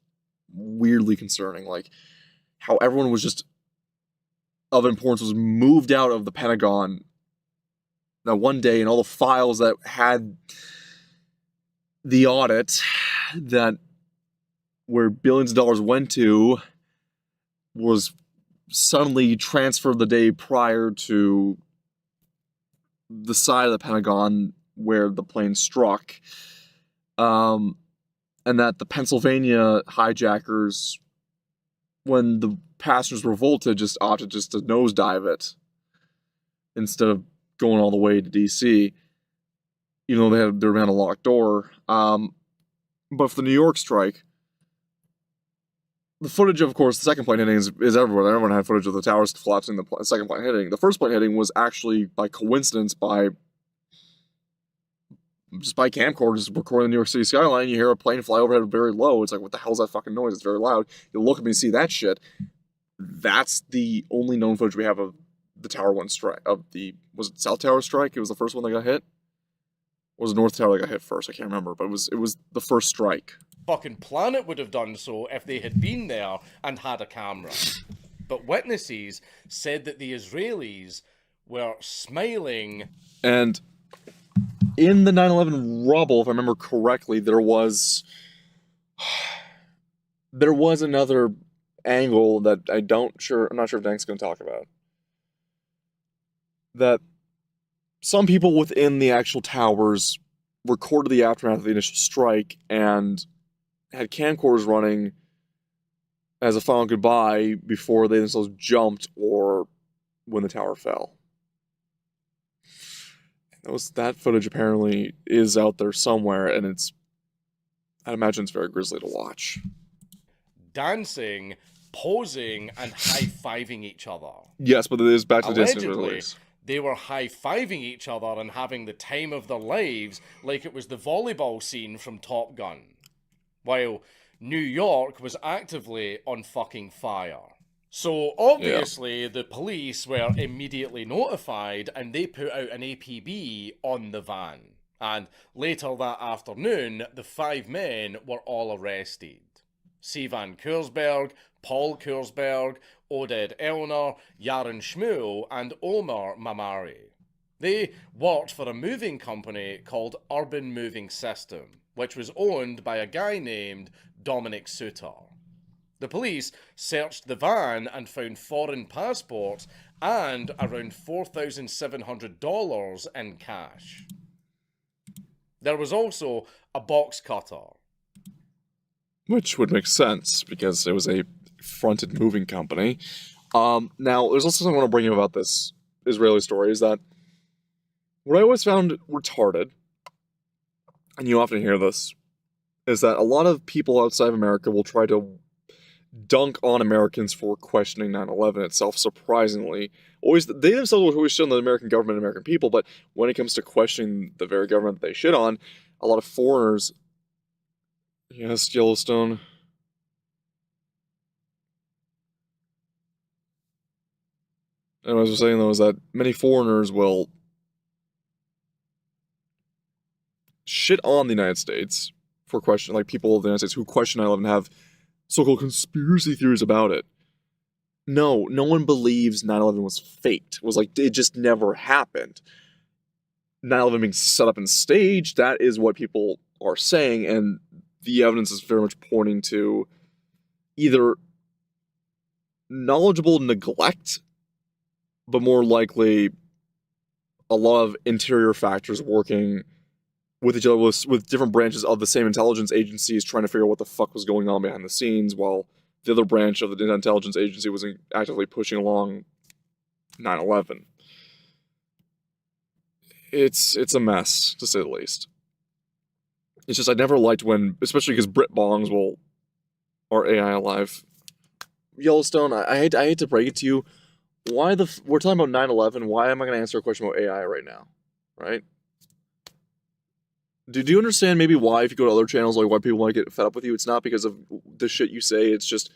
weirdly concerning. Like, how everyone was just of importance was moved out of the Pentagon that one day, and all the files that had the audit that where billions of dollars went to was suddenly transferred the day prior to the side of the Pentagon where the plane struck. And that the Pennsylvania hijackers, when the passengers revolted, just opted just to nosedive it instead of going all the way to DC, even though they were behind a locked door. But for the New York strike, the footage, of course, the second plane hitting is everywhere. Everyone had footage of the towers collapsing, the second plane hitting. The first plane hitting was actually, by coincidence, by camcorders recording the New York City skyline. You hear a plane fly overhead very low. It's like, what the hell is that fucking noise? It's very loud. You look at me and see that shit. That's the only known footage we have of the Tower 1 strike. Was it South Tower strike? It was the first one that got hit? Or was it North Tower that got hit first? I can't remember, but it was the first strike. Fucking planet would have done so if they had been there and had a camera. But witnesses said that the Israelis were smiling. And in the 9/11 rubble, if I remember correctly, there was another angle that I'm not sure if Dank's going to talk about. That some people within the actual towers recorded the aftermath of the initial strike and had camcorders running as a final goodbye before they themselves jumped or when the tower fell. That footage apparently is out there somewhere, and it's I imagine it's very grisly to watch. dancing, posing, and high-fiving each other. Yes, but it is back to the dancing Allegedly, release. they were high-fiving each other and having the time of their lives like it was the volleyball scene from Top Gun. While New York was actively on fucking fire. So obviously the police were immediately notified and they put out an APB on the van. And later that afternoon, the 5 men were all arrested. Sivan Kurzberg, Paul Kurzberg, Oded Elner, Yaren Shmuel, and Omar Mamari. They worked for a moving company called Urban Moving System, which was owned by a guy named Dominic Suter. The police searched the van and found foreign passports and around $4,700 in cash. There was also a box cutter. Which would make sense, because it was a fronted moving company. Now, there's also something I want to bring up about this Israeli story, is that what I always found retarded, and you often hear this, is that a lot of people outside of America will try to dunk on Americans for questioning 9/11 itself, surprisingly. They themselves always shit on the American government and American people, but when it comes to questioning the very government that they shit on, a lot of foreigners... Yes, Yellowstone. And what I was saying, though, is that many foreigners will shit on the United States for question, like people of the United States who question 9/11 have so-called conspiracy theories about it. No one believes 9/11 was faked. It was like, it just never happened. 9/11 being set up and staged, that is what people are saying, and the evidence is very much pointing to either knowledgeable neglect, but more likely a lot of interior factors working with each other, with different branches of the same intelligence agencies trying to figure out what the fuck was going on behind the scenes, while the other branch of the intelligence agency was actively pushing along 9/11. It's a mess, to say the least. It's just I never liked when, especially because Brit Bongs are AI alive. Yellowstone, I hate to break it to you. We're talking about 9/11. Why am I going to answer a question about AI right now? Right? Do you understand maybe why, if you go to other channels, like why people want to get fed up with you? It's not because of the shit you say. It's just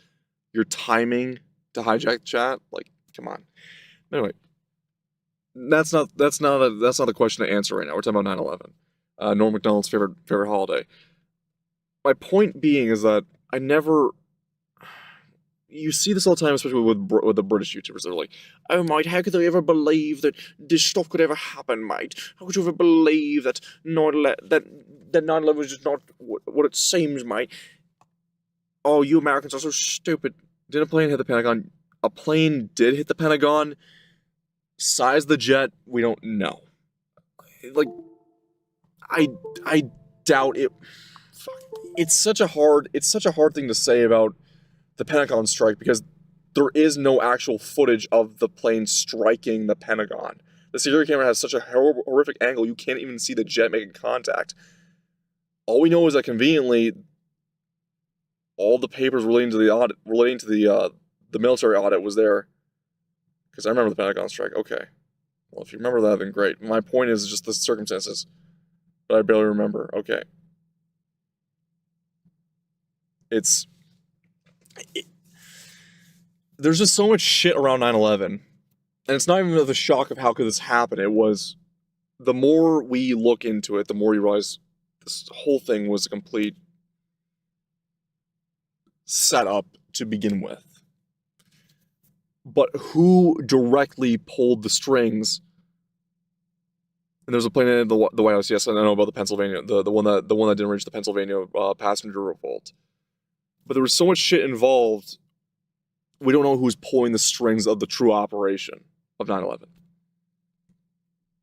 your timing to hijack the chat. Like, come on. Anyway, that's not the question to answer right now. We're talking about 9/11. Norm Macdonald's favorite holiday. My point being is that I never... You see this all the time, especially with the British YouTubers. They're like, "Oh, mate, how could they ever believe that this stuff could ever happen, mate? How could you ever believe that 9/11 was just not what it seems, mate? Oh, you Americans are so stupid." Did a plane hit the Pentagon? A plane did hit the Pentagon. Size of the jet, we don't know. Like, I doubt it. It's such a hard thing to say about the Pentagon strike, because there is no actual footage of the plane striking the Pentagon. The security camera has such a horrific angle, you can't even see the jet making contact. All we know is that conveniently, all the papers relating to the military audit was there. Because I remember the Pentagon strike. Okay. Well, if you remember that, then great. My point is just the circumstances. But I barely remember. Okay. There's just so much shit around 9/11. And it's not even the shock of how could this happen. It was, the more we look into it, the more you realize this whole thing was a complete setup to begin with. But who directly pulled the strings? And there's a plane in the White House. Yes, I know about the Pennsylvania, the one that didn't reach the Pennsylvania passenger revolt. But there was so much shit involved. We don't know who's pulling the strings of the true operation of 9/11.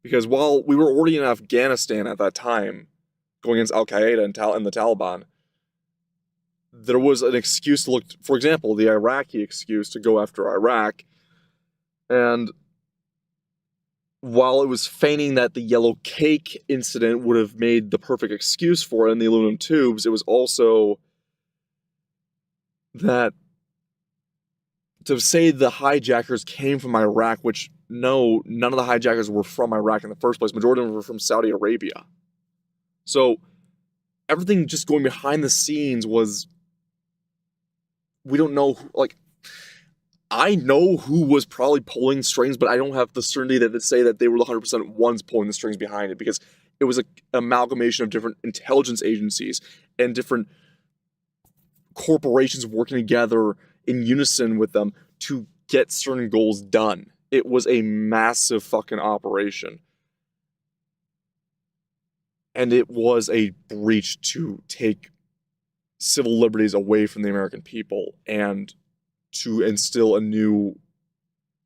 Because while we were already in Afghanistan at that time, going against Al-Qaeda and the Taliban, there was an excuse to look, for example, the Iraqi excuse to go after Iraq. And while it was feigning that the yellow cake incident would have made the perfect excuse for it in the aluminum tubes, it was also that to say the hijackers came from Iraq, which no, none of the hijackers were from Iraq in the first place. Majority of them were from Saudi Arabia. So everything just going behind the scenes was, we don't know, like, I know who was probably pulling strings, but I don't have the certainty that to say that they were the 100% ones pulling the strings behind it, because it was an amalgamation of different intelligence agencies and different corporations working together in unison with them to get certain goals done. It was a massive fucking operation. And it was a breach to take civil liberties away from the American people and to instill a new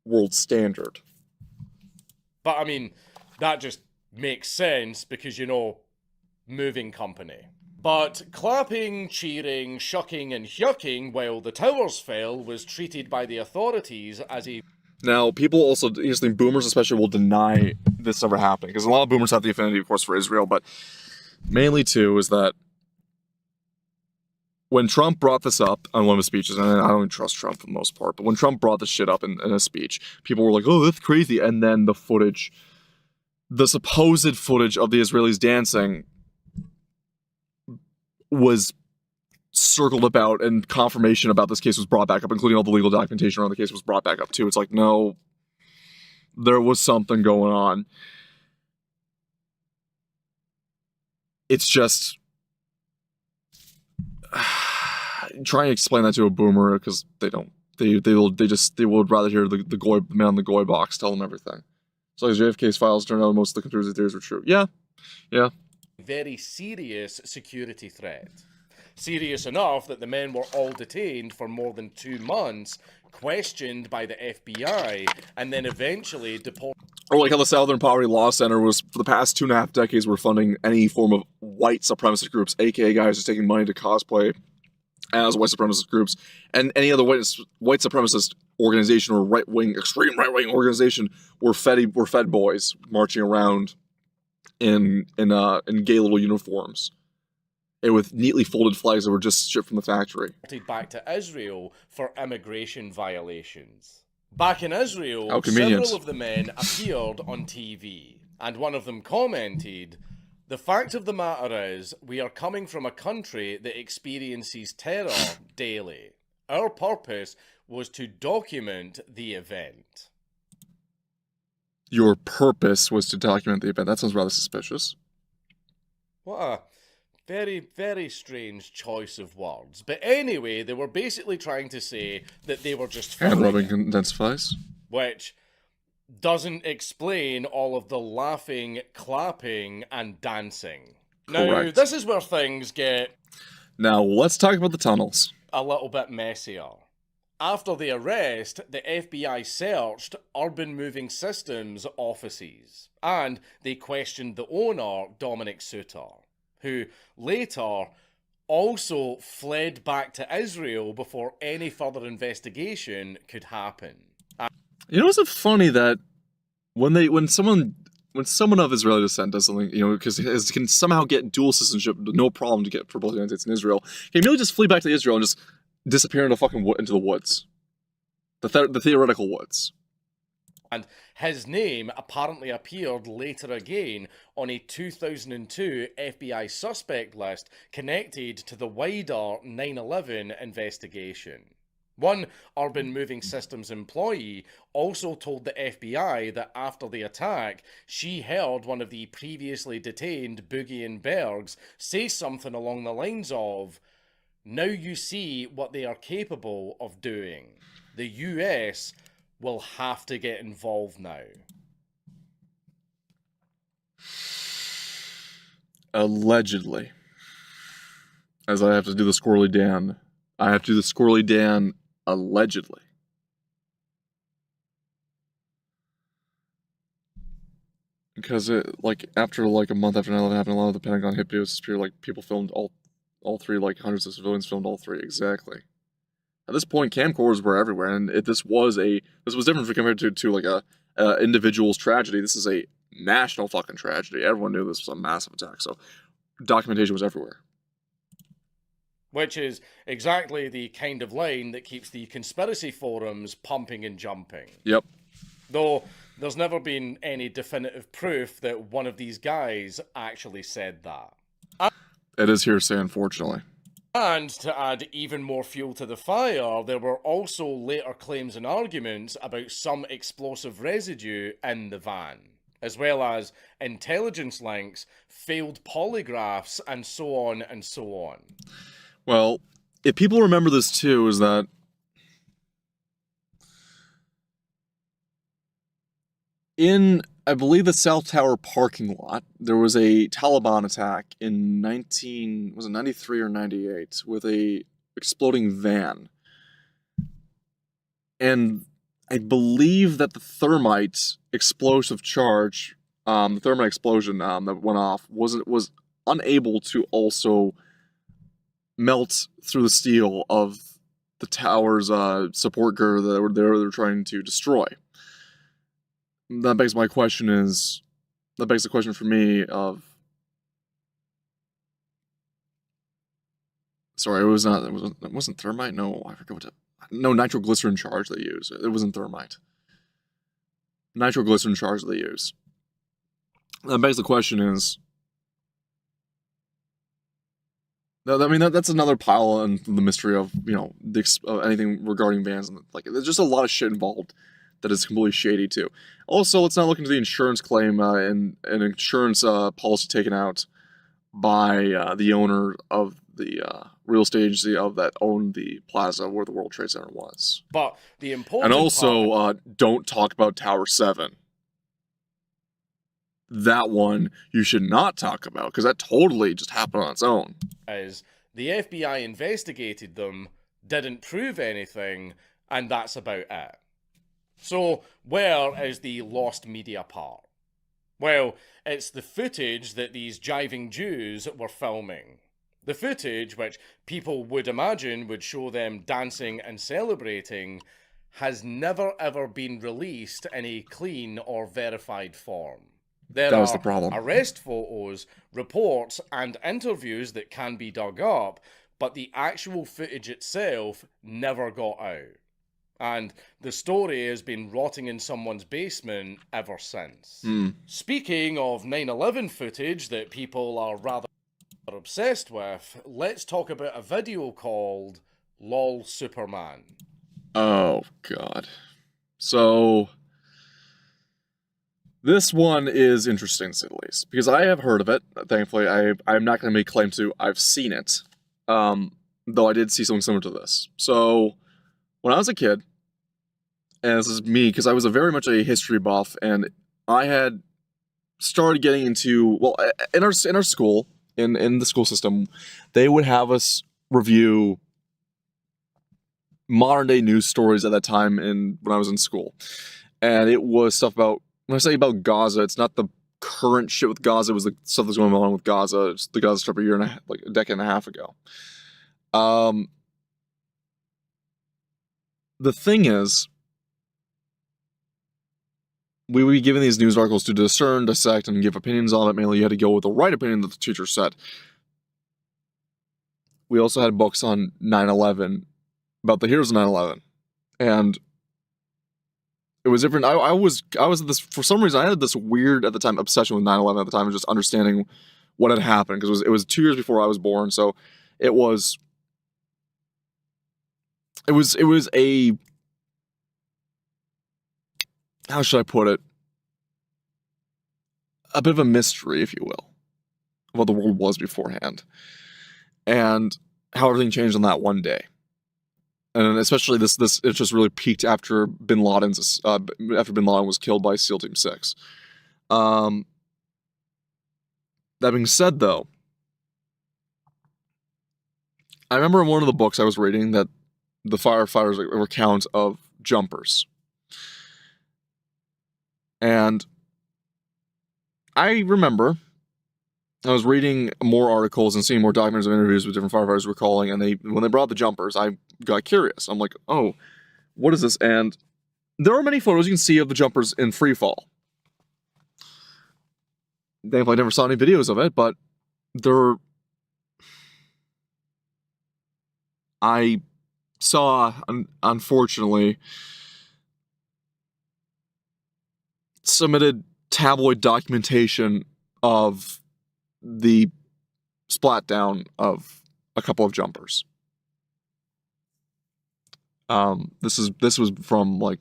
world standard. But I mean, that just makes sense because, you know, moving company. But clapping, cheering, shucking and yucking while the towers fell was treated by the authorities as a... Now, people also, interestingly, boomers especially will deny this ever happening, because a lot of boomers have the affinity, of course, for Israel, but mainly, too, is that when Trump brought this up on one of his speeches, and I don't even trust Trump for the most part, but when Trump brought this shit up in a speech, people were like, oh, that's crazy, and then the footage, the supposed footage of the Israelis dancing was circled about, and confirmation about this case was brought back up, including all the legal documentation around the case was brought back up too. It's like, no, there was something going on. It's just trying to explain that to a boomer, because they don't. They would rather hear the man on the goy box tell them everything. So as JFK's files turned out, most of the conspiracy theories were true. Yeah. very serious security threat. Serious enough that the men were all detained for more than 2 months, questioned by the FBI, and then eventually deported. Or like how the Southern Poverty Law Center was, for the past 2.5 decades, were funding any form of white supremacist groups, aka guys just taking money to cosplay as white supremacist groups, and any other white supremacist organization or extreme right-wing organization were fed boys marching around in gay little uniforms, and with neatly folded flags that were just shipped from the factory. Back to Israel for immigration violations. Back in Israel, How convenient. several of the men appeared on TV, and one of them commented, "The fact of the matter is, we are coming from a country that experiences terror daily. Our purpose was to document the event." Your purpose was to document the event. That sounds rather suspicious. What a very, very strange choice of words. But anyway, they were basically trying to say that they were just Hand filming rubbing it, intensifies. which doesn't explain all of the laughing, clapping, and dancing. Now, Correct. this is where things get Now, let's talk about the tunnels. a little bit messier. After the arrest, the FBI searched Urban Moving Systems offices, and they questioned the owner, Dominic Suter, who later also fled back to Israel before any further investigation could happen. You know, isn't it funny that when someone of Israeli descent does something, you know, because it can somehow get dual citizenship, no problem to get for both the United States and Israel, can really just flee back to Israel and just disappear into into the woods, the theoretical woods. And his name apparently appeared later again on a 2002 FBI suspect list connected to the wider 9/11 investigation. One Urban Moving Systems employee also told the FBI that after the attack, she heard one of the previously detained Boogie and Bergs say something along the lines of, "Now you see what they are capable of doing. The US will have to get involved now." Allegedly. As I have to do the Squirrely Dan. I have to do the Squirrely Dan allegedly. Because after a month after 9/11 happened, a lot of the Pentagon hit videos disappeared. Like, people filmed all three, like hundreds of civilians filmed all three, exactly. At this point, camcorders were everywhere, and this was different compared to like a individual's tragedy. This is a national fucking tragedy. Everyone knew this was a massive attack, so documentation was everywhere. Which is exactly the kind of line that keeps the conspiracy forums pumping and jumping. Yep. Though there's never been any definitive proof that one of these guys actually said that. It is hearsay, unfortunately. And to add even more fuel to the fire, there were also later claims and arguments about some explosive residue in the van, as well as intelligence links, failed polygraphs, and so on and so on. Well, if people remember this too, is that in, I believe, the South Tower parking lot, there was a Taliban attack in 93 or 98 with a exploding van. And I believe that the thermite explosive charge, the thermite explosion that went off was unable to also melt through the steel of the tower's support girder that they were trying to destroy. That begs the question for me of, sorry, it wasn't thermite. No, I forget no, nitroglycerin charge they use. It wasn't thermite. Nitroglycerin charge they use. That begs the question is, I mean, that's another pile in the mystery of, anything regarding vans. And like, there's just a lot of shit involved that is completely shady too. Also, let's not look into the insurance claim and an insurance policy taken out by the owner of the real estate agency that owned the plaza where the World Trade Center was. But the important And also, don't talk about Tower 7. That one you should not talk about, because that totally just happened on its own. Is the FBI investigated them, didn't prove anything, and that's about it. So, where is the lost media part? Well, it's the footage that these jiving Jews were filming. The footage, which people would imagine would show them dancing and celebrating, has never ever been released in a clean or verified form. There That was are the problem. arrest photos, reports, and interviews that can be dug up, but the actual footage itself never got out. And the story has been rotting in someone's basement ever since. Speaking of 9/11 footage that people are rather obsessed with, let's talk about a video called LOL Superman. Oh, God. So, this one is interesting, to say the least, because I have heard of it. Thankfully, I'm not going to make claim to I've seen it, though I did see something similar to this. So, when I was a kid, and this is me, because I was very much a history buff, and I had started getting into, well, in our school, in the school system, they would have us review modern day news stories at that time when I was in school. And it was stuff about, when I say about Gaza, it's not the current shit with Gaza, it was the stuff that's going on with Gaza. It's the Gaza Strip a decade and a half ago. The thing is, we would be given these news articles to discern, dissect, and give opinions on it. Mainly, you had to go with the right opinion that the teacher said. We also had books on 9/11, about the heroes of 9/11, and it was different. I was this, for some reason, I had this weird, at the time, obsession with 9/11 at the time, of just understanding what had happened, because it was 2 years before I was born, so it was a, how should I put it? A bit of a mystery, if you will, of what the world was beforehand, and how everything changed on that one day. And especially this it just really peaked after Bin Laden was killed by SEAL Team 6. That being said, though, I remember in one of the books I was reading that the firefighters recount of jumpers. And I remember I was reading more articles and seeing more documents and interviews with different firefighters recalling, and when they brought up the jumpers, I got curious. I'm like, oh, what is this? And there are many photos you can see of the jumpers in free fall. Thankfully, I never saw any videos of it, but I saw, unfortunately, submitted tabloid documentation of the splat down of a couple of jumpers. This was from like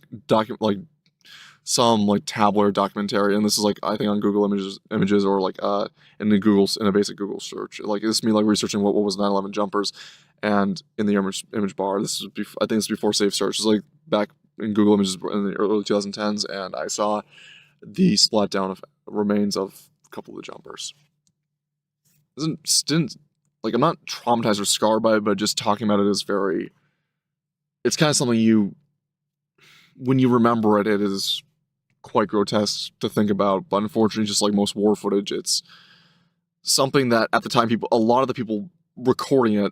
some like tabloid documentary, and this is like I think on Google images or like in a basic Google search. Like this is me like researching what was 9/11 jumpers, and in the image bar. This is I think it's before Safe Search. It's like back in Google Images in the early 2010s, and I saw the splat down of remains of a couple of the jumpers. Didn't like I'm not traumatized or scarred by it, but just talking about it is very. It's kind of something when you remember it, it is quite grotesque to think about. But unfortunately, just like most war footage, it's something that at the time a lot of the people recording it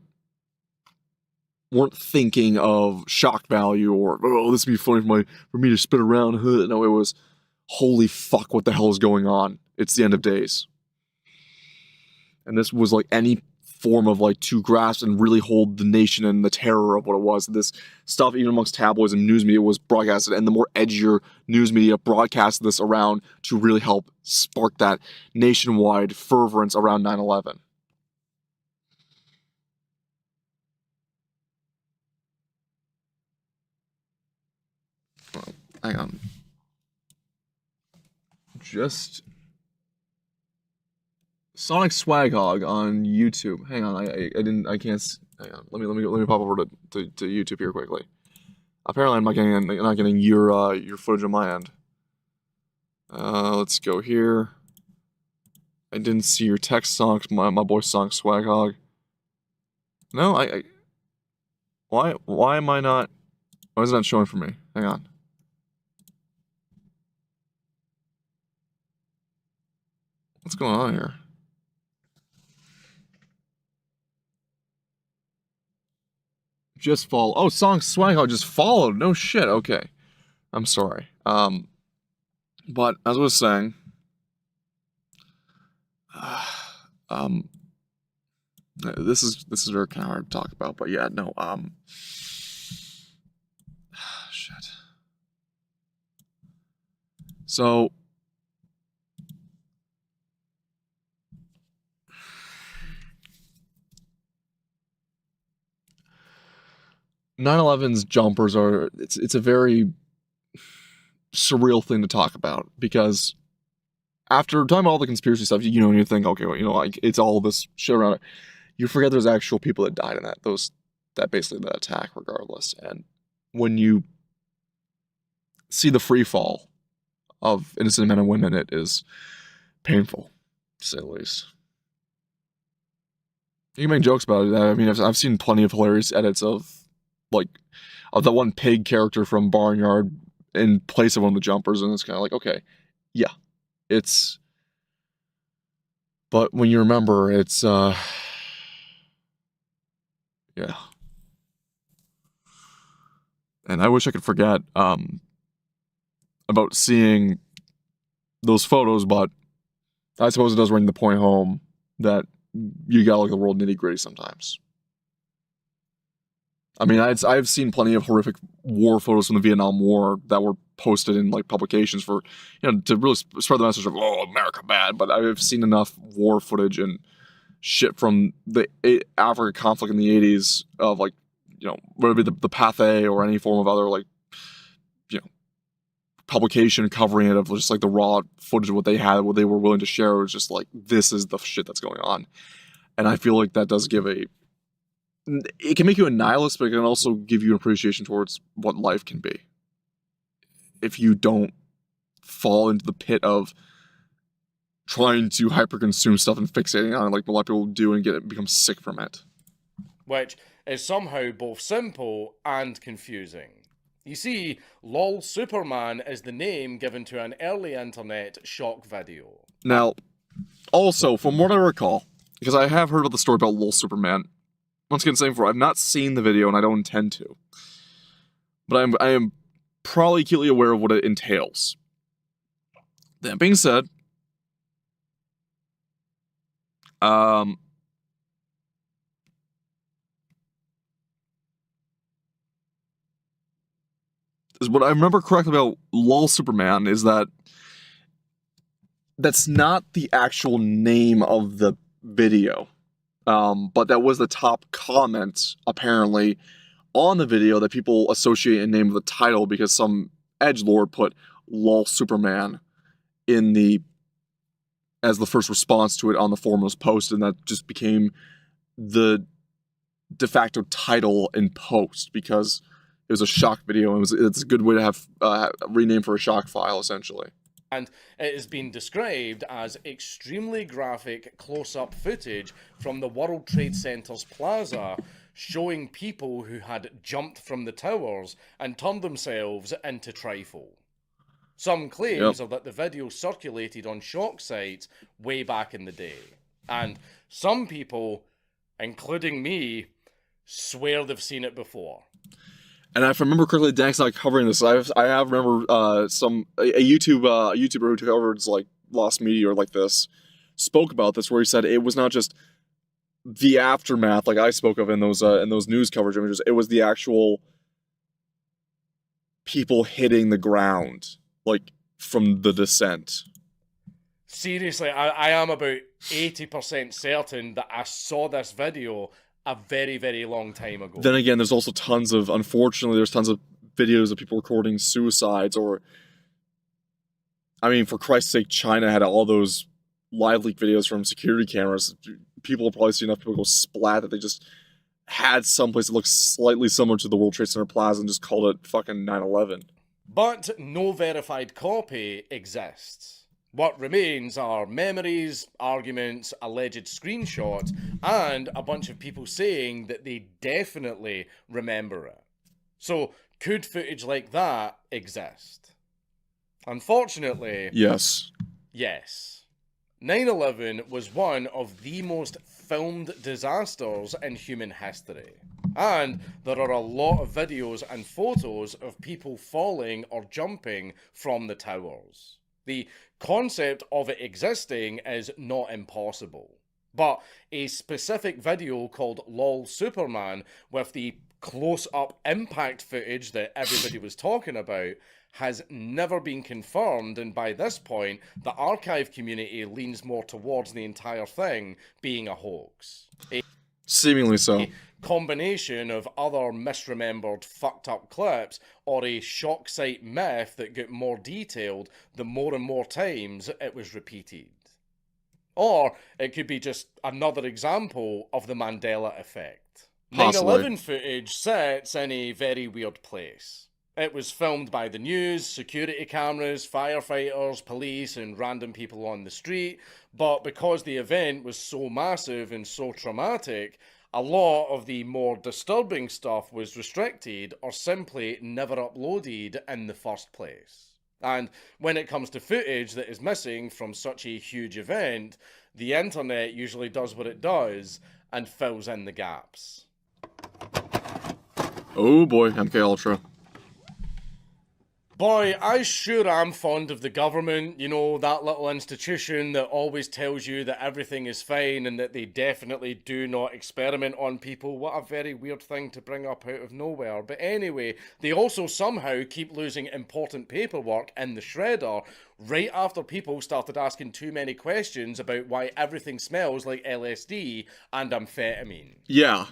weren't thinking of shock value or, oh, this would be funny for me to spin around. No, it was, holy fuck, what the hell is going on? It's the end of days. And this was like any form of like to grasp and really hold the nation in the terror of what it was. This stuff, even amongst tabloids and news media, was broadcasted, and the more edgier news media broadcasted this around to really help spark that nationwide fervorance around 9/11. Hang on. Just Sonic Swaghog on YouTube. Hang on, I can't. Hang on. Let me pop over to YouTube here quickly. Apparently, I'm not getting your footage on my end. Let's go here. I didn't see your text, Sonic. My boy Sonic Swaghog. No, why am I not? Why is it not showing for me? Hang on. What's going on here? Just follow. Oh, Sonic Swaghog just followed. No shit. Okay. I'm sorry. But as I was saying, this is very kind of hard to talk about. But yeah, no. Shit. So. 9/11's jumpers are it's a very surreal thing to talk about, because after talking about all the conspiracy stuff, and you think, okay, well, like it's all this shit around it, you forget there's actual people that died in that attack regardless. And when you see the free fall of innocent men and women, it is painful, to say the least. You can make jokes about it. I mean, I've seen plenty of hilarious edits of that one pig character from Barnyard in place of one of the jumpers, and it's kind of like, okay, yeah, but when you remember, it's, yeah. And I wish I could forget, about seeing those photos, but I suppose it does bring the point home that you gotta look at the world nitty-gritty sometimes. I mean, I've seen plenty of horrific war photos from the Vietnam War that were posted in like publications for, to really spread the message of, oh, America bad. But I've seen enough war footage and shit from the Africa conflict in the 80s of like, whether it be the Pathé or any form of other like, publication covering it, of just like the raw footage of what they had, what they were willing to share. It was just like, this is the shit that's going on. And I feel like that does give it can make you a nihilist, but it can also give you an appreciation towards what life can be if you don't fall into the pit of trying to hyper-consume stuff and fixating on it like a lot of people do and become sick from it. Which is somehow both simple and confusing. You see, LOL Superman is the name given to an early internet shock video. Now, also, from what I recall, because I have heard of the story about LOL Superman, once again, same for I've not seen the video and I don't intend to. But I am probably acutely aware of what it entails. That being said, what I remember correctly about LOL Superman is that that's not the actual name of the video. But that was the top comment, apparently, on the video that people associate and name the title because some edgelord put LOL Superman as the first response to it on the foremost post, and that just became the de facto title in post because it was a shock video, and it's a good way to have rename for a shock file, essentially. And it has been described as extremely graphic close-up footage from the World Trade Center's plaza showing people who had jumped from the towers and turned themselves into trifle. Some claims are that the video circulated on shock sites way back in the day. And some people, including me, swear they've seen it before. And if I remember correctly, Dank's not covering this. I have remember a YouTuber who covers like lost media or like this spoke about this, where he said it was not just the aftermath like I spoke of in those news coverage images. It was the actual people hitting the ground like from the descent. Seriously, I am about 80% certain that I saw this video a very, very long time ago. Then again, there's also unfortunately, there's tons of videos of people recording suicides, or, I mean, for Christ's sake, China had all those live leak videos from security cameras. People will probably see enough people go splat that they just had someplace that looks slightly similar to the World Trade Center Plaza and just called it fucking 9/11. But no verified copy exists. What remains are memories, arguments, alleged screenshots, and a bunch of people saying that they definitely remember it. So, could footage like that exist? Unfortunately, yes. 9/11 was one of the most filmed disasters in human history. And there are a lot of videos and photos of people falling or jumping from the towers. The concept of it existing is not impossible, but a specific video called LOL Superman with the close-up impact footage that everybody was talking about has never been confirmed, and by this point, the archive community leans more towards the entire thing being a hoax. Seemingly so. Combination of other misremembered fucked up clips or a shock site myth that got more detailed the more and more times it was repeated. Or it could be just another example of the Mandela effect. Possibly. 9/11 footage sits in a very weird place. It was filmed by the news, security cameras, firefighters, police, and random people on the street, but because the event was so massive and so traumatic, a lot of the more disturbing stuff was restricted or simply never uploaded in the first place. And when it comes to footage that is missing from such a huge event, the internet usually does what it does and fills in the gaps. Oh boy, MK Ultra. Boy, I sure am fond of the government, you know, that little institution that always tells you that everything is fine and that they definitely do not experiment on people. What a very weird thing to bring up out of nowhere. But anyway, they also somehow keep losing important paperwork in the shredder right after people started asking too many questions about why everything smells like LSD and amphetamine. Yeah.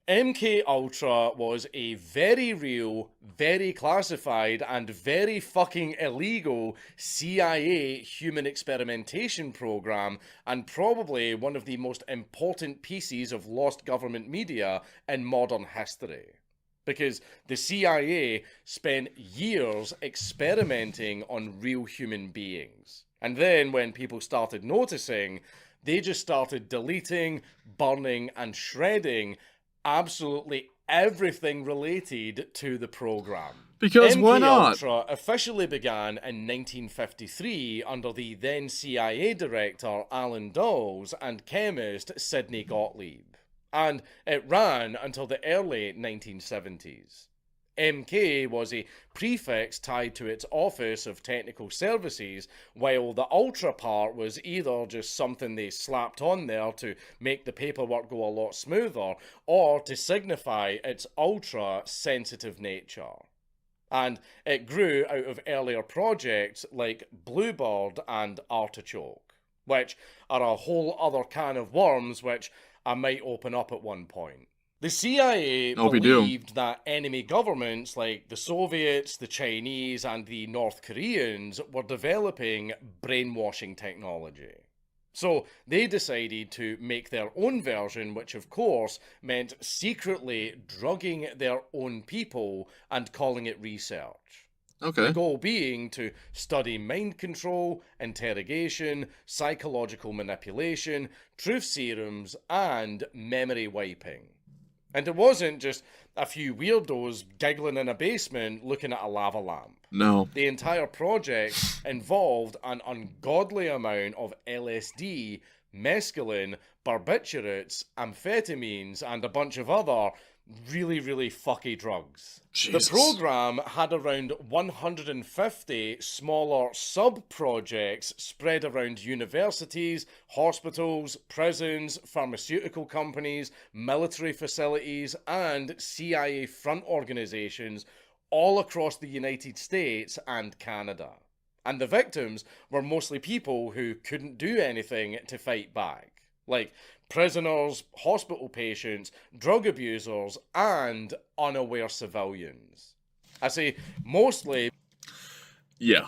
MK Ultra was a very real, very classified, and very fucking illegal CIA human experimentation program, and probably one of the most important pieces of lost government media in modern history. Because the CIA spent years experimenting on real human beings. And then when people started noticing, they just started deleting, burning, and shredding absolutely everything related to the program. Because why not? MK Ultra officially began in 1953 under the then CIA director Alan Dulles and chemist Sidney Gottlieb, and it ran until the early 1970s. MK was a prefix tied to its Office of Technical Services, while the Ultra part was either just something they slapped on there to make the paperwork go a lot smoother, or to signify its ultra-sensitive nature. And it grew out of earlier projects like Bluebird and Artichoke, which are a whole other can of worms which I might open up at one point. The CIA Hope you do. believed that enemy governments like the Soviets, the Chinese, and the North Koreans were developing brainwashing technology. So they decided to make their own version, which of course meant secretly drugging their own people and calling it research. Okay. The goal being to study mind control, interrogation, psychological manipulation, truth serums, and memory wiping. And it wasn't just a few weirdos giggling in a basement looking at a lava lamp. No. The entire project involved an ungodly amount of LSD, mescaline, barbiturates, amphetamines, and a bunch of other really, really fucky drugs. Jesus. The program had around 150 smaller sub-projects spread around universities, hospitals, prisons, pharmaceutical companies, military facilities, and CIA front organizations all across the United States and Canada. And the victims were mostly people who couldn't do anything to fight back, like prisoners, hospital patients, drug abusers, and unaware civilians. I say mostly. Yeah.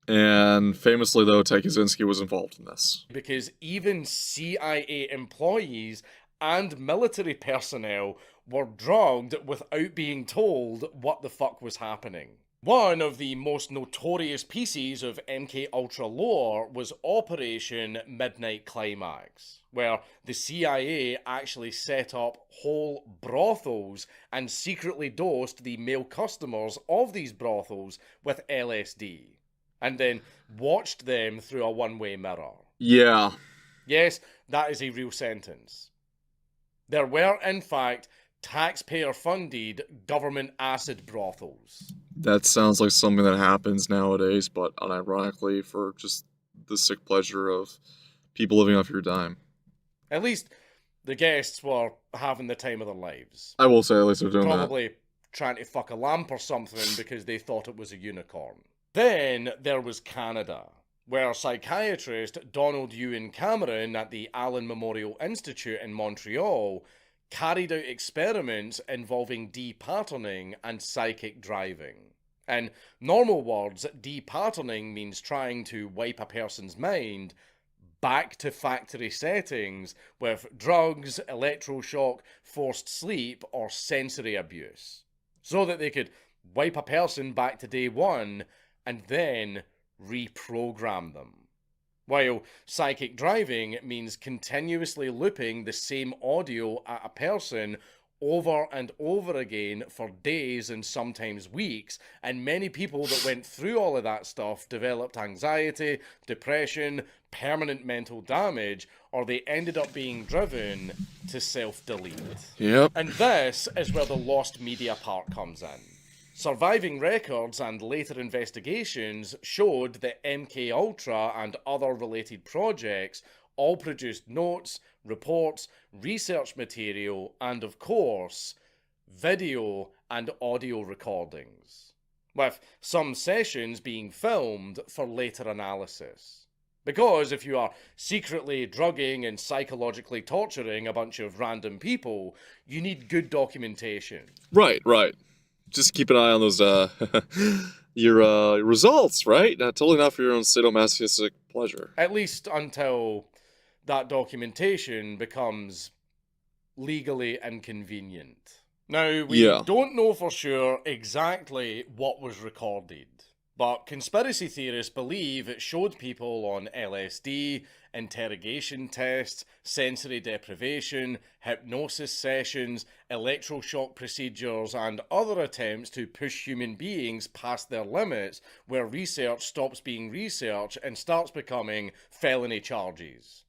And famously, though, Ted Kaczynski was involved in this. Because even CIA employees and military personnel were drugged without being told what the fuck was happening. One of the most notorious pieces of MK Ultra lore was Operation Midnight Climax, where the CIA actually set up whole brothels and secretly dosed the male customers of these brothels with LSD, and then watched them through a one-way mirror. Yeah. Yes, that is a real sentence. There were, in fact, taxpayer-funded government acid brothels. That sounds like something that happens nowadays, but unironically for just the sick pleasure of people living off your dime. At least the guests were having the time of their lives. I will say at least they're doing Probably trying to fuck a lamp or something because they thought it was a unicorn. Then there was Canada, where psychiatrist Donald Ewan Cameron at the Allen Memorial Institute in Montreal carried out experiments involving depatterning and psychic driving. In normal words, depatterning means trying to wipe a person's mind back to factory settings with drugs, electroshock, forced sleep, or sensory abuse, so that they could wipe a person back to day one and then reprogram them. While psychic driving means continuously looping the same audio at a person over and over again for days and sometimes weeks, and many people that went through all of that stuff developed anxiety, depression, permanent mental damage, or they ended up being driven to self-delete. Yep. And this is where the lost media part comes in. Surviving records and later investigations showed that MK Ultra and other related projects all produced notes, reports, research material, and of course, video and audio recordings, with some sessions being filmed for later analysis. Because if you are secretly drugging and psychologically torturing a bunch of random people, you need good documentation. Right. Just keep an eye on those, your results, right? Totally not for your own sadomasochistic pleasure. At least until that documentation becomes legally inconvenient. Now, we don't know for sure exactly what was recorded, but conspiracy theorists believe it showed people on LSD, interrogation tests, sensory deprivation, hypnosis sessions, electroshock procedures, and other attempts to push human beings past their limits, where research stops being research and starts becoming felony charges.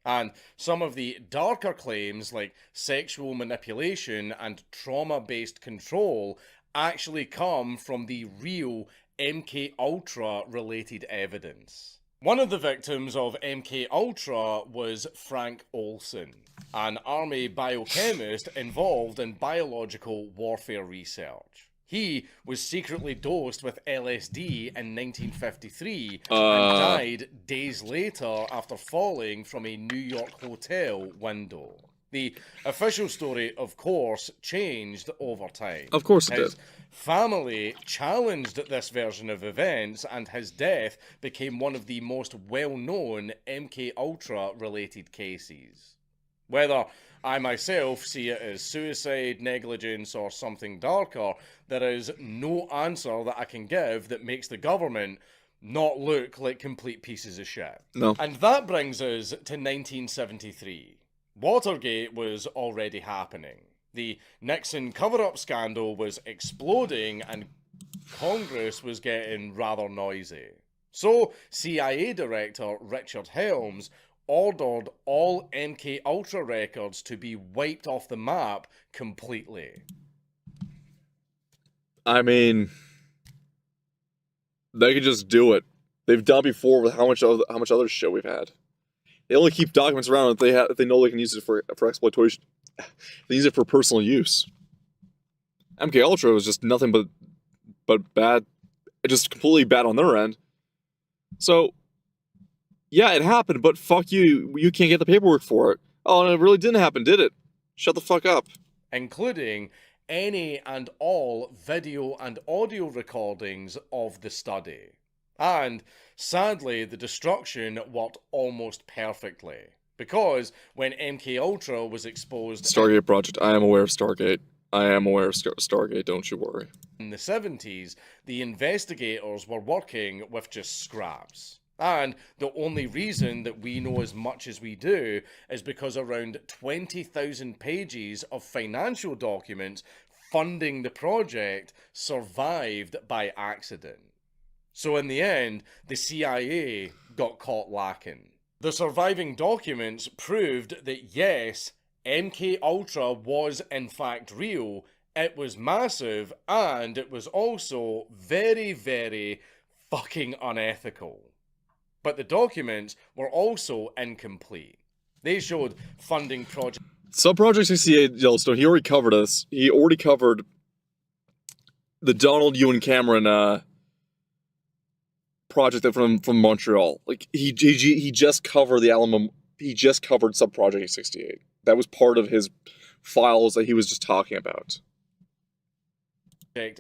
And some of the darker claims, like sexual manipulation and trauma-based control, actually come from the real MK Ultra related evidence. One of the victims of MK Ultra was Frank Olson, an army biochemist involved in biological warfare research. He was secretly dosed with LSD in 1953 and died days later after falling from a New York hotel window. The official story, of course, changed over time. Of course it His did. family challenged this version of events, and his death became one of the most well-known MK Ultra related cases. Whether I myself see it as suicide, negligence, or something darker, there is no answer that I can give that makes the government not look like complete pieces of shit. No. And that brings us to 1973. Watergate was already happening. The Nixon cover-up scandal was exploding, and Congress was getting rather noisy. So, CIA Director Richard Helms ordered all MK Ultra records to be wiped off the map completely. I mean, they could just do it. They've done before with how much other shit we've had. They only keep documents around if they know they can use it for exploitation. They use it for personal use. MK Ultra was just nothing but bad, just completely bad on their end. So, yeah, it happened, but fuck you. You can't get the paperwork for it. Oh, and it really didn't happen, did it? Shut the fuck up. Including any and all video and audio recordings of the study. And, sadly, the destruction worked almost perfectly. Because when MK Ultra was exposed Stargate Project. I am aware of Stargate. I am aware of Stargate, don't you worry. in the 70s, the investigators were working with just scraps. And the only reason that we know as much as we do is because around 20,000 pages of financial documents funding the project survived by accident. So in the end, the CIA got caught lacking. The surviving documents proved that yes, MK Ultra was in fact real, it was massive, and it was also very, very fucking unethical. But the documents were also incomplete. They showed funding projects. Sub-Project 68 Yellowstone, he already covered us. He already covered the Donald Ewan Cameron project from Montreal. Like he just covered the Alamo. He just covered Sub-Project 68. That was part of his files that he was just talking about.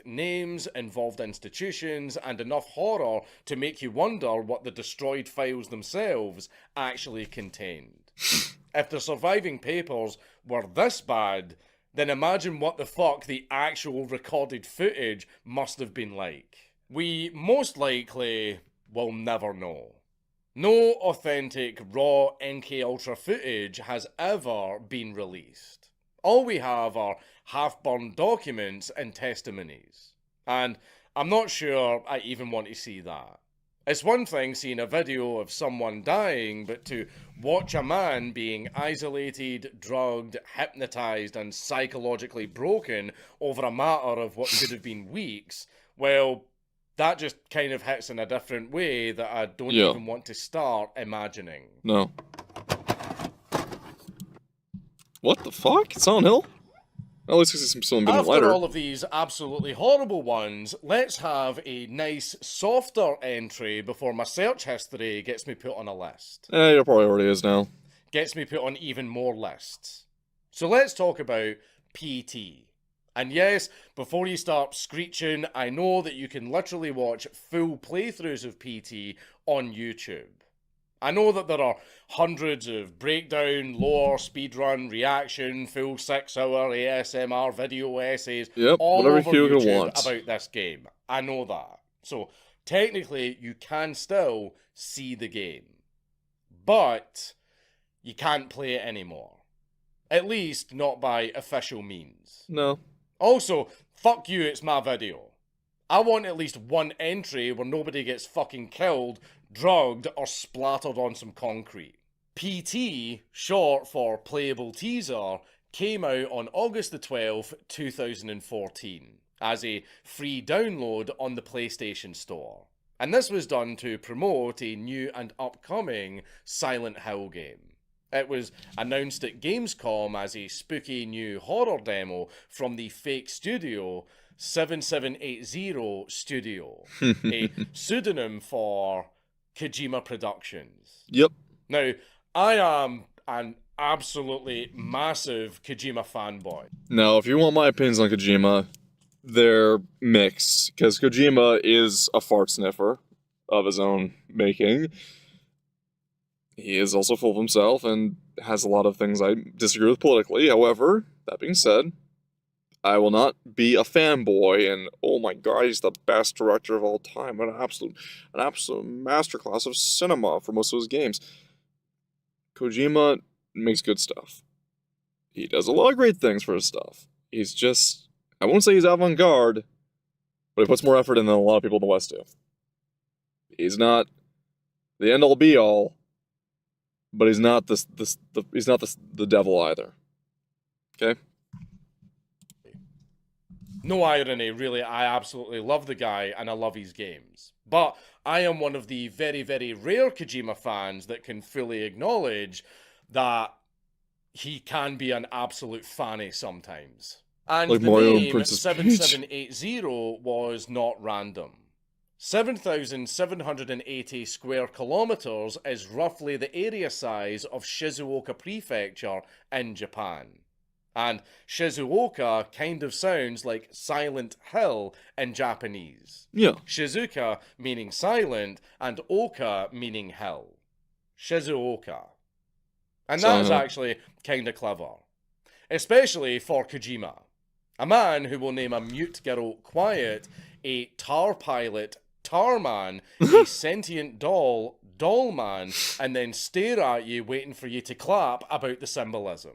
Names, involved institutions, and enough horror to make you wonder what the destroyed files themselves actually contained. If the surviving papers were this bad, then imagine what the fuck the actual recorded footage must have been like. We most likely will never know. No authentic raw MK Ultra footage has ever been released. All we have are half-burned documents and testimonies. And I'm not sure I even want to see that. It's one thing seeing a video of someone dying, but to watch a man being isolated, drugged, hypnotized, and psychologically broken over a matter of what could have been weeks, well, that just kind of hits in a different way that I don't even want to start imagining. No. What the fuck? Silent Hill? At least it's some bit After lighter. all of these absolutely horrible ones, let's have a nice, softer entry before my search history gets me put on a list. It probably already is now. Gets me put on even more lists. So let's talk about PT. And yes, before you start screeching, I know that you can literally watch full playthroughs of PT on YouTube. I know that there are hundreds of breakdown, lore, speedrun, reaction, full 6-hour ASMR video essays all whatever over you YouTube want about this game. I know that. So technically, you can still see the game. But you can't play it anymore. At least not by official means. No. Also, fuck you, it's my video. I want at least one entry where nobody gets fucking killed, drugged, or splattered on some concrete. PT, short for Playable Teaser, came out on August the 12th, 2014, as a free download on the PlayStation Store. And this was done to promote a new and upcoming Silent Hill game. It was announced at Gamescom as a spooky new horror demo from the fake studio 7780 Studio, a pseudonym for Kojima Productions. Yep. Now, I am an absolutely massive Kojima fanboy. Now, if you want my opinions on Kojima, they're mixed, because Kojima is a fart sniffer of his own making. He is also full of himself and has a lot of things I disagree with politically. However, that being said, I will not be a fanboy and, oh my god, he's the best director of all time, an absolute masterclass of cinema for most of his games. Kojima makes good stuff. He does a lot of great things for his stuff. He's just, I won't say he's avant-garde, but he puts more effort in than a lot of people in the West do. He's not the end-all be-all, but he's not the devil either. Okay? No irony, really, I absolutely love the guy and I love his games. But I am one of the very, very rare Kojima fans that can fully acknowledge that he can be an absolute fanny sometimes. And Like the Mario and name Princess Peach. 7780 was not random. 7,780 square kilometers is roughly the area size of Shizuoka Prefecture in Japan. And Shizuoka kind of sounds like Silent Hill in Japanese. Yeah. Shizuka meaning silent, and Oka meaning hill. Shizuoka. And that is actually kind of clever. Especially for Kojima. A man who will name a mute girl quiet, a tar pilot, Tarman, a sentient doll, Dollman, and then stare at you waiting for you to clap about the symbolism.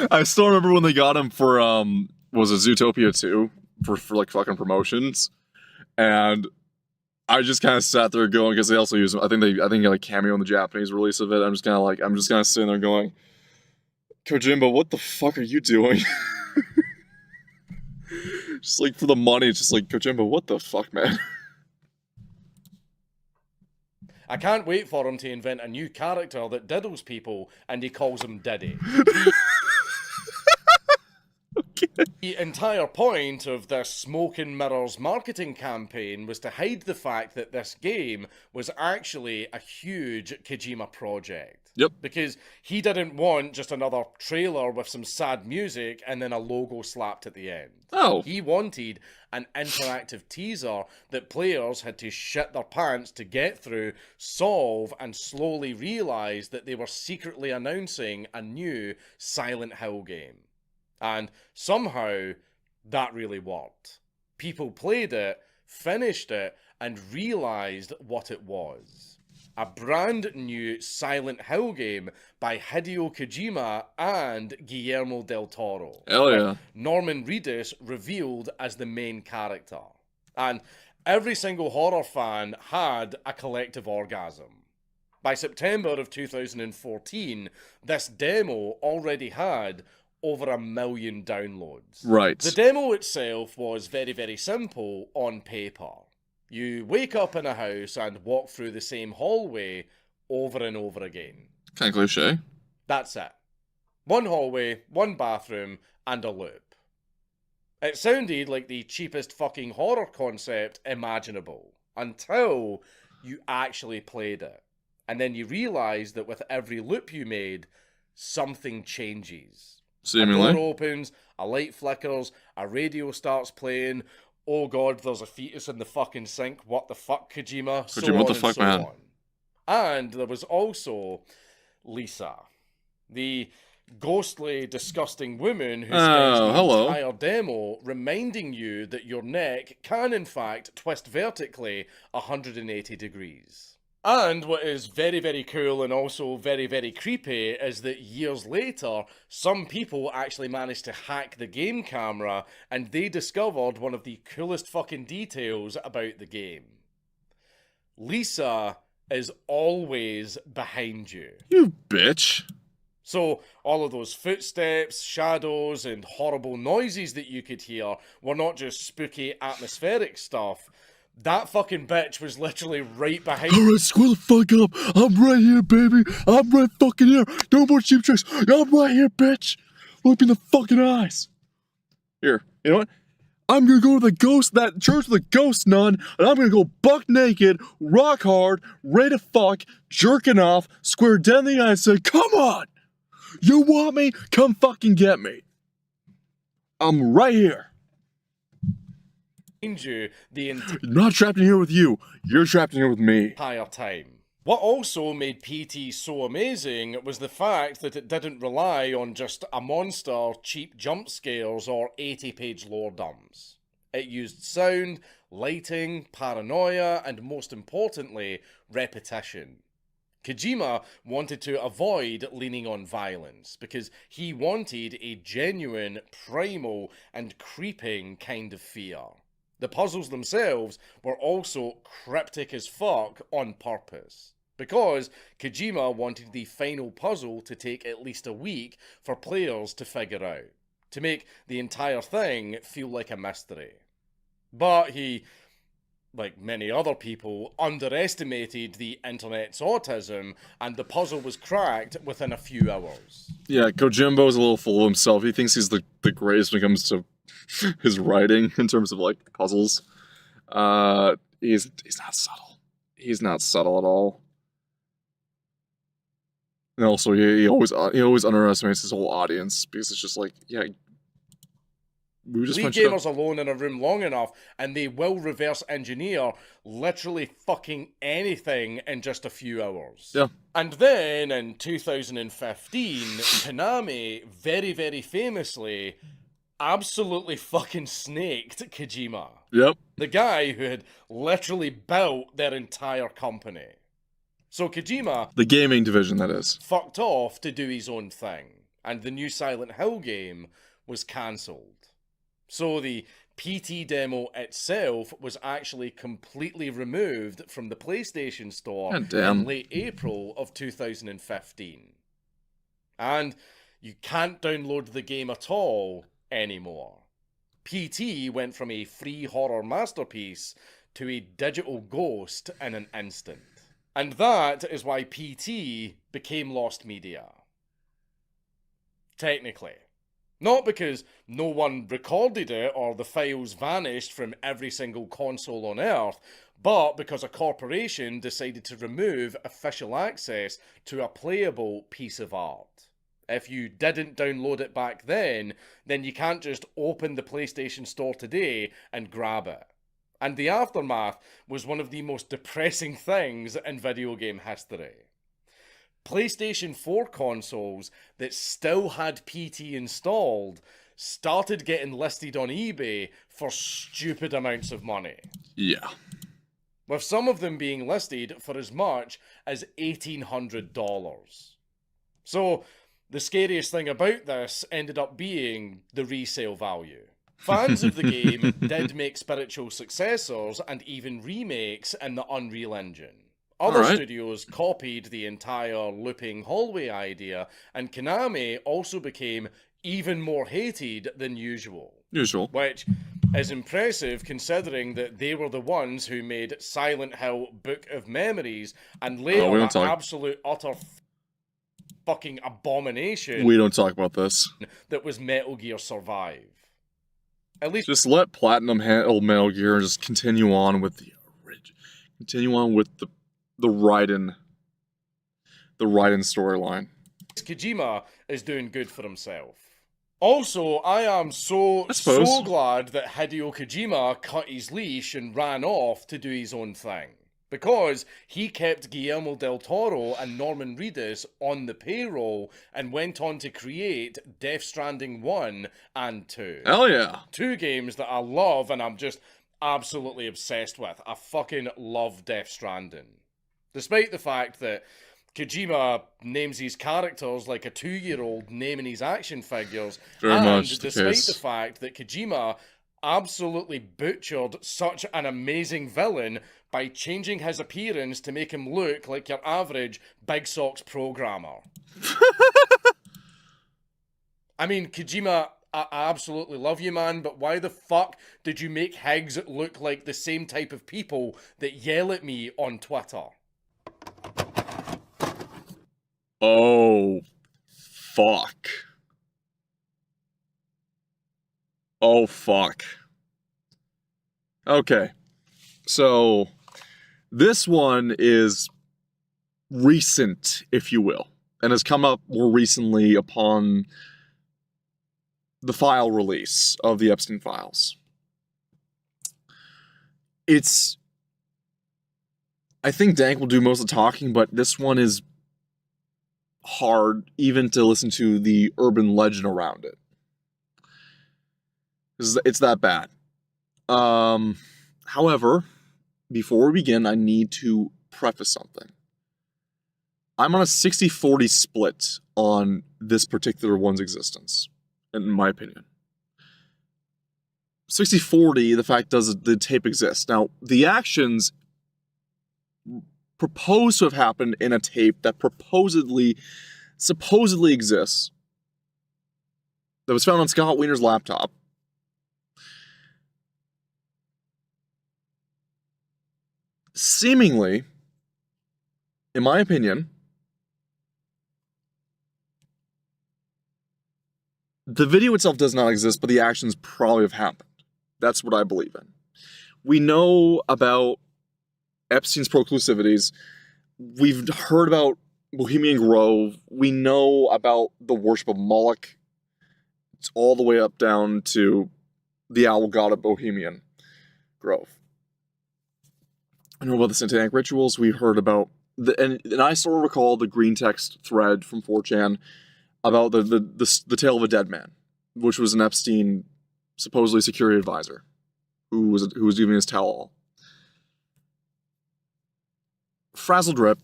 I still remember when they got him for was it Zootopia 2 for like fucking promotions, and I just kind of sat there going, because they also use him. I think like cameo in the Japanese release of it. I'm just kind of sitting there going, Kojima, what the fuck are you doing? Just like for the money, it's just like, Kojima, what the fuck, man? I can't wait for him to invent a new character that diddles people, and he calls him Diddy. The entire point of this Smoke and Mirrors marketing campaign was to hide the fact that this game was actually a huge Kojima project. Yep. Because he didn't want just another trailer with some sad music and then a logo slapped at the end. Oh. He wanted an interactive teaser that players had to shit their pants to get through, solve, and slowly realize that they were secretly announcing a new Silent Hill game. And somehow, that really worked. People played it, finished it, and realized what it was. A brand new Silent Hill game by Hideo Kojima and Guillermo del Toro. Hell yeah. With Norman Reedus revealed as the main character. And every single horror fan had a collective orgasm. By September of 2014, this demo already had over 1 million downloads. Right. The demo itself was very, very simple on paper. You wake up in a house and walk through the same hallway over and over again. Kind of cliche. That's it. One hallway, one bathroom, and a loop. It sounded like the cheapest fucking horror concept imaginable, until you actually played it. And then you realised that with every loop you made, something changes. Seemingly. A door opens, a light flickers, a radio starts playing. Oh god, there's a fetus in the fucking sink. What the fuck, Kojima? Kojima, what the fuck, man? And there was also Lisa, the ghostly, disgusting woman who spends the entire demo reminding you that your neck can, in fact, twist vertically 180 degrees. And what is very, very cool and also very, very creepy is that years later, some people actually managed to hack the game camera and they discovered one of the coolest fucking details about the game. Lisa is always behind you. You bitch. So all of those footsteps, shadows, and horrible noises that you could hear were not just spooky atmospheric stuff. That fucking bitch was literally right behind you. Alright, squeal the fuck up. I'm right here, baby. I'm right fucking here. No more cheap tricks. I'm right here, bitch. Look me in the fucking eyes. Here, you know what? I'm gonna go to that church with the ghost nun, and I'm gonna go buck naked, rock hard, ready to fuck, jerking off, square dead in the eye and say, come on! You want me? Come fucking get me. I'm right here. You the I'm not trapped in here with you. You're trapped in here with me. entire time. What also made PT so amazing was the fact that it didn't rely on just a monster, cheap jump scares, or 80-page lore dumps. It used sound, lighting, paranoia, and most importantly, repetition. Kojima wanted to avoid leaning on violence because he wanted a genuine, primal, and creeping kind of fear. The puzzles themselves were also cryptic as fuck on purpose, because Kojima wanted the final puzzle to take at least a week for players to figure out, to make the entire thing feel like a mystery. But he, like many other people, underestimated the internet's autism, and the puzzle was cracked within a few hours. Yeah, Kojimbo's a little full of himself. He thinks he's the greatest when it comes to his writing in terms of like puzzles. He's not subtle. He's not subtle at all. And also, he always underestimates his whole audience because it's just like, yeah, we just Leave gamers alone in a room long enough, and they will reverse engineer literally fucking anything in just a few hours. Yeah. And then in 2015, Konami very, very famously absolutely fucking snaked Kojima. Yep. The guy who had literally built their entire company. So Kojima, The gaming division, that is. fucked off to do his own thing, and the new Silent Hill game was cancelled. So the PT demo itself was actually completely removed from the PlayStation Store God damn. in late April of 2015. And you can't download the game at all anymore. PT went from a free horror masterpiece to a digital ghost in an instant. And that is why PT became lost media. Technically. Not because no one recorded it or the files vanished from every single console on Earth, but because a corporation decided to remove official access to a playable piece of art. If you didn't download it back then you can't just open the PlayStation Store today and grab it. And the aftermath was one of the most depressing things in video game history. PlayStation 4 consoles that still had PT installed started getting listed on eBay for stupid amounts of money. Yeah. With some of them being listed for as much as $1,800. So, the scariest thing about this ended up being the resale value. Fans of the game did make spiritual successors and even remakes in the Unreal Engine. Other studios copied the entire looping hallway idea, and Konami also became even more hated than usual. Which is impressive considering that they were the ones who made Silent Hill Book of Memories and later an absolute utter fucking abomination. We don't talk about this. That was Metal Gear Survive. At least just let Platinum handle Metal Gear and just continue on with the Raiden storyline. Kojima is doing good for himself. Also, I am so glad that Hideo Kojima cut his leash and ran off to do his own thing. Because he kept Guillermo del Toro and Norman Reedus on the payroll and went on to create Death Stranding 1 and 2. Hell yeah. 2 games that I love and I'm just absolutely obsessed with. I fucking love Death Stranding. Despite the fact that Kojima names his characters like a 2-year-old naming his action figures, despite the fact that Kojima absolutely butchered such an amazing villain by changing his appearance to make him look like your average Big Socks programmer. I mean, Kojima, I absolutely love you, man, but why the fuck did you make Higgs look like the same type of people that yell at me on Twitter? Oh, fuck. Oh, fuck. Okay. So, this one is recent, if you will, and has come up more recently upon the file release of the Epstein files. I think Dank will do most of the talking, but this one is hard even to listen to the urban legend around it. It's that bad. However, before we begin, I need to preface something. I'm on a 60-40 split on this particular one's existence, in my opinion. 60-40, the fact does the tape exist. Now, the actions proposed to have happened in a tape that supposedly exists, that was found on Scott Wiener's laptop, seemingly, in my opinion, the video itself does not exist, but the actions probably have happened. That's what I believe in. We know about Epstein's proclusivities. We've heard about Bohemian Grove. We know about the worship of Moloch. It's all the way up down to the owl god of Bohemian Grove. I know about the satanic rituals. We've heard about and I still recall the green text thread from 4chan about the tale of a dead man, which was an Epstein supposedly security advisor who was giving his tell-all. Frazzle Drip,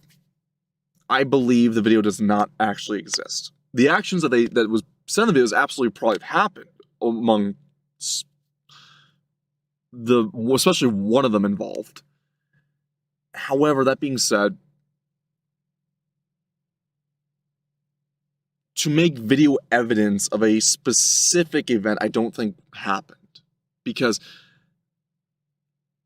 I believe the video does not actually exist. The actions that was said in the video absolutely probably have happened among especially one of them involved. However, that being said, to make video evidence of a specific event, I don't think happened. Because,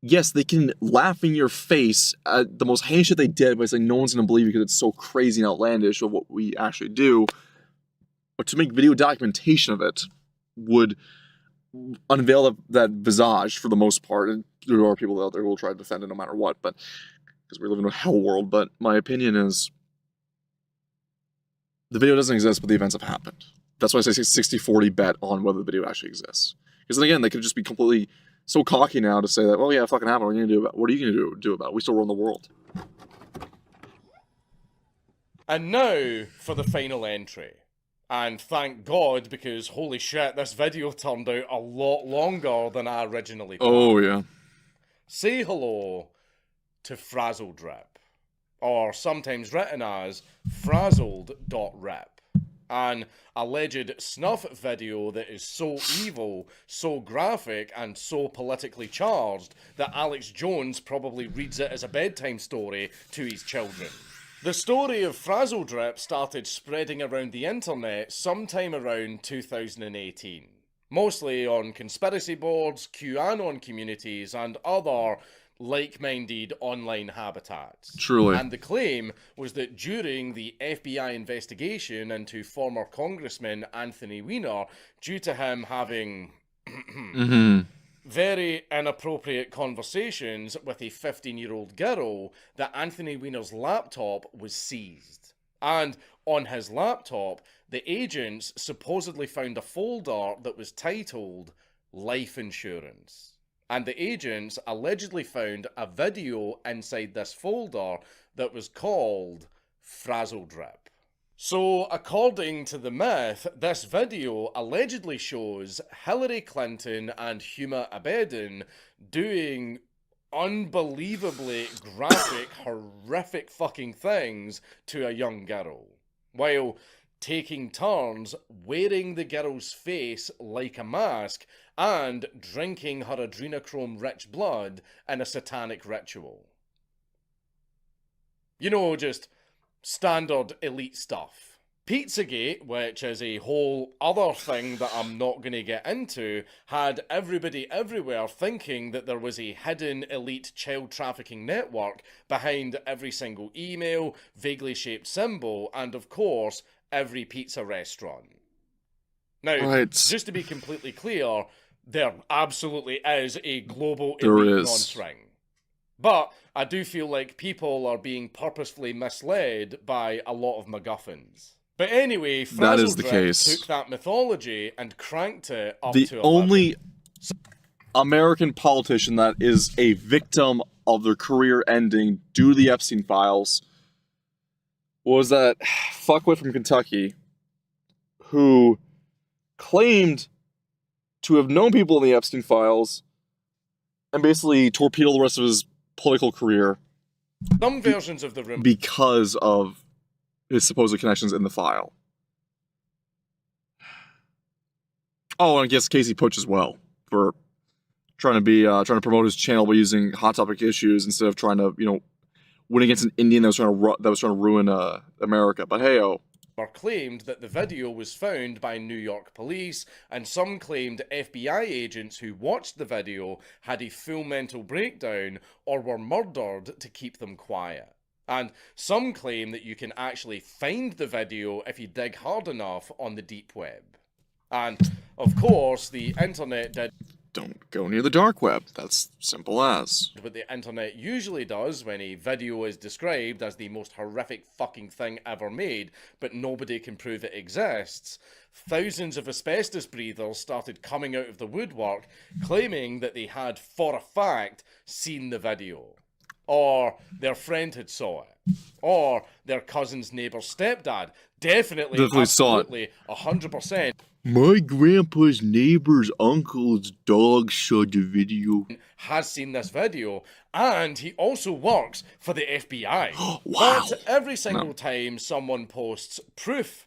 yes, they can laugh in your face at the most heinous shit they did by saying no one's going to believe you because it's so crazy and outlandish of what we actually do. But to make video documentation of it would unveil that visage for the most part. And there are people out there who will try to defend it no matter what, but because we live in a hell world. But my opinion is the video doesn't exist, but the events have happened. That's why I say 60-40 bet on whether the video actually exists. Because then again, they could just be completely so cocky now to say that, well, yeah, it fucking happened. What are you going to do about it? What are you going to do about it? We still run the world. And now for the final entry. And thank God, because holy shit, this video turned out a lot longer than I originally planned. Oh, yeah. Say hello to Frazzle Drip, or sometimes written as frazzled.rip, an alleged snuff video that is so evil, so graphic, and so politically charged that Alex Jones probably reads it as a bedtime story to his children. The story of Frazzle Drip started spreading around the internet sometime around 2018. Mostly on conspiracy boards, QAnon communities, and other like-minded online habitats. Truly. And the claim was that during the FBI investigation into former Congressman Anthony Weiner, due to him having very inappropriate conversations with a 15-year-old girl, that Anthony Weiner's laptop was seized. And on his laptop, the agents supposedly found a folder that was titled Life Insurance. And the agents allegedly found a video inside this folder that was called Frazzle Drip. So, according to the myth, this video allegedly shows Hillary Clinton and Huma Abedin doing unbelievably graphic, horrific fucking things to a young girl, while taking turns wearing the girl's face like a mask and drinking her adrenochrome-rich blood in a satanic ritual. You know, just standard elite stuff. Pizzagate, which is a whole other thing that I'm not going to get into, had everybody everywhere thinking that there was a hidden elite child trafficking network behind every single email, vaguely shaped symbol, and of course, every pizza restaurant. Now, Right. just to be completely clear, there absolutely is a global There elite is. non-string. But I do feel like people are being purposefully misled by a lot of MacGuffins. But anyway, That is the Frazzledrip case. took that mythology and cranked it up The to 11. only American politician that is a victim of their career ending due to the Epstein files was that fuckwit from Kentucky who claimed to have known people in the Epstein files and basically torpedoed the rest of his political career Some versions of the rumor because of his supposed connections in the file. Oh, and I guess Casey Putsch as well for trying to promote his channel by using hot topic issues instead of trying to win against an Indian that was trying to ruin America. But hey-oh. claimed that the video was found by New York police, and some claimed FBI agents who watched the video had a full mental breakdown or were murdered to keep them quiet. And some claim that you can actually find the video if you dig hard enough on the deep web. And, of course, the internet did Don't go near the dark web. That's simple as. what the internet usually does when a video is described as the most horrific fucking thing ever made, but nobody can prove it exists. Thousands of asbestos breathers started coming out of the woodwork, claiming that they had, for a fact, seen the video. Or their friend had saw it. Or their cousin's neighbour's stepdad. Definitely saw it. absolutely, 100%. My grandpa's neighbor's uncle's dog saw the video. Has seen this video, and he also works for the FBI. Wow. But every single time someone posts proof,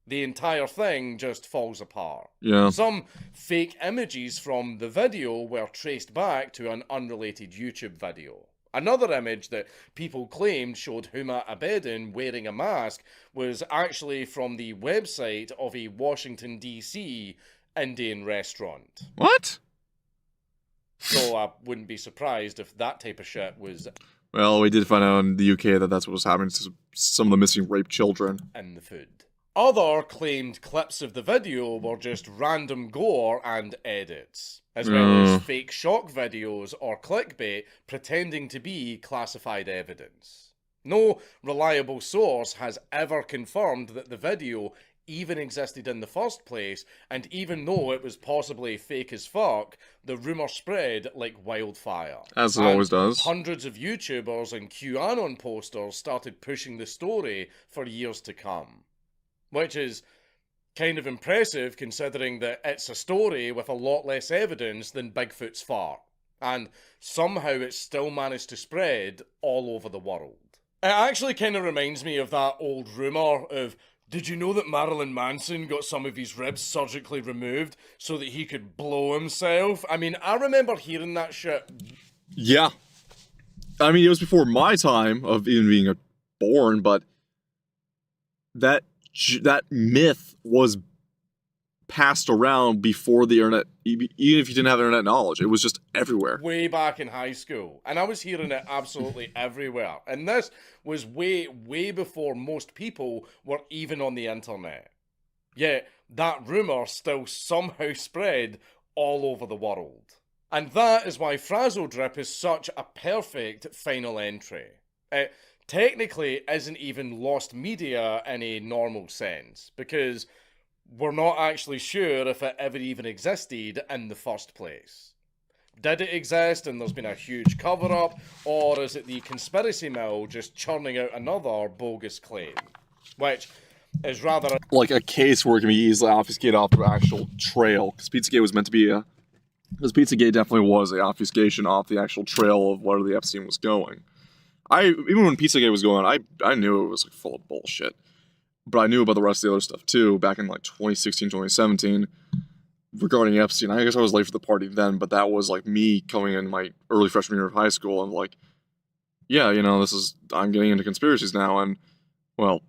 the entire thing just falls apart. Yeah. Some fake images from the video were traced back to an unrelated YouTube video. Another image that people claimed showed Huma Abedin wearing a mask was actually from the website of a Washington, D.C. Indian restaurant. What? So I wouldn't be surprised if that type of shit was Well, we did find out in the UK that that's what was happening to some of the missing raped children. in the food. Other claimed clips of the video were just random gore and edits, as well as fake shock videos or clickbait pretending to be classified evidence. No reliable source has ever confirmed that the video even existed in the first place, and even though it was possibly fake as fuck, the rumour spread like wildfire. As it always does. Hundreds of YouTubers and QAnon posters started pushing the story for years to come. Which is kind of impressive considering that it's a story with a lot less evidence than Bigfoot's fart. And somehow it's still managed to spread all over the world. It actually kind of reminds me of that old rumour of, did you know that Marilyn Manson got some of his ribs surgically removed so that he could blow himself? I mean, I remember hearing that shit. Yeah. I mean, it was before my time of even being born, but that myth was passed around before the internet, even if you didn't have internet knowledge. It was just everywhere. Way back in high school. And I was hearing it absolutely everywhere. And this was way, way before most people were even on the internet. Yet, that rumour still somehow spread all over the world. And that is why Frazzledrip is such a perfect final entry. It technically isn't even lost media in a normal sense, because we're not actually sure if it ever even existed in the first place. Did it exist and there's been a huge cover-up, or is it the conspiracy mill just churning out another bogus claim? Which is rather like a case where it can be easily obfuscated off the actual trail, because Pizzagate was meant to be because Pizzagate definitely was an obfuscation off the actual trail of where the Epstein was going. Even when Pizzagate was going on, I knew it was like full of bullshit. But I knew about the rest of the other stuff too, back in like 2016, 2017, regarding Epstein. I guess I was late for the party then, but that was like me coming in my early freshman year of high school and like, yeah, I'm getting into conspiracies now, and, well,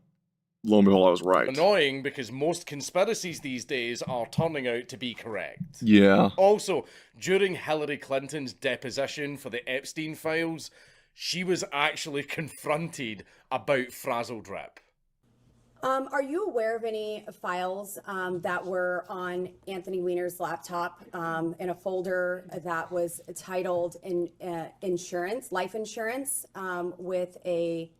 lo and behold, I was right. Annoying, because most conspiracies these days are turning out to be correct. Yeah. Also, during Hillary Clinton's deposition for the Epstein files, she was actually confronted about Frazzle Drip. Are you aware of any files that were on Anthony Weiner's laptop in a folder that was titled insurance, life insurance, with a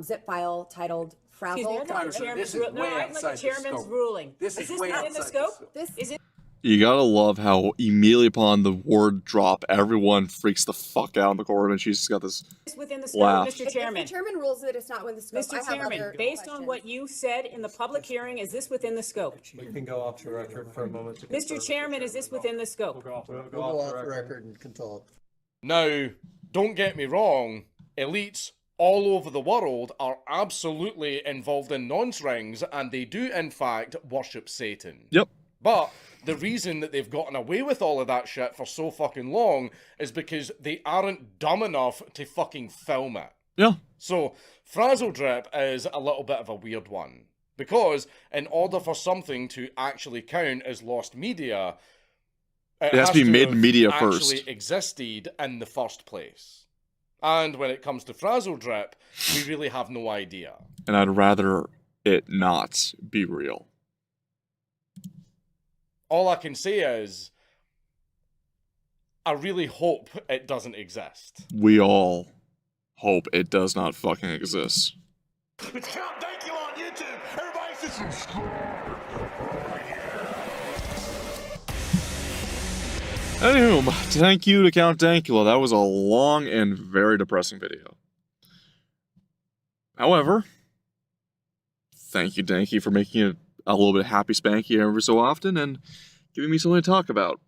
zip file titled Frazzle? I'd like the chairman's ruling. Is this within the scope? Is it? You gotta love how immediately upon the word drop, everyone freaks the fuck out in the courtroom, and she's got this within the scope, laugh. Mr. Chairman? If the chairman rules that it's not within the scope, Mr. I have Chairman, other based on questions. what you said in the public hearing, is this within the scope? We can go off the record for a moment. To Mr. Chairman, is this within the scope? We'll Go off the record and can talk. Now, don't get me wrong, elites all over the world are absolutely involved in nonce rings, and they do in fact worship Satan. Yep. But the reason that they've gotten away with all of that shit for so fucking long is because they aren't dumb enough to fucking film it. Yeah. So, Frazzle Drip is a little bit of a weird one. Because, in order for something to actually count as lost media, it has to be made have media actually first. existed in the first place. And when it comes to Frazzle Drip, we really have no idea. And I'd rather it not be real. All I can say is, I really hope it doesn't exist. We all hope it does not fucking exist. It's Count Dankula on YouTube. Everybody should subscribe. Anywho, thank you to Count Dankula. That was a long and very depressing video. However, thank you, Danky, for making it a little bit happy spanky every so often and giving me something to talk about.